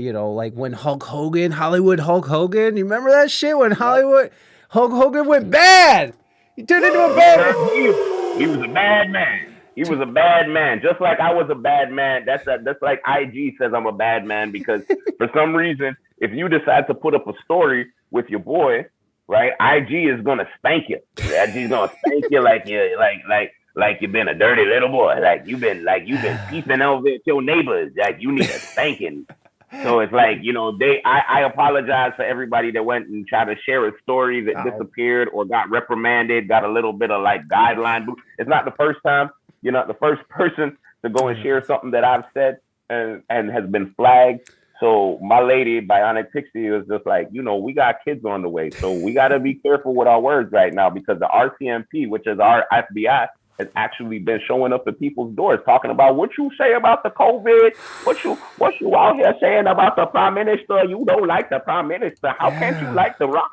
you know, like when Hollywood Hulk Hogan. You remember that shit when Hollywood Hulk Hogan went bad? He turned into a bad. He was a bad man. He was a bad man, just like I was a bad man. That's like IG says I'm a bad man, because for some reason, if you decide to put up a story with your boy, right, IG is gonna spank you. IG's gonna spank you like you've been a dirty little boy, like you've been peeping over at your neighbors, like you need a spanking. So it's like, you know, I apologize for everybody that went and tried to share a story that disappeared or got reprimanded, got a little bit of like guideline. It's not the first time. You're not the first person to go and share something that I've said and has been flagged. So my lady, Bionic Pixie, was just like, you know, we got kids on the way. So we got to be careful with our words right now, because the RCMP, which is our FBI, has actually been showing up at people's doors talking about what you say about the COVID, what you out here saying about the prime minister. You don't like the prime minister. How can't you like the rock?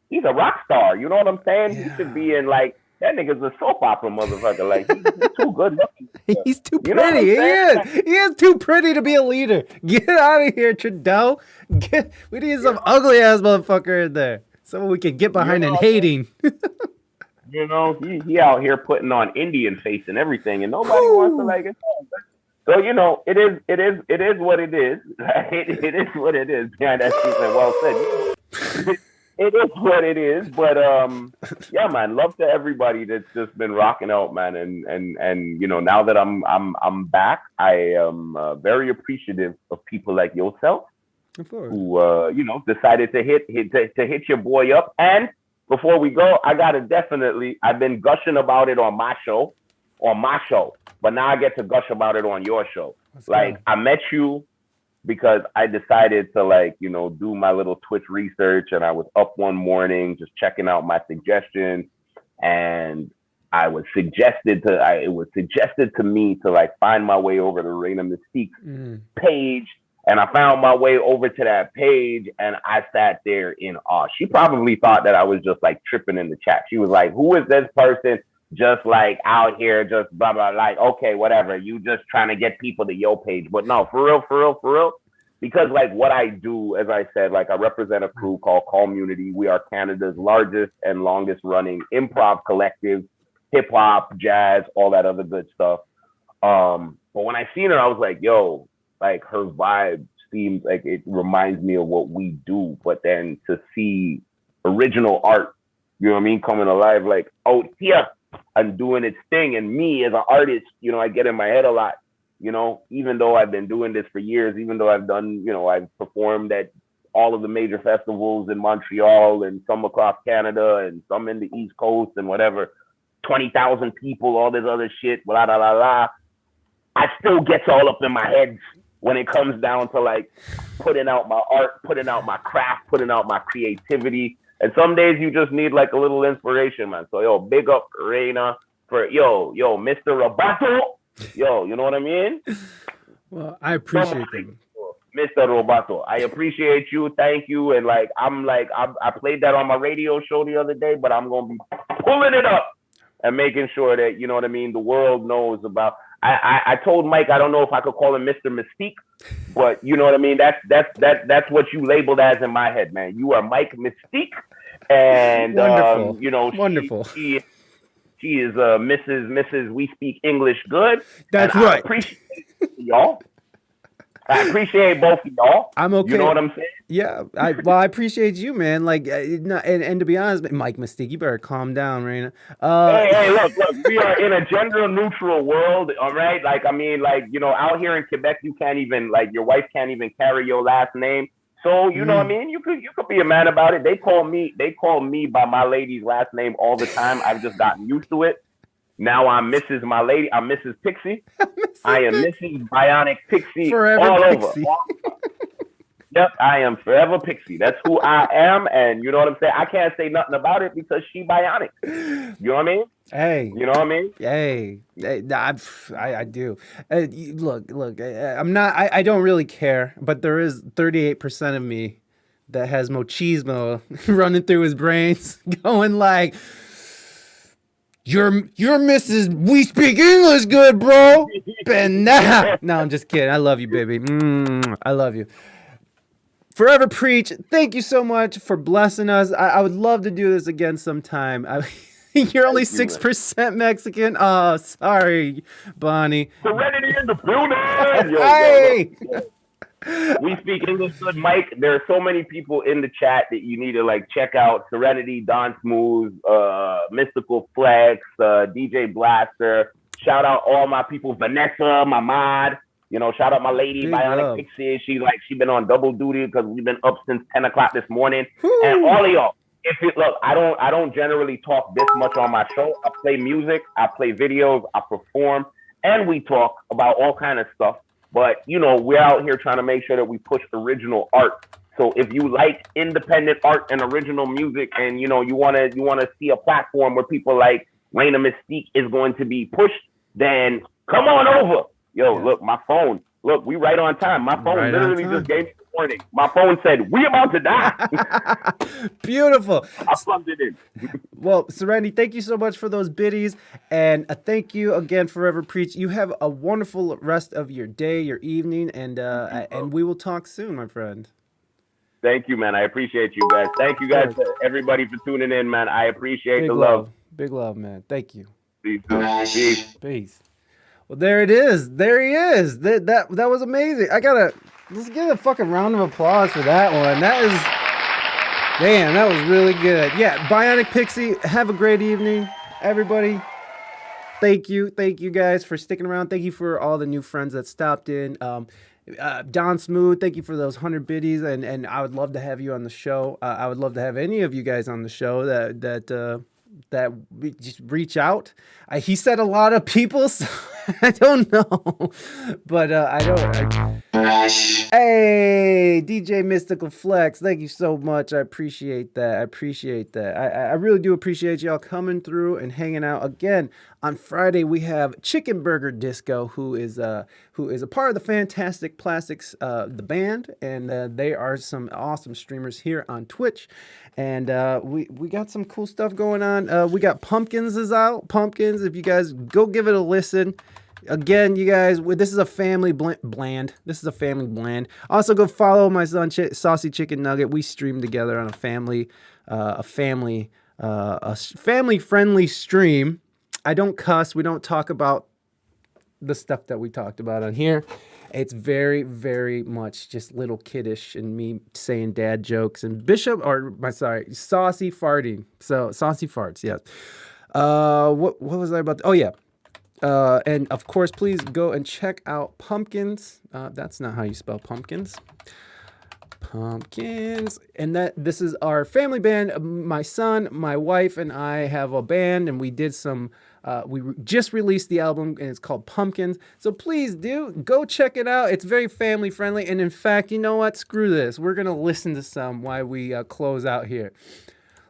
He's a rock star. You know what I'm saying? Yeah. He should be in like, that nigga's a soap opera motherfucker. Like, he's too good looking. He's too pretty. He is too pretty to be a leader. Get out of here, Trudeau. We need some ugly ass motherfucker in there, so we can get behind and hating. You know, he out here putting on Indian face and everything, and nobody wants to like it. So, you know, it is what it is. It is what it is. Yeah, that's well said. It is what it is, but yeah, man, love to everybody that's just been rocking out, man, and you know, now that I'm back, I am very appreciative of people like yourself, who you know, decided to hit your boy up. And before we go, I've been gushing about it on my show, but now I get to gush about it on your show. I met you because I decided to, like, you know, do my little Twitch research, and I was up one morning just checking out my suggestions, and it was suggested to me to like find my way over to Reina Mystique's page And I found my way over to that page and I sat there in awe. She probably thought that I was just like tripping in the chat. She was like, who is this person just like out here, just blah, blah, like, okay, whatever. You just trying to get people to your page. But no, for real. Because like what I do, as I said, like I represent a crew called Kalmunity. We are Canada's largest and longest running improv collective, hip hop, jazz, all that other good stuff. But when I seen her, I was like, yo, like her vibe seems like it reminds me of what we do. But then to see original art, you know what I mean, coming alive, like out here and doing its thing. And me as an artist, you know, I get in my head a lot. You know, even though I've been doing this for years, even though I've done, you know, I've performed at all of the major festivals in Montreal and some across Canada and some in the East Coast and whatever, 20,000 people, all this other shit, blah, blah, blah, blah. I still gets all up in my head when it comes down to like putting out my art, putting out my craft, putting out my creativity. And some days you just need like a little inspiration, man. So, yo, big up Reina for, yo, Mr. Roboto. Yo, you know what I mean? Well, I appreciate them. Mr. Roboto, I appreciate you. Thank you. And like, I played that on my radio show the other day, but I'm going to be pulling it up and making sure that, you know what I mean, the world knows about. I told Mike, I don't know if I could call him Mr. Mystique, but you know what I mean? That's what you labeled as in my head, man. You are Mike Mystique. And, wonderful. You know, wonderful. She is Mrs. We Speak English Good. That's and right. I appreciate y'all. I appreciate both of y'all. I'm okay. You know what I'm saying? Yeah. I appreciate you, man. Like, and to be honest, Mike Mystique, you better calm down, Reina. Hey, look. We are in a gender neutral world, all right? Like, I mean, like, you know, out here in Quebec, you can't even, like, your wife can't even carry your last name. So, you know what I mean? You could be a man about it. They call me by my lady's last name all the time. I've just gotten used to it. Now I'm Mrs. My lady. I'm Mrs. Pixie. I am Mrs. Bionic Pixie forever all Pixie. over. Yep, I am forever Pixie. That's who I am. And you know what I'm saying? I can't say nothing about it because she bionic. You know what I mean? Hey, you know what I mean? Hey, I do. Look. I'm not. I don't really care, but there is 38% of me that has machismo running through his brains, going like, "You're Mrs. We Speak English Good, bro." And nah. No, I'm just kidding. I love you, baby. I love you. Forever Preach. Thank you so much for blessing us. I would love to do this again sometime. You're only 6% Mexican. Oh, sorry, Bonnie. Serenity in the building. Hey! We Speak English Good, Mike. There are so many people in the chat that you need to like check out. Serenity, Don Smooth, Mystical Flex, DJ Blaster. Shout out all my people. Vanessa, my mod. You know, shout out my lady, Big Bionic love. Pixie. She been on double duty because we've been up since 10 o'clock this morning. Woo. And all of y'all. Look, I don't generally talk this much on my show. I play music, I play videos, I perform, and we talk about all kind of stuff. But you know, we're out here trying to make sure that we push original art. So if you like independent art and original music, and you know you wanna see a platform where people like Reina Mystique is going to be pushed, then come on over. Yo, look, my phone. Look, we right on time. My phone literally just gave me the warning. My phone said, "We about to die." Beautiful. I plugged it in. Well, Serenity, thank you so much for those biddies. And thank you again, Forever Preach. You have a wonderful rest of your day, your evening, and we will talk soon, my friend. Thank you, man. I appreciate you guys. Thank you guys, everybody, for tuning in, man. I appreciate the love. Big love, man. Thank you. Peace. Well, there it is. There he is. That was amazing. Let's give a fucking round of applause for that one. That was really good. Yeah, Bionic Pixie, have a great evening, everybody. Thank you guys for sticking around. Thank you for all the new friends that stopped in. Don Smooth, thank you for those 100 biddies, and I would love to have you on the show. I would love to have any of you guys on the show that we just reach out. He said a lot of people, so I don't know, but I don't. Hey, DJ Mystical Flex, thank you so much. I appreciate that. I really do appreciate y'all coming through and hanging out again. On Friday, we have Chicken Burger Disco, who is a part of the Fantastic Plastics, the band, and they are some awesome streamers here on Twitch. And we got some cool stuff going on. We got Pumpkins is out. Pumpkins, if you guys go give it a listen. Again, you guys, this is a family bland. This is a family bland. Also, go follow my son, Saucy Chicken Nugget. We stream together on a family-friendly stream. I don't cuss. We don't talk about the stuff that we talked about on here. It's very, very much just little kiddish and me saying dad jokes and Saucy farting. So Saucy farts, yes. What was I about? Oh yeah. And of course, please go and check out Pumpkins. That's not how you spell pumpkins. Pumpkins. And this is our family band. My son, my wife, and I have a band, and we did some. We just released the album, and it's called Pumpkins. So please go check it out. It's very family friendly, and in fact, you know what? Screw this. We're gonna listen to some while we close out here.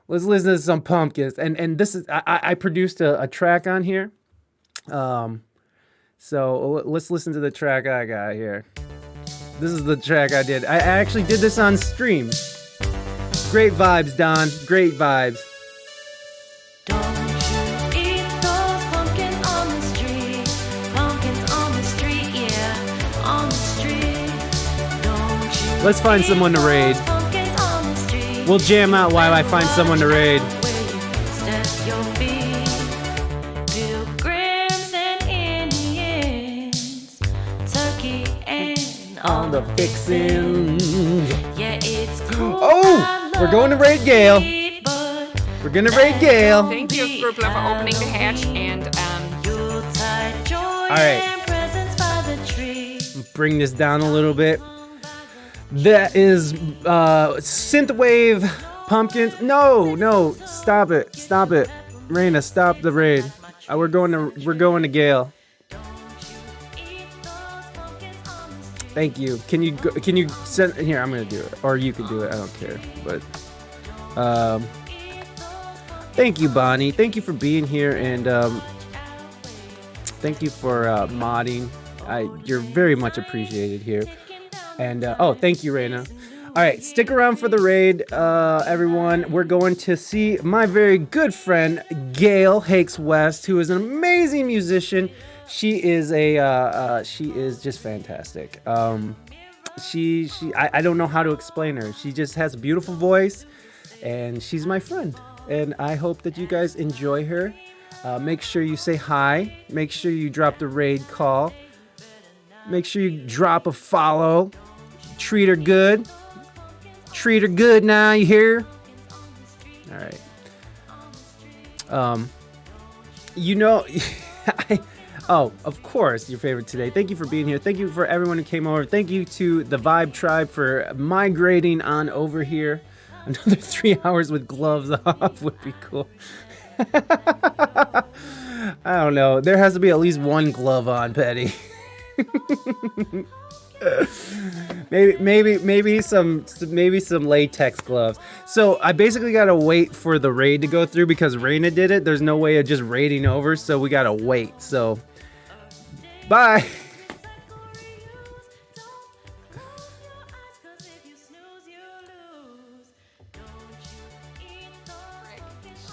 Let's listen to some Pumpkins. And this is I produced a track on here. So let's listen to the track I got here. This is the track I did. I actually did this on stream. Great vibes, Don. Great vibes. Don't you eat those pumpkins on the street? Pumpkins on the street, yeah, on the street. Don't you Let's find someone to raid. eat those pumpkins on the street? We'll jam out while I find someone to raid. Where you step your feet. Pilgrims and Indians, turkey and On the fixins. yeah, it's cool. Oh, we're going to raid Gale. We're gonna raid Gale. Thank you, Skrupla, for opening the hatch and All right. Bring this down a little bit. That is synthwave Pumpkins. No, stop it. Reina, stop the raid. We're going to Gale. Thank you. Can you send here? I'm gonna do it, or you can do it. I don't care. But thank you, Bonnie. Thank you for being here, and thank you for modding. You're very much appreciated here. And thank you, Reina. All right, stick around for the raid, everyone. We're going to see my very good friend Gail Hakes West, who is an amazing musician. She is just fantastic. I don't know how to explain her. She just has a beautiful voice, and she's my friend. And I hope that you guys enjoy her. Make sure you say hi. Make sure you drop the raid call. Make sure you drop a follow. Treat her good. Treat her good now, you hear? All right. Of course, your favorite today. Thank you for being here. Thank you for everyone who came over. Thank you to the Vibe Tribe for migrating on over here. Another 3 hours with gloves off would be cool. I don't know. There has to be at least one glove on, Petty. maybe some latex gloves. So I basically gotta wait for the raid to go through because Reina did it. There's no way of just raiding over, so we gotta wait. So bye.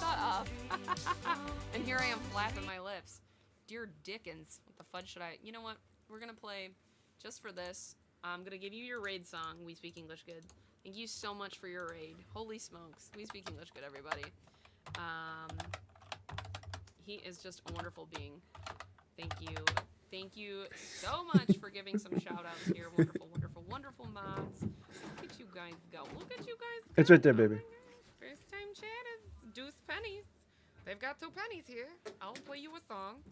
shut up. And here I am flapping my lips. Dear Dickens, what the fudge should I? You know what? We're gonna play just for this. I'm gonna give you your raid song. We speak English good. Thank you so much for your raid. Holy smokes, we speak English good, everybody. He is just a wonderful being. Thank you so much for giving some shout outs here. Wonderful mods. Look at you guys go. It's right there, baby. First time chatters, deuce pennies. They've got 2 pennies here. I'll play you a song.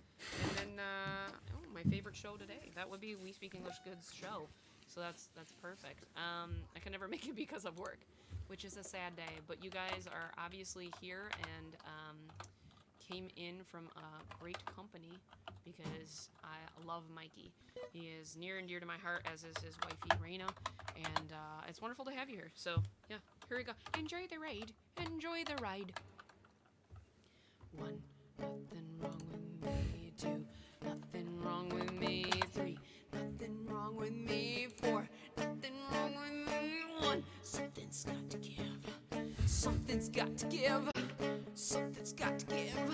And then, my favorite show today. That would be We Speak English Good's show. So that's perfect. I can never make it because of work, which is a sad day. But you guys are obviously here and came in from a great company because I love Mikey. He is near and dear to my heart, as is his wifey Reina, and it's wonderful to have you here. So yeah, here we go. Enjoy the ride. Enjoy the ride. 1, nothing wrong with me. 2, nothing wrong with me. 3, nothing wrong with me. 4, nothing wrong with me. 1, something's got to give. Something's got to give. Something's got to give.